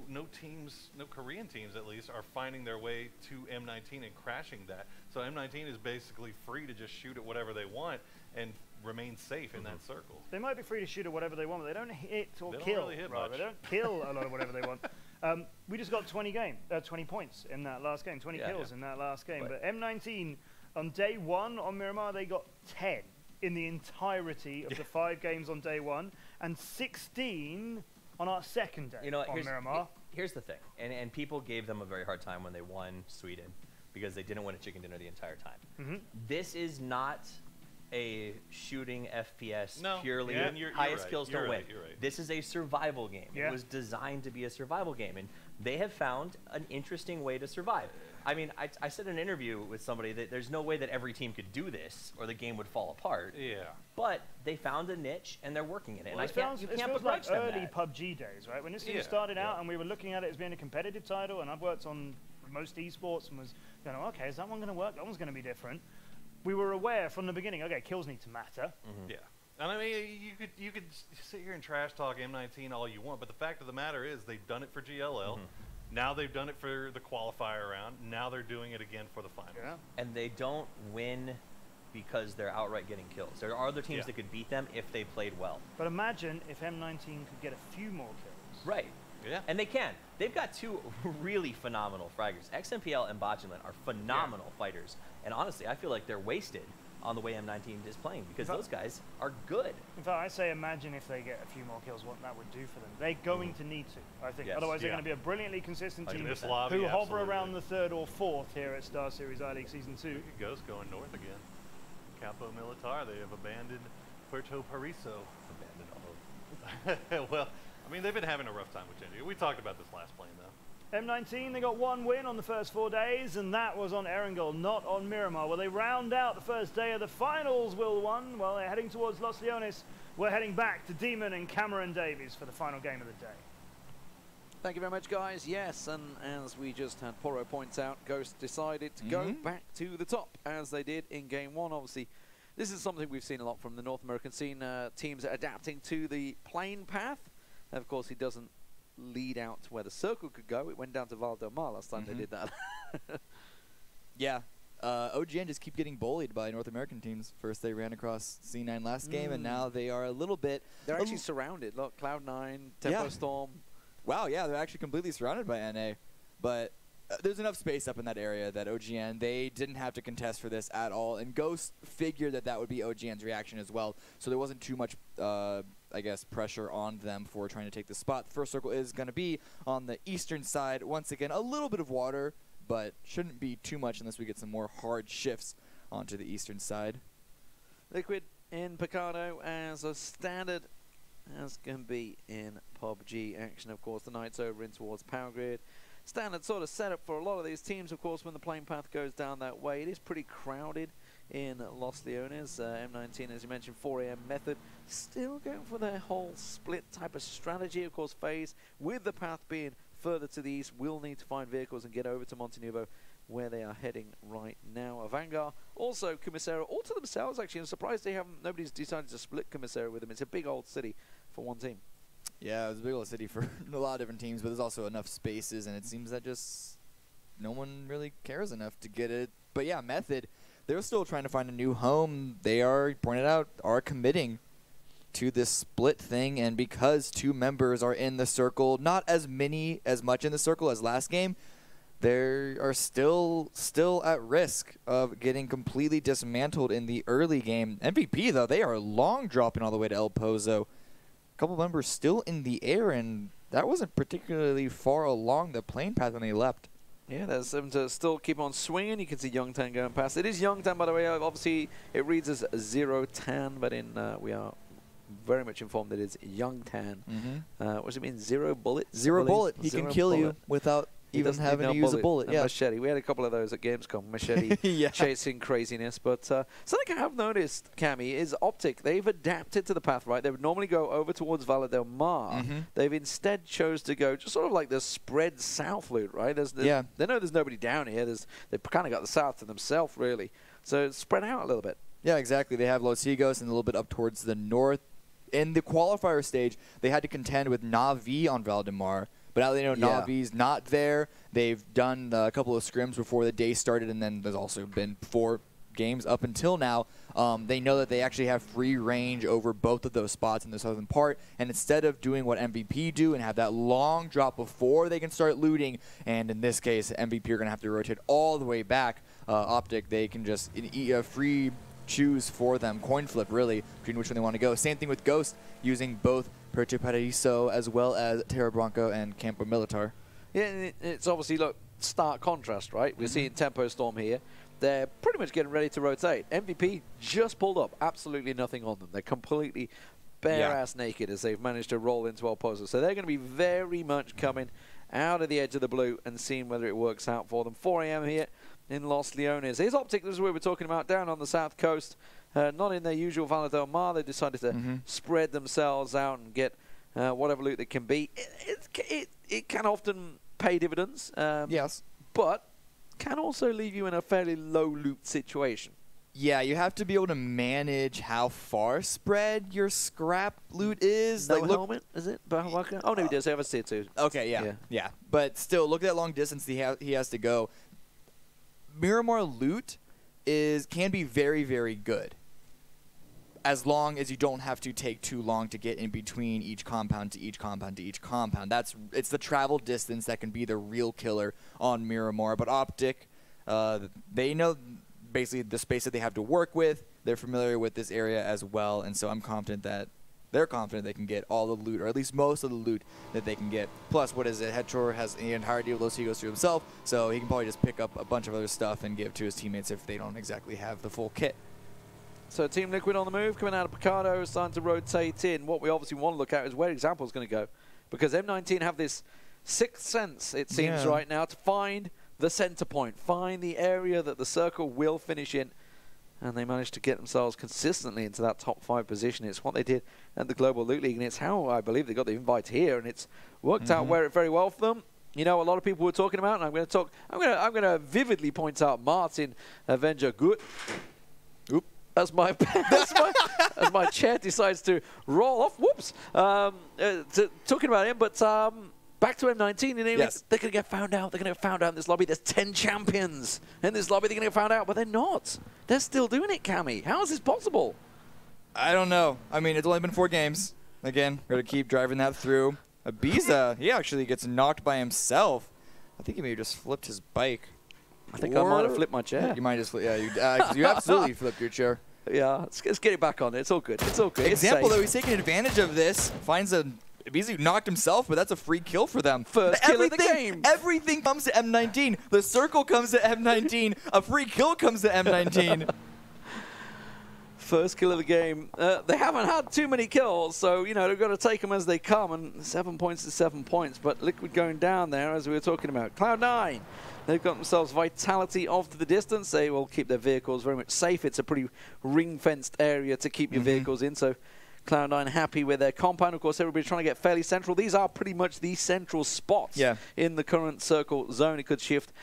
Korean teams at least, are finding their way to M19 and crashing that. So M19 is basically free to just shoot at whatever they want and remain safe in that circle. They might be free to shoot at whatever they want, but they don't hit or they kill. Don't really hit much. They don't kill a lot of whatever they want. We just got 20 points in that last game, 20 kills in that last game. But M19, on day 1 on Miramar, they got 10 in the entirety of the 5 games on day 1, and 16 on our 2nd day on Miramar. Here's the thing, and people gave them a very hard time when they won Sweden because they didn't win a chicken dinner the entire time. This is not a shooting FPS purely highest kills don't win. This is a survival game. It was designed to be a survival game, and they have found an interesting way to survive. I mean, I said in an interview with somebody that there's no way that every team could do this or the game would fall apart. But they found a niche and they're working in it. Well, and you can't begrudge them early PUBG days, right? When this thing started out and we were looking at it as being a competitive title, and I've worked on most esports and was going, okay, is that one going to work? That one's going to be different. We were aware from the beginning, okay, kills need to matter. And I mean, you could sit here and trash talk M19 all you want, but the fact of the matter is they've done it for GLL. Now they've done it for the qualifier round. Now they're doing it again for the finals. And they don't win because they're outright getting kills. There are other teams that could beat them if they played well. But imagine if M19 could get a few more kills. Right. And they can. They've got 2 really phenomenal fraggers. XMPL and Botchelin are phenomenal fighters. And honestly, I feel like they're wasted on the way M19 is playing because those guys are good. In fact, I say imagine if they get a few more kills, what that would do for them. They're going to need to, I think. Otherwise, they're going to be a brilliantly consistent team who hover around the 3rd or 4th here at StarSeries I-League Season 2. Ghost going north again. Campo Militar, they have abandoned Puerto Pariso. Abandoned all over. Well, I mean, they've been having a rough time with Genji. We talked about this last plane, though. M19, they got 1 win on the first 4 days, and that was on Erangel, not on Miramar. Will they round out the first day of the finals, Will One? Well, they're heading towards Los Leones. We're heading back to Demon and Cameron Davies for the final game of the day. Thank you very much, guys. Yes, and as we just had Poro points out, Ghost decided to go back to the top, as they did in Game 1. Obviously, this is something we've seen a lot from the North American scene, teams adapting to the plane path. And of course, he doesn't lead out to where the circle could go. It went down to Val del Mar last time they did that. Yeah. OGN just keep getting bullied by North American teams. First they ran across C9 last game, and now they are a little bit... They're actually surrounded. Look, Cloud9, Tempo Storm. Wow, yeah, they're actually completely surrounded by NA. But there's enough space up in that area that OGN, they didn't have to contest for this at all. And Ghost figured that that would be OGN's reaction as well. So there wasn't too much, I guess, pressure on them for trying to take the spot. The first circle is going to be on the eastern side. Once again, a little bit of water, but shouldn't be too much unless we get some more hard shifts onto the eastern side. Liquid in Picardo as a standard, as can be in PUBG action. Of course, the night's over in towards Power Grid. Standard sort of setup for a lot of these teams, of course, when the plane path goes down that way. It is pretty crowded in Los Leones. M19, as you mentioned, 4 AM method. Still going for their whole split type of strategy. Of course, FaZe, with the path being further to the east, will need to find vehicles and get over to Montenuevo, where they are heading right now. Vanguard, also Commissaro, all to themselves actually. I'm surprised nobody's decided to split Commissaro with them. It's a big old city for one team. Yeah, it was a big old city for a lot of different teams, but there's also enough spaces, and it seems that just no one really cares enough to get it. But yeah, Method, they're still trying to find a new home. They are, pointed out, are committing to this split thing, and because 2 members are in the circle, not as much in the circle as last game, they are still at risk of getting completely dismantled in the early game. MVP, though, they are long dropping all the way to El Pozo. A couple members still in the air, and that wasn't particularly far along the plane path when they left. Yeah, there's them to still keep on swinging. You can see Youngtan going past. It is Youngtan, by the way. Obviously, it reads as 0-tan, but we are very much informed that it's Youngtan. What does it mean? 0 bullet? Zero bullet. He can kill you without even having to use a bullet. Yeah. Machete. We had a couple of those at Gamescom. Machete chasing craziness. But something I have noticed, Cammy, is Optic. They've adapted to the path, right? They would normally go over towards Valle del Mar. They've instead chose to go just sort of like the spread south route, right? They know there's nobody down here. They've kind of got the south to themselves, really. So it's spread out a little bit. Yeah, exactly. They have Los Higos and a little bit up towards the north. In the qualifier stage, they had to contend with Na'Vi on Valle del Mar. But now they know Na'Vi's not there. They've done a couple of scrims before the day started, and then there's also been 4 games up until now. They know that they actually have free range over both of those spots in the southern part, and instead of doing what MVP do and have that long drop before they can start looting, and in this case, MVP are going to have to rotate all the way back, Optic, they can just free choose for them, coin flip really, between which one they want to go. Same thing with Ghost, using both Puerto Paraíso as well as Terra Branco and Campo Militar. Yeah, it's obviously, look, stark contrast, right? We're seeing Tempo Storm here. They're pretty much getting ready to rotate. MVP just pulled up. Absolutely nothing on them. They're completely bare-ass naked as they've managed to roll into El Pozo. So they're going to be very much coming out of the edge of the blue and seeing whether it works out for them. 4 AM here in Los Leones. Here's Optic, this is what we were talking about, down on the south coast. Not in their usual Valle del Mar. They decided to spread themselves out and get whatever loot that can be. It can often pay dividends. Yes. But can also leave you in a fairly low loot situation. Yeah, you have to be able to manage how far spread your scrap loot is. No helmet, is it? Oh, no, he does have a C2. Okay, yeah. But still, look at that long distance he has to go. Miramar loot can be very, very good, as long as you don't have to take too long to get in between each compound to each compound to each compound. It's the travel distance that can be the real killer on Miramar. But Optic, they know basically the space that they have to work with. They're familiar with this area as well, and so I'm confident that they're confident they can get all the loot, or at least most of the loot that they can get. Plus, what is it? Headshore has the entirety of Los Higos to himself, so he can probably just pick up a bunch of other stuff and give to his teammates if they don't exactly have the full kit. So Team Liquid on the move, coming out of Picardo, starting to rotate in. What we obviously want to look at is where Example is going to go, because M19 have this sixth sense, it seems, right now to find the center point, find the area that the circle will finish in. And they managed to get themselves consistently into that top 5 position. It's what they did at the Global Loot League, and it's how I believe they got the invite here, and it's worked out very well for them. You know, a lot of people were talking about, and I'm going to talk. I'm going to vividly point out Martin Avenger Good. Oop. As my chair decides to roll off. Whoops. Talking about him, but back to M19, and they're going to get found out. They're going to get found out in this lobby. There's 10 champions in this lobby. They're going to get found out, but they're not. They're still doing it, Cammy. How is this possible? I don't know. I mean, it's only been 4 games. Again, we're going to keep driving that through. Ibiza, he actually gets knocked by himself. I think he may have just flipped his bike. I think I might have flipped my chair. You might just you absolutely flipped your chair. Yeah, let's get it back on. It's all good. It's all good. Example, though, he's taking advantage of this. Finds a Ibiza knocked himself, but that's a free kill for them. First kill of the game. Everything comes to M19. The circle comes to M19. A free kill comes to M19. First kill of the game. They haven't had too many kills, so, you know, they've got to take them as they come, and 7 points is 7 points. But Liquid going down there, as we were talking about. Cloud9, they've got themselves Vitality off to the distance. They will keep their vehicles very much safe. It's a pretty ring-fenced area to keep your vehicles in, so Cloud9 happy with their compound. Of course, everybody's trying to get fairly central. These are pretty much the central spots in the current circle zone. It could shift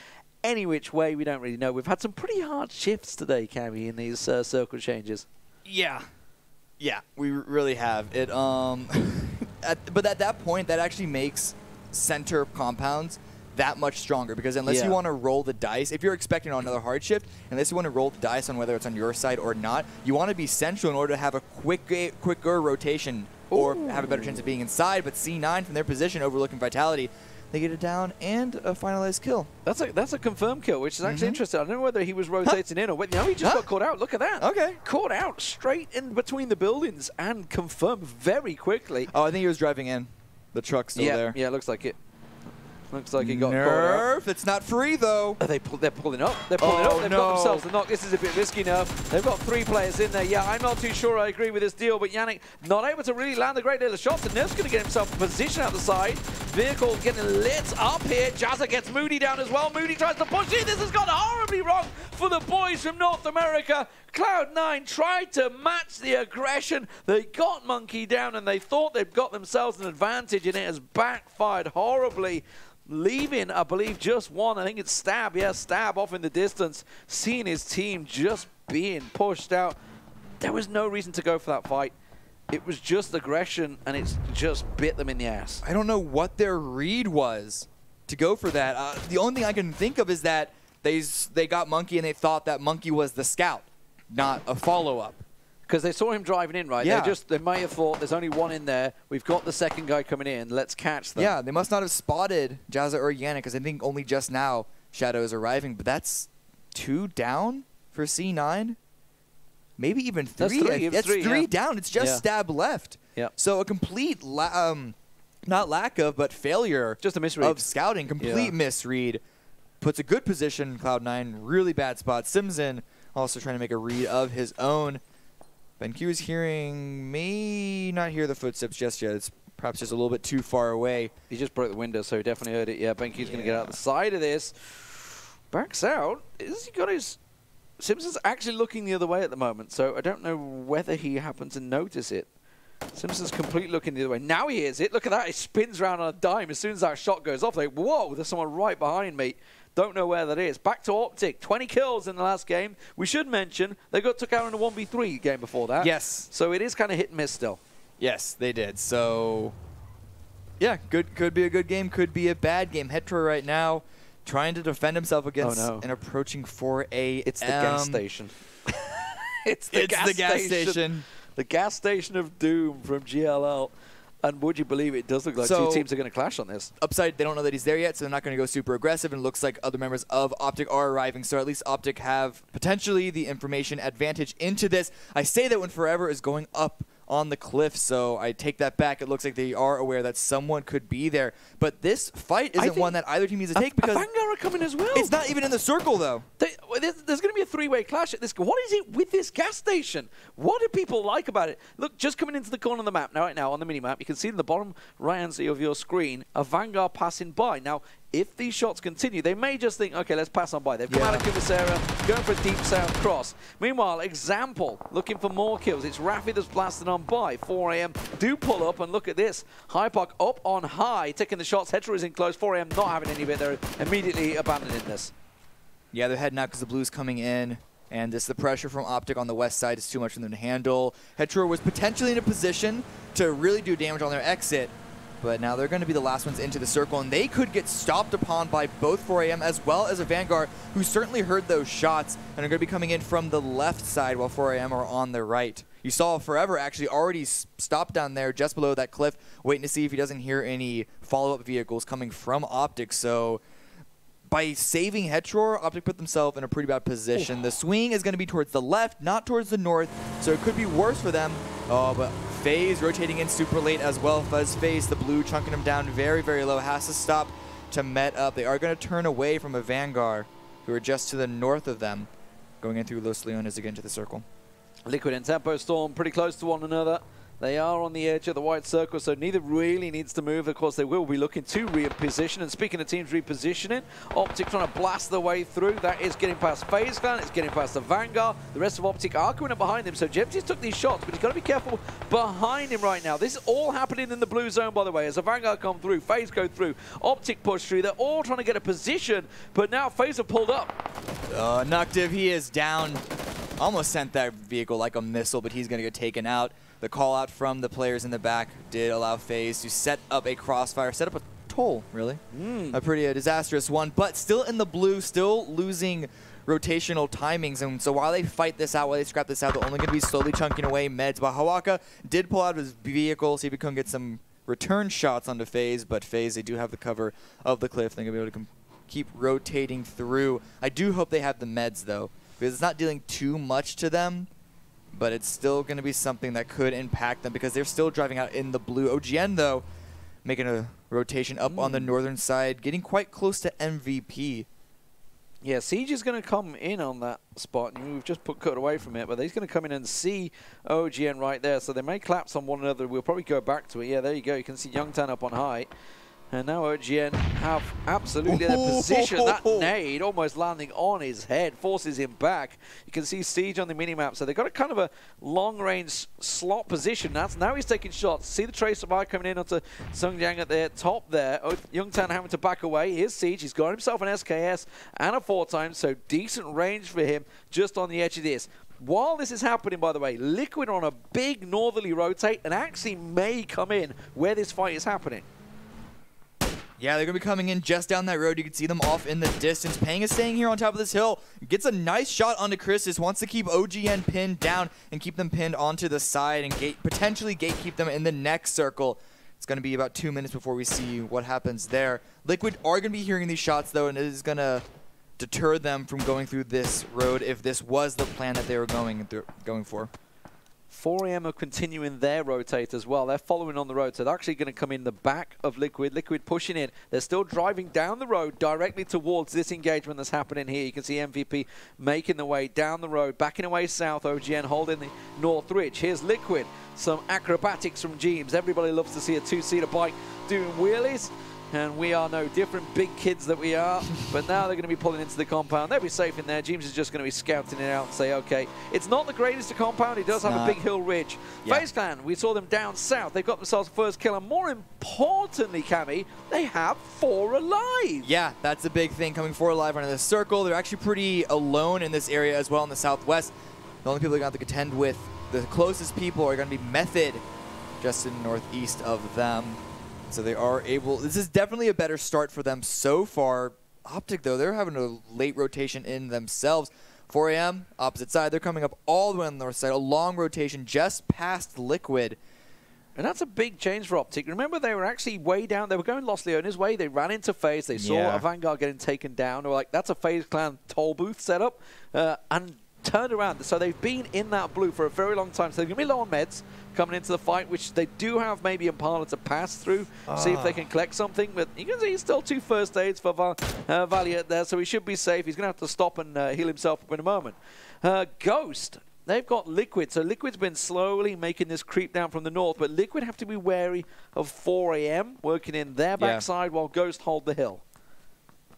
any which way. We don't really know. We've had some pretty hard shifts today, Cammy, in these circle changes. Yeah, we really have it. But at that point, that actually makes center compounds that much stronger, because unless you want to roll the dice, if you're expecting another hard shift, unless you want to roll the dice on whether it's on your side or not, you want to be central in order to have a quicker rotation or have a better chance of being inside. But C9 from their position overlooking Vitality, they get it down and a finalized kill. That's a confirmed kill, which is actually interesting. I don't know whether he was rotating in or whether. No, he just got caught out. Look at that. Okay. Caught out straight in between the buildings and confirmed very quickly. Oh, I think he was driving in. The truck's still there. Yeah, looks like it. Looks like he got caught out. It's not free, though. They're pulling up. They're pulling up. They've got themselves the knock. This is a bit risky now. They've got 3 players in there. Yeah, I'm not too sure I agree with this deal, but Yannick not able to really land a great deal of shots, and Nerf's going to get himself a position out the side. Vehicle getting lit up here. Jazza gets Moody down as well. Moody tries to push in. This has gone horribly wrong for the boys from North America. Cloud9 tried to match the aggression. They got Monkey down, and they thought they'd got themselves an advantage, and it has backfired horribly. Leaving, I believe, just one. I think it's Stab. Yeah, Stab off in the distance. Seeing his team just being pushed out. There was no reason to go for that fight. It was just aggression, and it's just bit them in the ass. I don't know what their read was to go for that. The only thing I can think of is that they got Monkey, and they thought that Monkey was the scout, not a follow-up. Because they saw him driving in, right? Yeah. They may have thought there's only one in there. We've got the second guy coming in. Let's catch them. Yeah, they must not have spotted Jazza or Yannick, because I think only just now Shadow is arriving. But that's 2 down for C9. Maybe even 3. That's 3 down. It's just Stab left. Yeah. So a complete, not lack of, but failure just a misread of scouting. Complete misread. Puts a good position in Cloud9. Really bad spot. Simson also trying to make a read of his own. BenQ is may not hear the footsteps just yet. It's perhaps just a little bit too far away. He just broke the window, so he definitely heard it. Yeah, BenQ's going to get out the side of this. Backs out. Has he got his... Simpson's actually looking the other way at the moment, so I don't know whether he happened to notice it. Simpson's completely looking the other way. Now he hears it. Look at that. He spins around on a dime. As soon as that shot goes off, like, whoa, there's someone right behind me. Don't know where that is. Back to Optic. 20 kills in the last game. We should mention they got took out in a 1v3 game before that. Yes. So it is kind of hit and miss still. Yes, they did. So, yeah, could be a good game, could be a bad game. Hetro right now trying to defend himself against an approaching 4A. It's the gas station. It's the gas station. The gas station of doom from GLL. And would you believe it does look like 2 teams are going to clash on this. Upside, they don't know that he's there yet, so they're not going to go super aggressive, and it looks like other members of Optic are arriving, so at least Optic have potentially the information advantage into this. I say that when Forever is going up on the cliff, so I take that back. It looks like they are aware that someone could be there. But this fight isn't one that either team needs to take because Vanguard are coming as well. It's not even in the circle, though. There's going to be a three-way clash at this. What is it with this gas station? What do people like about it? Look, just coming into the corner of the map right now on the mini-map, you can see in the bottom right-hand side of your screen a Vanguard passing by. Now, if these shots continue, they may just think, okay, let's pass on by. They've come out of Kumasera, going for a deep south cross. Meanwhile, Example looking for more kills. It's Rafi that's blasting on by. 4am do pull up, and look at this. Hypoc up on high, taking the shots. Hetero is in close. 4am not having any of it. They're immediately abandoning this. Yeah, they're heading out because the blue's coming in. And the pressure from Optic on the west side is too much for them to handle. Hetero was potentially in a position to really do damage on their exit. But now they're going to be the last ones into the circle, and they could get stopped upon by both 4am as well as a Vanguard, who certainly heard those shots and are going to be coming in from the left side while 4am are on the right. You saw Forever actually already stopped down there just below that cliff, waiting to see if he doesn't hear any follow-up vehicles coming from Optic. So by saving Hetero, Optic put themselves in a pretty bad position. Ooh. The swing is going to be towards the left, not towards the north, so it could be worse for them. Oh, but FaZe rotating in super late as well. FaZe, the blue, chunking him down very, very low. Has to stop to met up. They are going to turn away from a Vanguard, who are just to the north of them, going in through Los Leones again to the circle. Liquid and Tempo Storm pretty close to one another. They are on the edge of the white circle, so neither really needs to move. Of course, they will be looking to reposition. And speaking of teams repositioning, Optic trying to blast their way through. That is getting past FaZe Clan. It's getting past the Vanguard. The rest of Optic are coming up behind him. So Jemsy's took these shots, but he's got to be careful behind him right now. This is all happening in the blue zone, by the way. As the Vanguard come through, FaZe go through, Optic push through. They're all trying to get a position, but now FaZe have pulled up. Noctiv, he is down. Almost sent that vehicle like a missile, but he's going to get taken out. The call out from the players in the back did allow FaZe to set up a crossfire, set up a toll, really. A pretty disastrous one, but still in the blue, still losing rotational timings. And so while they fight this out, while they scrap this out, they're only going to be slowly chunking away meds. But Hawaka did pull out his vehicle, see if he can get some return shots onto FaZe, but FaZe, they do have the cover of the cliff. They're going to be able to keep rotating through. I do hope they have the meds, though, because it's not dealing too much to them. But it's still going to be something that could impact them because they're still driving out in the blue. OGN, though, making a rotation up on the northern side, getting quite close to MVP. Yeah, Siege is going to come in on that spot. We've just cut away from it, but he's going to come in and see OGN right there. So they may collapse on one another. We'll probably go back to it. Yeah, there you go. You can see Youngtan up on high. And now OGN have absolutely their position. That nade almost landing on his head, forces him back. You can see Siege on the minimap. So they've got a kind of a long-range slot position. Now he's taking shots. See the tracer bar coming in onto Sungjiang at the top there. Youngtan having to back away. Here's Siege. He's got himself an SKS and a 4x, so decent range for him just on the edge of this. While this is happening, by the way, Liquid on a big northerly rotate and actually may come in where this fight is happening. Yeah, they're going to be coming in just down that road. You can see them off in the distance. Pang is staying here on top of this hill. Gets a nice shot onto Chris's. Wants to keep OGN pinned down and keep them pinned onto the side and potentially gatekeep them in the next circle. It's going to be about 2 minutes before we see what happens there. Liquid are going to be hearing these shots, though, and it is going to deter them from going through this road if this was the plan that they were going for. 4am are continuing their rotate as well. They're following on the road, so they're actually going to come in the back of Liquid. Liquid pushing in. They're still driving down the road directly towards this engagement that's happening here. You can see MVP making the way down the road, backing away south. OGN holding the north ridge. Here's Liquid. Some acrobatics from Jeems. Everybody loves to see a two-seater bike doing wheelies. And we are no different, big kids that we are. But now they're going to be pulling into the compound. They'll be safe in there. James is just going to be scouting it out and say, okay, it's not the greatest compound. It does have a big hill ridge. Yeah. FaZe Clan, we saw them down south. They've got themselves a first kill. And more importantly, Cammy, they have 4 alive. Yeah, that's a big thing. Coming 4 alive under this circle. They're actually pretty alone in this area as well in the southwest. The only people they're going to have to contend with, the closest people are going to be Method just in the northeast of them. So they are able, this is definitely a better start for them so far. Optic, though, they're having a late rotation in themselves. 4am, opposite side, they're coming up all the way on the north side, a long rotation just past Liquid. And that's a big change for Optic. Remember, they were actually way down. They were going Los Leones way. They ran into FaZe. They saw a Vanguard getting taken down. They were like, that's a FaZe Clan toll booth setup. And turned around. So they've been in that blue for a very long time. So they're going to be low on meds coming into the fight, which they do have maybe Impala to pass through, see if they can collect something. But you can see he's still 2 first aids for Valiant there, so he should be safe. He's going to have to stop and heal himself up in a moment. Ghost, they've got Liquid. So Liquid's been slowly making this creep down from the north, but Liquid have to be wary of 4 AM working in their backside while Ghost hold the hill.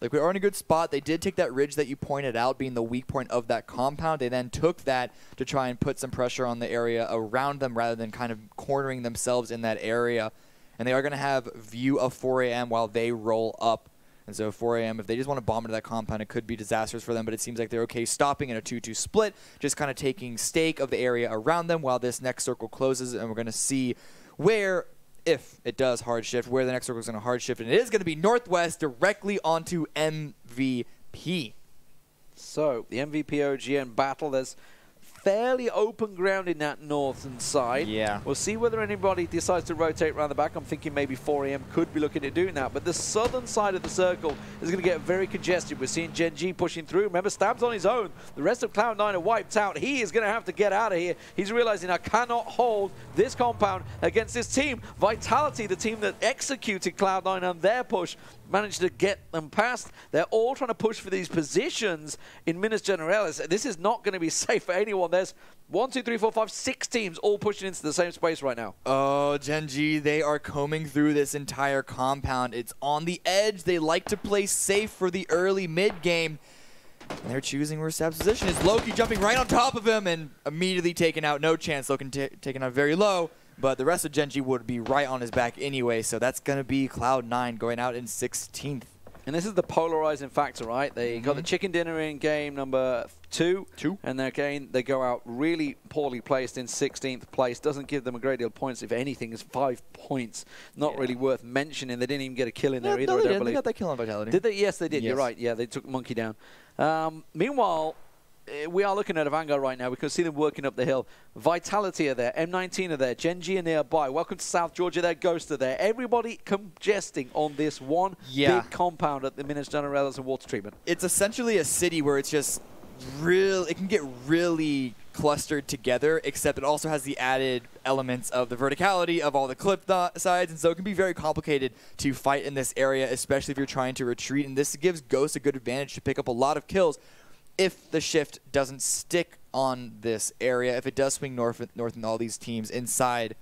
Like, we are in a good spot. They did take that ridge that you pointed out being the weak point of that compound. They then took that to try and put some pressure on the area around them rather than kind of cornering themselves in that area. And they are going to have view of 4 AM while they roll up. And so 4 AM, if they just want to bomb into that compound, it could be disastrous for them. But it seems like they're okay stopping in a 2-2 split, just kind of taking stake of the area around them while this next circle closes. And we're going to see where, if it does hard shift, where the next circle is going to hard shift. And it is going to be northwest directly onto MVP. So the MVP OGN battle, there's fairly open ground in that northern side. Yeah. We'll see whether anybody decides to rotate around the back. I'm thinking maybe 4 AM could be looking at doing that. But the southern side of the circle is going to get very congested. We're seeing Gen G pushing through. Remember, Stab's on his own. The rest of Cloud9 are wiped out. He is going to have to get out of here. He's realizing I cannot hold this compound against this team. Vitality, the team that executed Cloud9 on their push, managed to get them past. They're all trying to push for these positions in Minas Generalis. This is not going to be safe for anyone. There's 1, 2, 3, 4, 5, 6 teams all pushing into the same space right now. Oh, Gen G, they are combing through this entire compound. It's on the edge. They like to play safe for the early mid game. And they're choosing where Stab's position is. Loki jumping right on top of him and immediately taken out. No chance. Loki taken out very low. But the rest of Gen G would be right on his back anyway, so that's going to be Cloud9 going out in 16th. And this is the polarizing factor, right? They got the chicken dinner in game number 2. And again, they go out really poorly placed in 16th place. Doesn't give them a great deal of points. If anything, it's 5 points. Not really worth mentioning. They didn't even get a kill in there either, No, I they don't did. believe. They got that kill on Vitality. Did they? Yes, they did. Yes. You're right. Yeah, they took Monkey down. Meanwhile, we are looking at a Vanguard right now. We can see them working up the hill. Vitality are there. M19 are there. Gen G are nearby. Welcome to South Georgia. Their Ghost are there. Everybody congesting on this one big compound at the Minas Generalis and water treatment. It's essentially a city where it's just it can get really clustered together, except it also has the added elements of the verticality of all the cliff sides, and so it can be very complicated to fight in this area, especially if you're trying to retreat, and this gives Ghost a good advantage to pick up a lot of kills if the shift doesn't stick on this area. If it does swing north and all these teams inside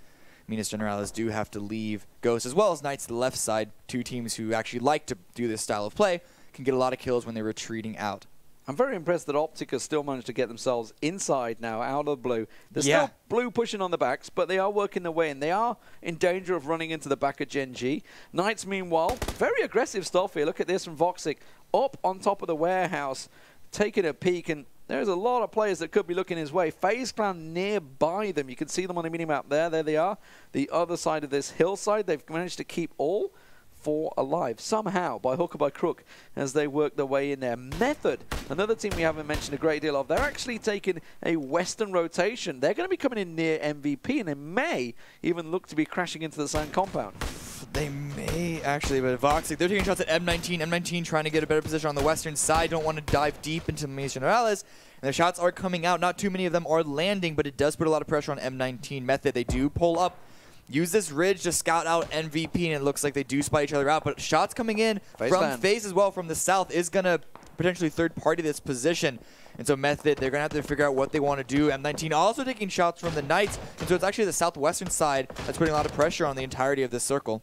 Minas Generalis do have to leave Ghost, as well as Knights to the left side, 2 teams who actually like to do this style of play, can get a lot of kills when they're retreating out. I'm very impressed that Optica still managed to get themselves inside now, out of blue. There's still blue pushing on the backs, but they are working their way in. They are in danger of running into the back of Gen G. Knights, meanwhile, very aggressive stuff here. Look at this from Voxic, up on top of the warehouse, taking a peek, and there's a lot of players that could be looking his way. FaZe Clan nearby them. You can see them on the minimap there. There they are. The other side of this hillside, they've managed to keep all 4 alive somehow, by hook or by crook, as they work their way in there. Method, another team we haven't mentioned a great deal of, they're actually taking a western rotation. They're going to be coming in near MVP, and they may even look to be crashing into the same compound. They may actually, but Voxic, they're taking shots at M19. M19 trying to get a better position on the western side. Don't want to dive deep into Minas Generalis. And the shots are coming out. Not too many of them are landing, but it does put a lot of pressure on M19. Method, they do pull up, use this ridge to scout out MVP, and it looks like they do spy each other out. But shots coming in from FaZe as well from the south is going to potentially third-party this position. And so Method, they're going to have to figure out what they want to do. M19 also taking shots from the Knights. And so it's actually the southwestern side that's putting a lot of pressure on the entirety of this circle.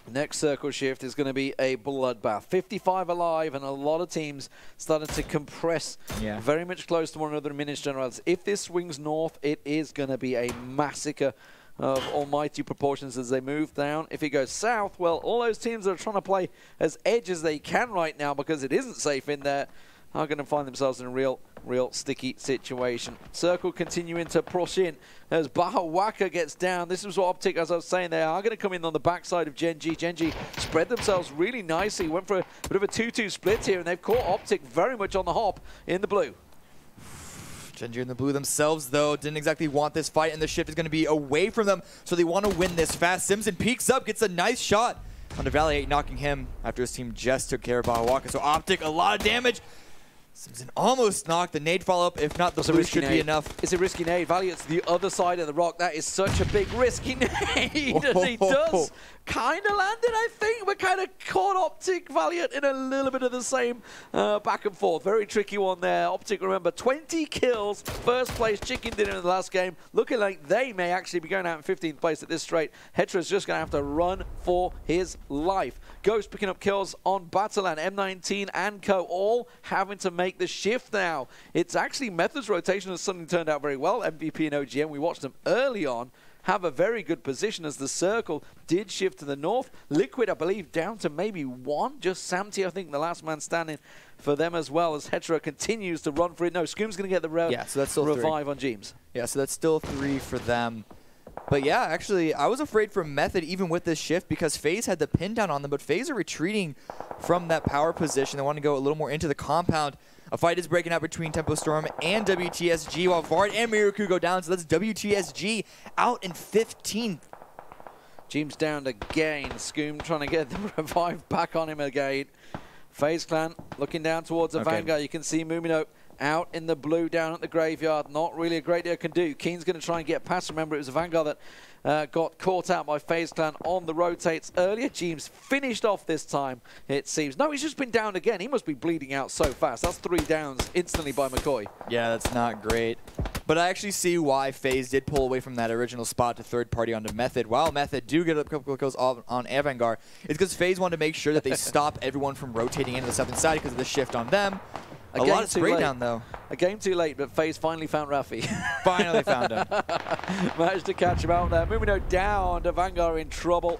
Next circle shift is going to be a bloodbath. 55 alive, and a lot of teams starting to compress very much close to one another in Minas Generalis. If this swings north, it is going to be a massacre of almighty proportions as they move down. If it goes south, well, all those teams that are trying to play as edge as they can right now because it isn't safe in there are going to find themselves in a real sticky situation. Circle continuing to push in as Bahawaka gets down. This is what Optic, as I was saying, they are going to come in on the backside of Gen G. Gen G spread themselves really nicely, went for a bit of a 2-2 split here, and they've caught Optic very much on the hop in the blue. Gen G in the blue themselves, though, didn't exactly want this fight, and the shift is going to be away from them, so they want to win this fast. Simpson peeks up, gets a nice shot onto Valley 8, knocking him after his team just took care of Bahawaka. So Optic, a lot of damage. Simpson almost knocked the nade follow-up. If not, the boost should be enough. It's a risky nade. Valiant's the other side of the rock. That is such a big risky nade. And he does kind of land it, I think. We're kind of caught Optic Valiant in a little bit of the same back and forth. Very tricky one there. Optic, remember, 20 kills. First place chicken dinner in the last game. Looking like they may actually be going out in 15th place at this straight. Hetra's just going to have to run for his life. Ghost picking up kills on Battleland. M19 and Co. all having to make the shift now. It's actually Method's rotation has suddenly turned out very well. MVP and OGM, we watched them early on have a very good position as the circle did shift to the north. Liquid, I believe, down to maybe one. Just Samty, I think, the last man standing for them as well as Hetra continues to run for it. No, Scoom's going to get the so that's still revive 3 on Jeems. Yeah, so that's still 3 for them. But yeah, actually, I was afraid for Method even with this shift because FaZe had the pin down on them, but FaZe are retreating from that power position. They want to go a little more into the compound. A fight is breaking out between Tempo Storm and WTSG while Vard and Miraku go down, so that's WTSG out in 15th. Jeems down again. Scoom trying to get the revive back on him again. FaZe Clan looking down towards the Vanguard. You can see Mumino out in the blue down at the graveyard. Not really a great deal can do. Keen's going to try and get past. Remember, it was a Vanguard that got caught out by FaZe Clan on the rotates earlier. Jeems finished off this time, it seems. No, he's just been down again. He must be bleeding out so fast. That's 3 downs instantly by McCoy. Yeah, that's not great. But I actually see why FaZe did pull away from that original spot to third party onto Method. While Method do get a couple of kills on Avangard, it's because FaZe wanted to make sure that they stop everyone from rotating into the southern side because of the shift on them. A lot of spray down, though. A game too late, but FaZe finally found Rafi. Finally found him. Managed to catch him out there. Mumino down. Vanguard in trouble.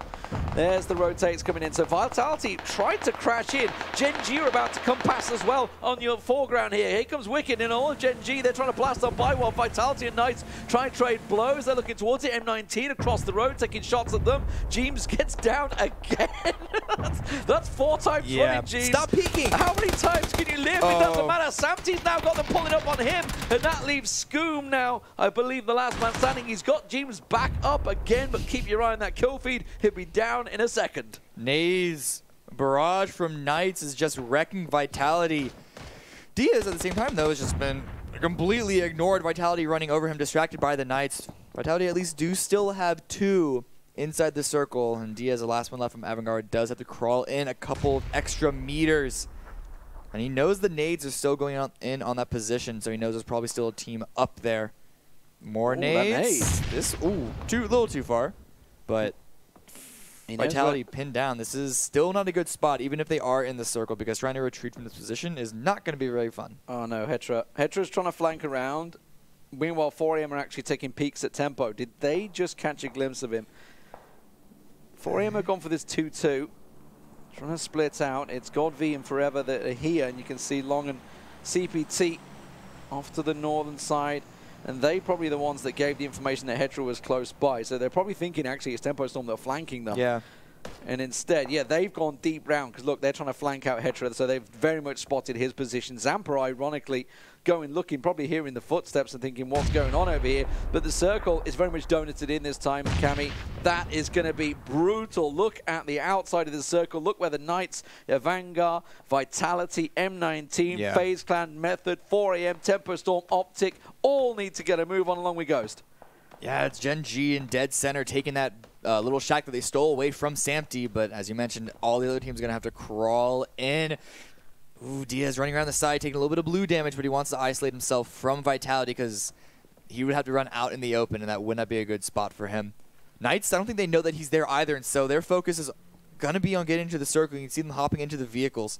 There's the rotates coming in. So Vitality tried to crash in. Gen G are about to come past as well on your foreground here. Here comes Wicked in all of Gen G. They're trying to blast on by while Vitality and Knights try and trade blows. They're looking towards it. M19 across the road, taking shots at them. Jeems gets down again. that's 4 times running, Jeems. Stop peeking. How many times can you live? It doesn't matter. Samty's now got them pulling up on him, and that leaves Scoom now, I believe, the last man standing. He's got Jeems back up again, but keep your eye on that kill feed. He'll be down in a second. Naze barrage from Knights is just wrecking Vitality. Diaz, at the same time, though, has just been completely ignored. Vitality running over him, distracted by the Knights. Vitality at least do still have 2 inside the circle, and Diaz, the last one left from Avangard, does have to crawl in a couple of extra meters. And he knows the nades are still going in on that position, so he knows there's probably still a team up there. More nades. This, a little too far. But Vitality pinned down. This is still not a good spot, even if they are in the circle, because trying to retreat from this position is not going to be very fun. Oh no, Hetra's trying to flank around. Meanwhile, 4AM are actually taking peeks at Tempo. Did they just catch a glimpse of him? 4AM have gone for this 2-2. Trying to split out. It's God V and Forever that are here, and you can see Long and CPT off to the northern side, and they probably the ones that gave the information that Hetra was close by. So they're probably thinking actually it's Tempo Storm that are flanking them. Yeah. And instead, yeah, they've gone deep round because look, they're trying to flank out Hetra, so they've very much spotted his position. Zampa, ironically, going looking, probably hearing the footsteps and thinking what's going on over here. But the circle is very much donated in this time, Cammy. That is going to be brutal. Look at the outside of the circle. Look where the Knights, Vanguard, Vitality, M19, FaZe Clan, Method, 4AM, Tempo Storm, Optic, all need to get a move on along with Ghost. Yeah, it's Gen G in dead center taking that little shack that they stole away from Samty, but as you mentioned, all the other teams are going to have to crawl in. Ooh, Diaz running around the side, taking a little bit of blue damage, but he wants to isolate himself from Vitality because he would have to run out in the open, and that would not be a good spot for him. Knights, I don't think they know that he's there either, and so their focus is going to be on getting into the circle. You can see them hopping into the vehicles.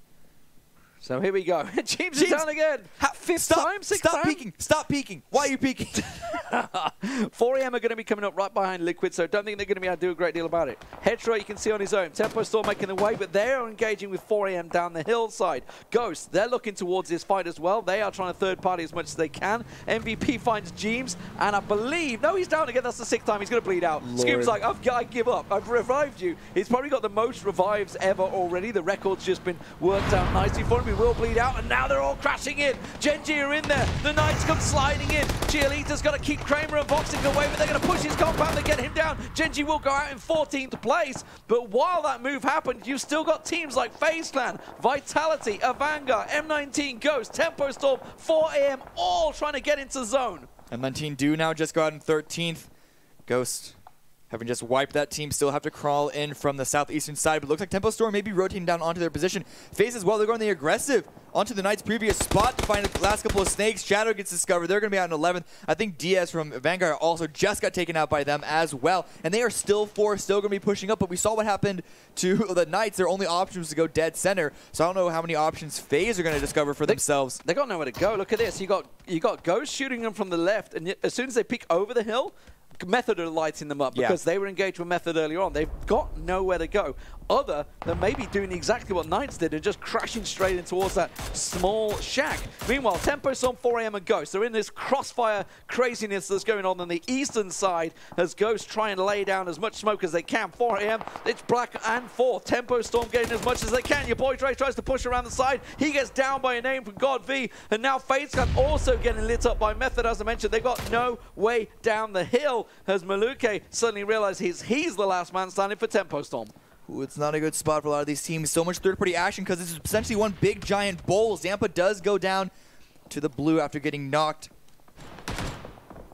So here we go. James is down again. Sixth time? Stop peeking. Stop peeking. Why are you peeking? 4AM are going to be coming up right behind Liquid, so I don't think they're going to be able to do a great deal about it. Hetra, you can see on his own. Tempo still making the way, but they are engaging with 4AM down the hillside. Ghost, they're looking towards this fight as well. They are trying to third party as much as they can. MVP finds Jeems, and I believe, no, he's down again. That's the 6th time. He's going to bleed out. Scoom's like, I give up. I've revived you. He's probably got the most revives ever already. The record's just been worked out nicely for him. Ruby will bleed out, and now they're all crashing in. Genji are in there. The Knights come sliding in. Cheerleader's got to keep Kramer and Voxic away, but they're going to push his compound to get him down. Genji will go out in 14th place, but while that move happened, you've still got teams like FaZe Clan, Vitality, Avanga, M19 Ghost, Tempo Storm, 4am, all trying to get into zone. M19 do now just go out in 13th. Ghost, having just wiped that team, still have to crawl in from the southeastern side, but looks like Tempo Storm may be rotating down onto their position. FaZe as well, they're going the aggressive onto the Knights' previous spot to find the last couple of snakes. Shadow gets discovered. They're going to be out in 11th. I think Diaz from Vanguard also just got taken out by them as well, and they are still going to be pushing up, but we saw what happened to the Knights. Their only option was to go dead center, so I don't know how many options FaZe are going to discover for themselves. They got nowhere to go. Look at this. You got Ghost shooting them from the left, and as soon as they peek over the hill, Method are lighting them up because they were engaged with Method earlier on. They've got nowhere to go other than maybe doing exactly what Knights did and just crashing straight in towards that small shack. Meanwhile, Tempo Storm, 4am and Ghost, they're in this crossfire craziness that's going on the eastern side as Ghost try and lay down as much smoke as they can. 4am, it's black and 4. Tempo Storm getting as much as they can. Your boy Dre tries to push around the side. He gets down by a name from God V, and now FaZe Clan also getting lit up by Method. As I mentioned, they've got no way down the hill as Maluke suddenly realizes he's the last man standing for Tempo Storm. Ooh, it's not a good spot for a lot of these teams. So much third-party action because this is essentially one big giant bowl. Zampa does go down to the blue after getting knocked.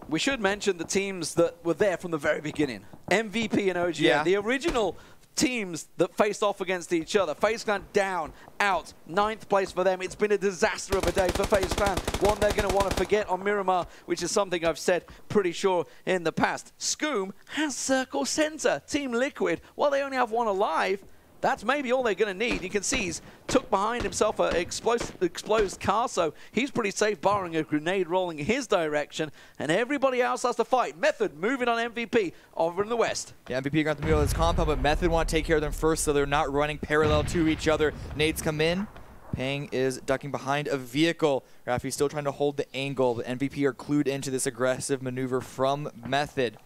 We should mention the teams that were there from the very beginning. MVP and OGN, the original teams that faced off against each other. FaZe Clan down, out, 9th place for them. It's been a disaster of a day for FaZe Clan. One they're going to want to forget on Miramar, which is something I've said pretty sure in the past. Scoom has Circle Center. Team Liquid, while they only have one alive, that's maybe all they're going to need. You can see he's took behind himself an explosed car, so he's pretty safe barring a grenade rolling in his direction, and everybody else has to fight. Method moving on MVP over in the west. Yeah, MVP got the middle of his compound, but Method want to take care of them first so they're not running parallel to each other. Nades come in. Pang is ducking behind a vehicle. Rafi's still trying to hold the angle. The MVP are clued into this aggressive maneuver from Method,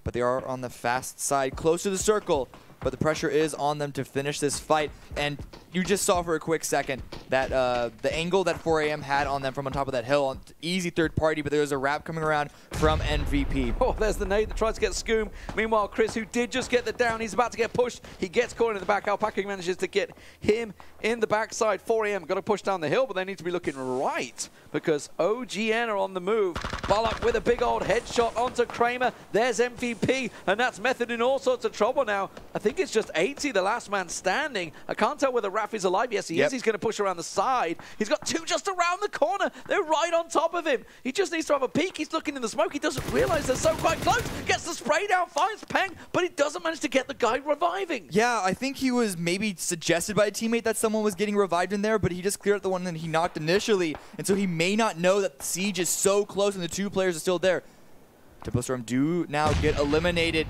but they are on the fast side, close to the circle. But the pressure is on them to finish this fight. And you just saw for a quick second that the angle that 4am had on them from on top of that hill, easy third party, but there was a wrap coming around from MVP. Oh, there's the nade that tries to get Scoom. Meanwhile, Chris, who did just get the down, he's about to get pushed. He gets caught in the back. Alpaca manages to get him in the backside. 4am got to push down the hill, but they need to be looking right because OGN are on the move. Balak with a big old headshot onto Kramer. There's MVP, and that's Method in all sorts of trouble now. I think it's just 80, the last man standing. I can't tell whether Rafi's alive. Yes, he is. He's going to push around the side. He's got two just around the corner. They're right on top of him. He just needs to have a peek. He's looking in the smoke. He doesn't realize they're so quite close. Gets the spray down, finds Peng, but he doesn't manage to get the guy reviving. Yeah, I think he was maybe suggested by a teammate that someone was getting revived in there, but he just cleared out the one that he knocked initially, and so he may not know that Siege is so close and the two players are still there. Tempo Storm do now get eliminated.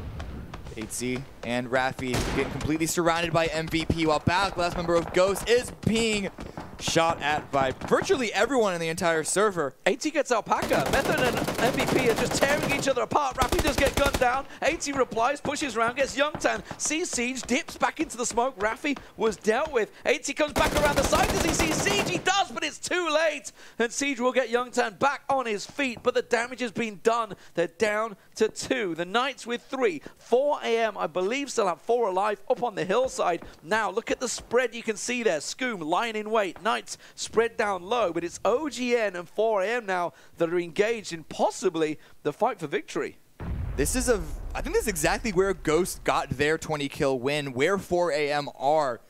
8C and Rafi getting completely surrounded by MVP, while Balak, last member of Ghost, is being shot at by virtually everyone in the entire server. 80 gets Alpaca. Method and MVP are just tearing each other apart. Rafi does get gunned down. 80 replies, pushes around, gets Youngtan. Sees Siege, dips back into the smoke. Rafi was dealt with. 80 comes back around the side. Does he see Siege? He does, but it's too late. And Siege will get Youngtan back on his feet, but the damage has been done. They're down to 2. The Knights with 3. 4am, I believe, still have 4 alive up on the hillside. Now, look at the spread you can see there. Scoom lying in wait. Knights spread down low, but it's OGN and 4am now that are engaged in possibly the fight for victory. This is I think this is exactly where Ghost got their 20-kill win, where 4am are.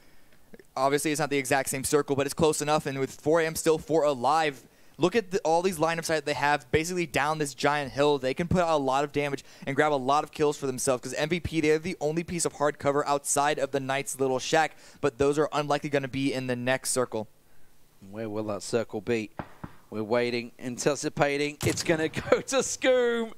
Obviously, it's not the exact same circle, but it's close enough, and with 4am still 4 alive, look at all these line of sight they have basically down this giant hill. They can put out a lot of damage and grab a lot of kills for themselves because MVP, they are the only piece of hard cover outside of the Knights' little shack, but those are unlikely going to be in the next circle. Where will that circle be? We're waiting, anticipating. It's going to go to Scoom.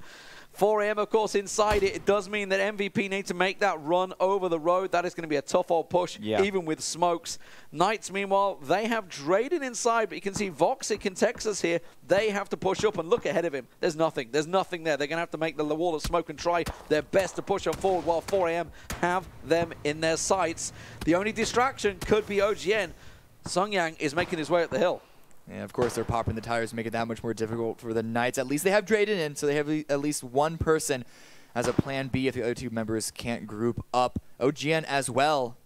4am, of course, inside it. It does mean that MVP need to make that run over the road. That is going to be a tough old push, even with smokes. Knights, meanwhile, they have Drayden inside, but you can see Voxic and Texas here. They have to push up and look ahead of him. There's nothing. There's nothing there. They're going to have to make the wall of smoke and try their best to push them forward while 4am have them in their sights. The only distraction could be OGN. Sung Yang is making his way up the hill. And of course, they're popping the tires, making it that much more difficult for the Knights. At least they have Drayden in, so they have at least one person as a plan B if the other two members can't group up. OGN as well.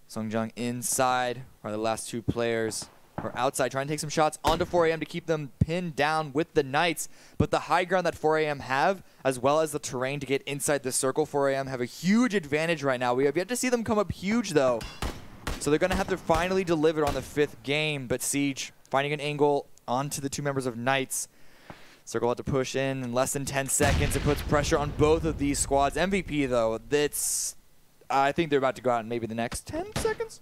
Sungjung inside are the last two players. Or outside, trying to take some shots onto 4AM to keep them pinned down with the Knights. But the high ground that 4AM have, as well as the terrain to get inside the circle, 4AM have a huge advantage right now. We have yet to see them come up huge, though. So they're going to have to finally deliver on the 5th game. But Siege finding an angle onto the two members of Knights. Circle had to push in less than 10 seconds. It puts pressure on both of these squads. MVP, though, that's... I think they're about to go out in maybe the next 10 seconds.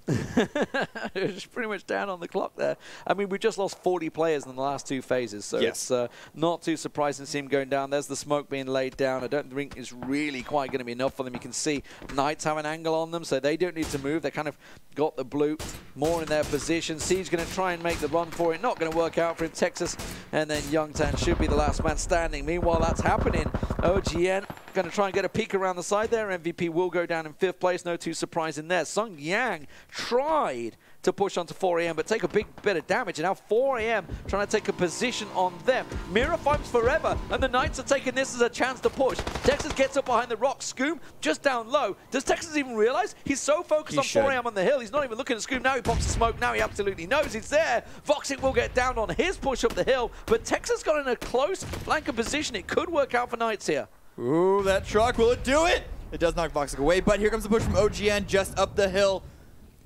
It's pretty much down on the clock there. I mean, we just lost 40 players in the last 2 phases, so yes. It's not too surprising to see him going down. There's the smoke being laid down. I don't think it's really quite going to be enough for them. You can see Knights have an angle on them, so they don't need to move. They kind of got the blue more in their position. Siege going to try and make the run for it. Not going to work out for him. Texas and then Youngtan should be the last man standing. Meanwhile, that's happening. OGN going to try and get a peek around the side there. MVP will go down in 5th place. No too surprising there. Sung Yang tried to push onto 4AM, but take a big bit of damage. And now 4AM trying to take a position on them. Mira fights forever, and the Knights are taking this as a chance to push. Texas gets up behind the rock. Scoom just down low. Does Texas even realize? He's so focused on 4AM on the hill. He's not even looking at Scoom. Now he pops the smoke. Now he absolutely knows he's there. Voxic will get down on his push up the hill, but Texas got in a close flanker position. It could work out for Knights here. Ooh, that truck, will it do it? It does knock Voxic away, but here comes the push from OGN just up the hill.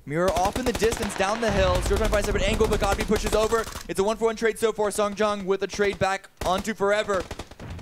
Mirror off in the distance, down the hill. Still trying to find a separate angle, but Godby pushes over. It's a 1-for-1 trade so far. Sungjung with a trade back onto Forever.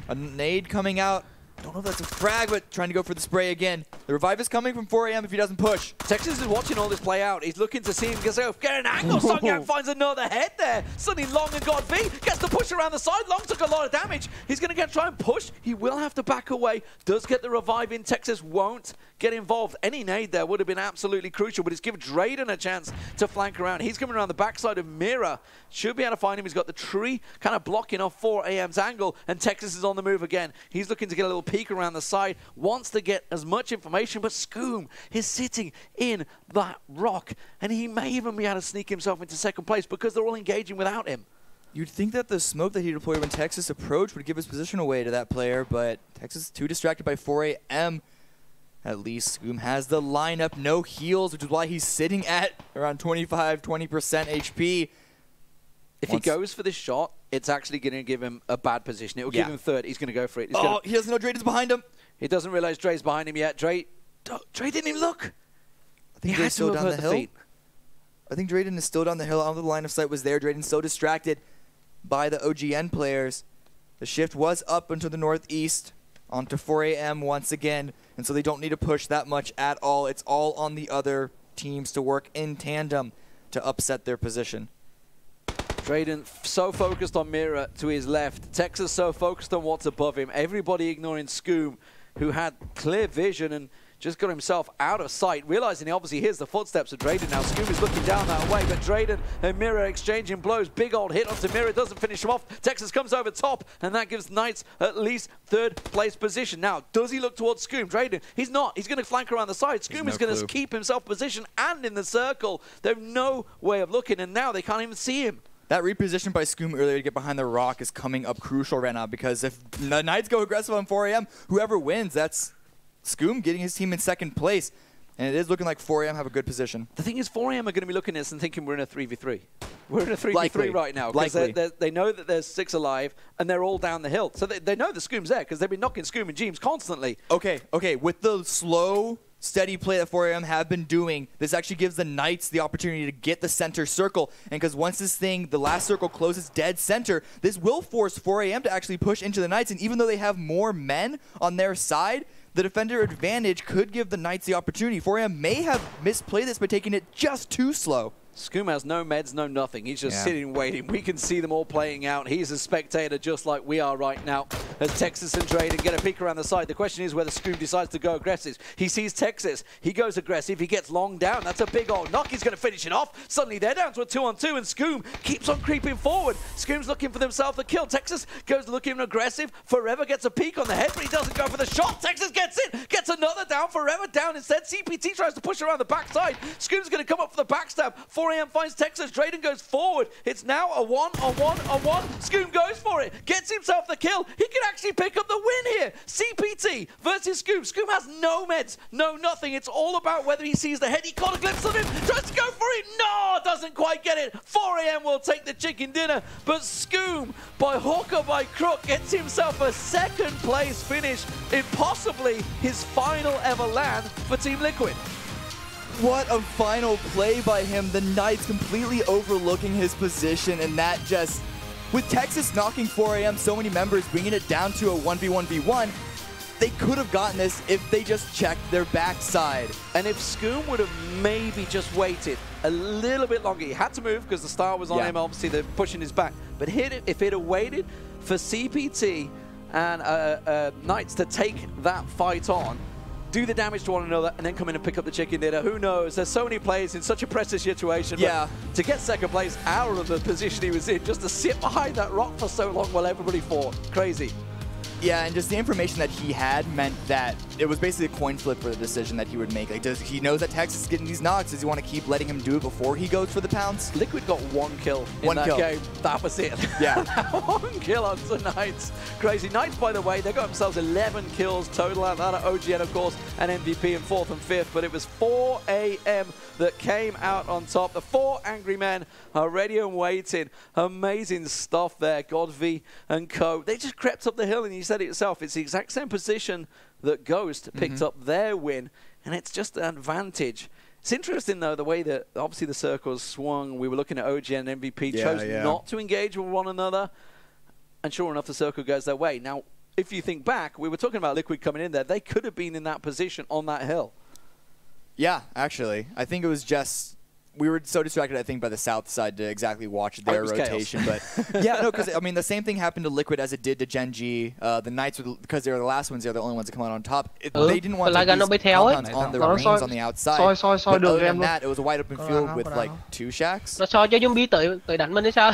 A nade coming out. Don't know if that's a frag, but trying to go for the spray again. The revive is coming from 4AM if he doesn't push. Texas is watching all this play out. He's looking to see him get an angle. Sung Yang finds another head there. Suddenly Long and Godby gets to push around the side. Long took a lot of damage. He's going to try and push. He will have to back away. Does get the revive in. Texas won't get involved. Any nade there would have been absolutely crucial, but it's given Drayden a chance to flank around. He's coming around the backside of Mira. Should be able to find him. He's got the tree kind of blocking off 4AM's angle, and Texas is on the move again. He's looking to get a little peek around the side, wants to get as much information, but Scoom is sitting in that rock, and he may even be able to sneak himself into 2nd place because they're all engaging without him. You'd think that the smoke that he deployed when Texas approached would give his position away to that player, but Texas is too distracted by 4AM. At least Scoom has the lineup, no heals, which is why he's sitting at around 25-20% HP. If he goes for this shot, it's actually going to give him a bad position. It will give him 3rd. He's going to go for it. He doesn't know Drayden's behind him. He doesn't realize Dre's behind him yet. Dre didn't even look. I think Dre's still down the hill. I think Drayden is still down the hill. I don't know the line of sight was there. Drayden's so distracted by the OGN players. The shift was up into the northeast onto 4AM once again, and so they don't need to push that much at all. It's all on the other teams to work in tandem to upset their position. Drayden so focused on Mira to his left. Texas so focused on what's above him. Everybody ignoring Scoom, who had clear vision and just got himself out of sight, realizing he obviously hears the footsteps of Drayden now. Scoom is looking down that way, but Drayden and Mira exchanging blows. Big old hit onto Mira, doesn't finish him off. Texas comes over top, and that gives Knights at least 3rd place position. Now, does he look towards Scoom? Drayden, he's not. He's going to flank around the side. Scoom is going to keep himself positioned and in the circle. They have no way of looking, and now they can't even see him. That reposition by Scoom earlier to get behind the rock is coming up crucial right now, because if the Knights go aggressive on 4AM, whoever wins, that's Scoom getting his team in 2nd place. And it is looking like 4AM have a good position. The thing is, 4AM are going to be looking at this and thinking we're in a 3v3. We're in a 3v3 right now. Because they know that there's 6 alive, and they're all down the hill. So they know the Scoom's there, because they've been knocking Scoom and Jeems constantly. Okay. With the slow, steady play that 4AM have been doing, this actually gives the Knights the opportunity to get the center circle. And because once the last circle closes dead center, this will force 4AM to actually push into the Knights. And even though they have more men on their side, the defender advantage could give the Knights the opportunity. 4AM may have misplayed this by taking it just too slow. Scoom has no meds, no nothing. He's just sitting waiting. We can see them all playing out. He's a spectator just like we are right now as Texas and Drayden get a peek around the side. The question is whether Scoom decides to go aggressive. He sees Texas. He goes aggressive. He gets Long down. That's a big old knock. He's going to finish it off. Suddenly they're down to a 2-on-2 and Scoom keeps on creeping forward. Scoom's looking for themselves a kill. Texas goes looking aggressive. Forever gets a peek on the head, but he doesn't go for the shot. Texas gets it. Gets another down. Forever down instead. CPT tries to push around the backside. Scoom's going to come up for the backstab. 4am finds Texas. Drayden goes forward. It's now a 1-on-1-on-1. Scoom goes for it. Gets himself the kill. He can actually pick up the win here. CPT versus Scoom. Scoom has no meds, no nothing. It's all about whether he sees the head. He caught a glimpse of him. Tries to go for it. No, doesn't quite get it. 4am will take the chicken dinner. But Scoom, by hook or by crook, gets himself a second place finish in possibly his final ever LAN for Team Liquid. What a final play by him. The Knights completely overlooking his position, and that just, with Texas knocking 4am, so many members, bringing it down to a 1v1v1, they could have gotten this if they just checked their backside. And if Scoom would have maybe just waited a little bit longer, he had to move because the star was on him, obviously they're pushing his back, but if he'd have waited for CPT and Knights to take that fight on, do the damage to one another, and then come in and pick up the chicken dinner. Who knows? There's so many players in such a pressure situation. Yeah. To get second place out of the position he was in, just to sit behind that rock for so long while everybody fought. Crazy. Yeah, and just the information that he had meant that it was basically a coin flip for the decision that he would make. Like, he knows that Texas is getting these knocks. Does he want to keep letting him do it before he goes for the pounds? Liquid got one kill in that game. That was it. Yeah. One kill on the Knights. Crazy. Knights, by the way, they got themselves 11 kills total out of OGN, of course, and MVP in 4th and 5th. But it was 4am that came out on top. The 4 angry men are ready and waiting. Amazing stuff there. Godv and co. They just crept up the hill, and you said it yourself. It's the exact same position that Ghost picked up their win, and it's just an advantage. It's interesting, though, the way that obviously the circles swung. We were looking at OGN and MVP, chose not to engage with one another, and sure enough, the circle goes their way. Now, if you think back, we were talking about Liquid coming in there. They could have been in that position on that hill. Yeah, actually. I think it was just, we were so distracted, I think, by the south side to exactly watch their rotation. But yeah, no, because I mean, the same thing happened to Liquid as it did to Gen G. The Knights, because they were the last ones, they're the only ones that come out on top. They didn't want to use compounds on the rings on the outside. But other than that, it was a wide open field with like 2 shacks. Nó soi cho zombie tự đánh mình hay sao?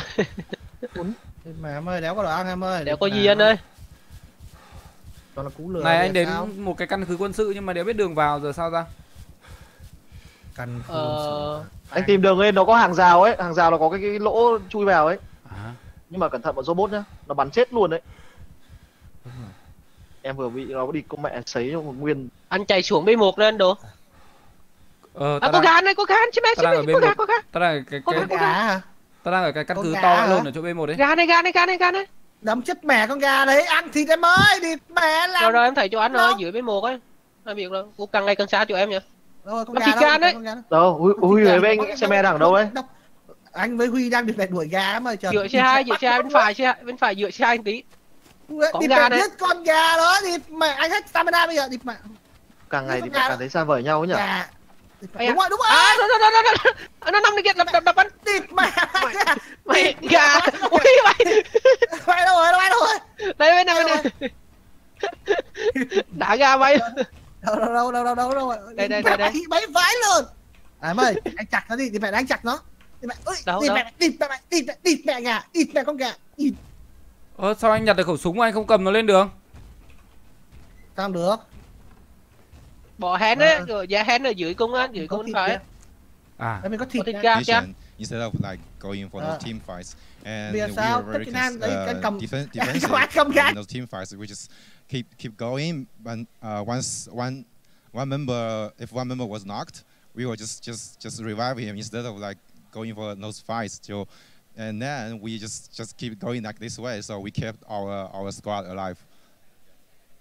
Mẹ em ơi, đéo có đồ ăn em ơi. Đéo có gì anh ơi. Này anh đến một cái căn cứ quân sự nhưng mà đéo biết đường vào, giờ sao ra? Anh tìm đường lên, nó có hàng rào ấy, hàng rào nó có cái lỗ chui vào ấy. Nhưng mà cẩn thận bọn robot nhá, nó bắn chết luôn đấy. Em vừa bị nó đi con mẹ sấy cho một nguyên. Anh chạy xuống B1 lên đồ. Có gà này, có gà, chị mẹ, có gà, có gà. Ta đang ở cái căn cứ to luôn ở chỗ B1 đấy. Gà này. Đấm chết mẹ con gà đấy, ăn thịt em ơi, thịt mẹ làm. Rồi em thấy chỗ anh rồi, dưới B1 ấy. Anh biết rồi, cô càng ngày càng xa chỗ em nhỉ. Đâu, con gà đấy. Đâu, Huy với anh xe mẹ đằng đâu ấy? Anh với Huy đang được đuổi gà em ơi. Dựa C2 bên phải dựa C2 anh tí. Con gà này. Con gà đó thì mẹ anh hết stamina bây giờ thì mẹ. Càng ngày thì càng thấy xa vời nhau ấy nhỉ. Đúng rồi. Nó nằm đi kia đập anh. Địt mẹ. Mày gà. Ui mày. Mày đâu rồi? Đây bên này. Đá gà mày. Đâu. Đây. Bấy vãi luôn. Em ơi, anh chặt nó đi, thì mẹ đánh chặt nó. Thì mẹ địt mẹ gà, địt mẹ con gà. Sao anh nhặt được khẩu súng mà anh không cầm nó lên được? Sao được? Bỏ hén ấy, rồi giá hén ở dưới cung á, dưới cung phải. Mình có thịt gà. Instead of like going for those team fights, and we were very defensive in those team fights. We just keep going, but once one member, if one member was knocked, we will just revive him instead of like going for those fights. So, and then we just keep going like this way. So we kept our squad alive.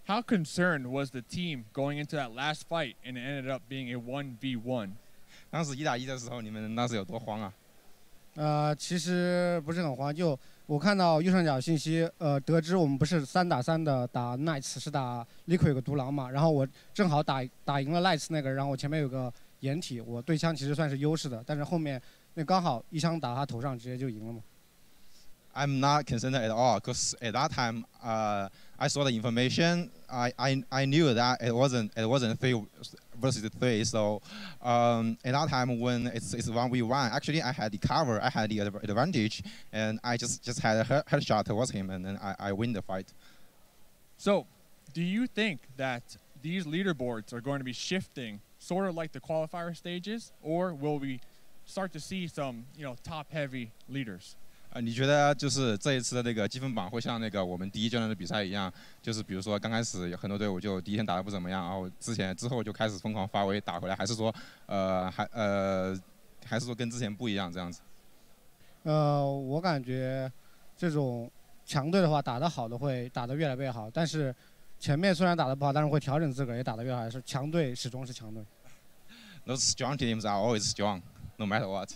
How concerned was the team going into that last fight and it ended up being a 1v1? 当时1打1的时候，你们当时有多慌啊？其实不是很慌，就我看到右上角信息，得知我们不是3打3的打 Knights， 是打 Liquid 有个独狼嘛，然后我正好打赢了 Knights 那个，然后我前面有个掩体，我对枪其实算是优势的，但是后面那刚好一枪打他头上，直接就赢了嘛。I'm not concerned at all because at that time I saw the information. I knew that it wasn't 3 versus 3. So at that time when it's 1v1, actually I had the cover, I had the advantage, and I just had a headshot towards him, and then I win the fight. So, do you think that these leaderboards are going to be shifting, sort of like the qualifier stages, or will we start to see some, top-heavy leaders. 你觉得就是这一次的那个积分榜会像那个我们第一阶段的比赛一样，就是比如说刚开始有很多队伍就第一天打得不怎么样，然后之后就开始疯狂发威打回来，还是说还是说跟之前不一样这样子？我感觉这种强队的话，打得好的会打得越来越好，但是前面虽然打得不好，但是会调整自个儿，也打得越好。是强队始终是强队。Those strong teams are always strong, no matter what.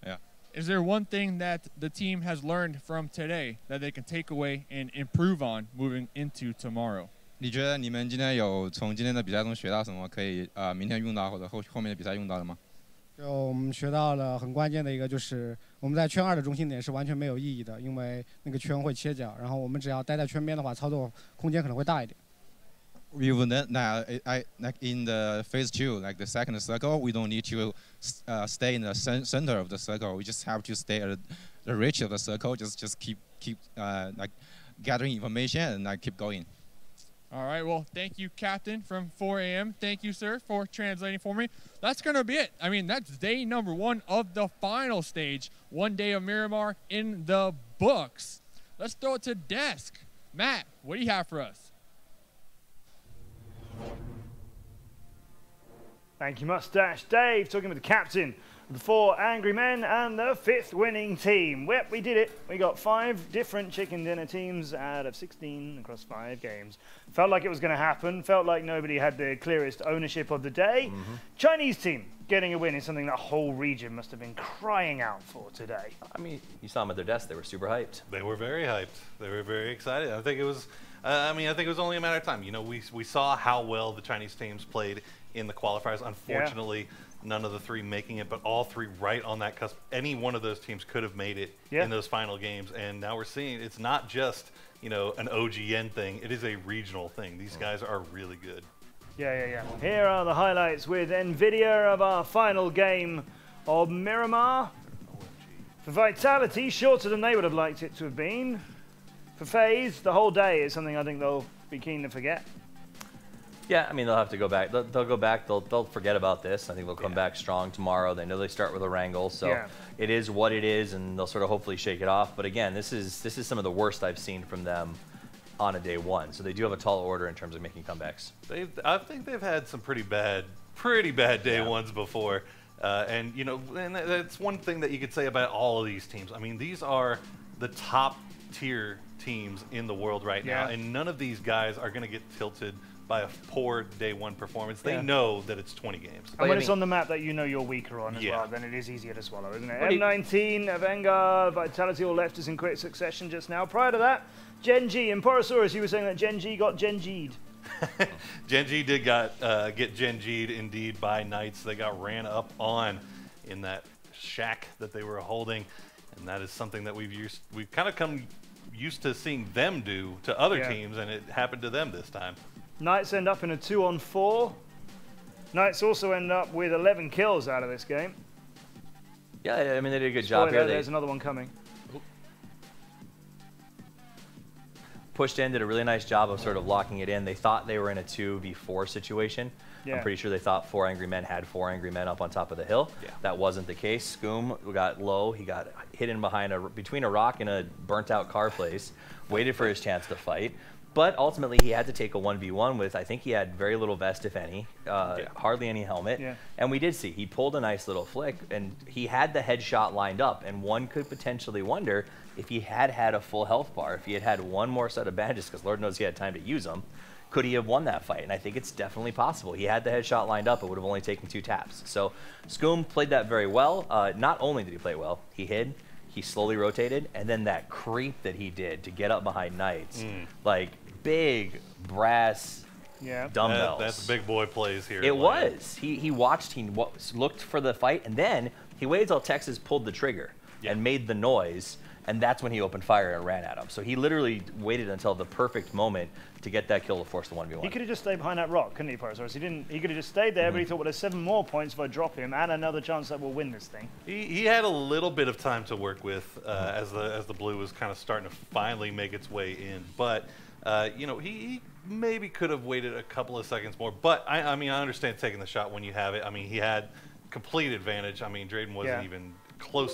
Yeah. Is there one thing that the team has learned from today that they can take away and improve on moving into tomorrow? 你觉得你们今天有从今天的比赛中学到什么可以明天用到或者后面的比赛用到的吗？就我们学到了很关键的一个，就是我们在圈2的中心点是完全没有意义的，因为那个圈会切角，然后我们只要待在圈边的话，操作空间可能会大一点。We will like in the phase 2, like the second circle, we don't need to stay in the center of the circle. We just have to stay at the reach of the circle. Just keep like gathering information and like keep going. All right, well, thank you, Captain, from 4 a.m. Thank you, sir, for translating for me. That's going to be it. I mean, that's day number 1 of the final stage. 1 day of Miramar in the books. Let's throw it to Desk. Matt, what do you have for us? Thank you, Mustache Dave, talking with the captain of the 4 Angry Men and the 5th winning team. Yep, we did it. We got 5 different chicken dinner teams out of 16 across 5 games. Felt like it was going to happen. Felt like nobody had the clearest ownership of the day. Chinese team getting a win is something that whole region must have been crying out for today. I mean, you saw them at their desk. They were super hyped. They were very hyped. They were very excited. I think it was. I think it was only a matter of time. You know, we saw how well the Chinese teams played in the qualifiers. Unfortunately, none of the 3 making it, but all 3 right on that cusp. Any one of those teams could have made it in those final games. And now we're seeing it's not just, an OGN thing. It is a regional thing. These guys are really good. Yeah. Here are the highlights with NVIDIA of our final game of Miramar. For Vitality, shorter than they would have liked it to have been. For FaZe, the whole day is something I think they'll be keen to forget. Yeah, I mean, they'll have to go back. They'll go back. They'll forget about this. I think they'll come back strong tomorrow. They know they start with a wrangle, so it is what it is, and they'll sort of hopefully shake it off. But again, this is some of the worst I've seen from them on a day 1. So they do have a tall order in terms of making comebacks. I think they've had some pretty bad day 1s before. And that's one thing that you could say about all of these teams. I mean, these are the top tier teams in the world right now, and none of these guys are going to get tilted by a poor day 1 performance. They know that it's 20 games. And when it's on the map that you know you're weaker on as well, then it is easier to swallow, isn't it? M19, Vanguard, Vitality all left us in quick succession just now. Prior to that, Gen G. In Porosaurus, you were saying that Gen G got Gen G'd. Gen G did get Gen G'd indeed by Knights. They got ran up on in that shack that they were holding, and that is something that we've kind of come used to seeing them do to other teams, and it happened to them this time. Knights end up in a 2-on-4. Knights also end up with 11 kills out of this game. Yeah, I mean, they did a good job here. There's another one coming. Pushed in, did a really nice job of sort of locking it in. They thought they were in a 2v4 situation. I'm pretty sure they thought 4 Angry Men had 4 Angry Men up on top of the hill. That wasn't the case. Scoom got low. He got hidden between a rock and a burnt-out car place. Waited for his chance to fight. But ultimately, he had to take a 1v1 with, I think he had very little vest, if any, hardly any helmet. And we did see, he pulled a nice little flick, and he had the headshot lined up. And one could potentially wonder if he had a full health bar, if he had one more set of bandages, because Lord knows he had time to use them, could he have won that fight? And I think it's definitely possible. He had the headshot lined up. It would have only taken 2 taps. So Scoom played that very well. Not only did he play well, he hid. He slowly rotated, and then that creep that he did to get up behind Knights, like big brass dumbbells. That's big boy plays here. It was. He watched, he looked for the fight, and then he waited until Texas pulled the trigger and made the noise, and that's when he opened fire and ran at him. So he literally waited until the perfect moment to get that kill to force the 1v1. He could have just stayed behind that rock, couldn't he, Porosaurus? He could have just stayed there, but he thought, well, there's 7 more points if I drop him, and another chance that we'll win this thing. He had a little bit of time to work with as the blue was kind of starting to finally make its way in. But, he maybe could have waited a couple of seconds more. But, I mean, I understand taking the shot when you have it. I mean, he had complete advantage. I mean, Drayden wasn't even close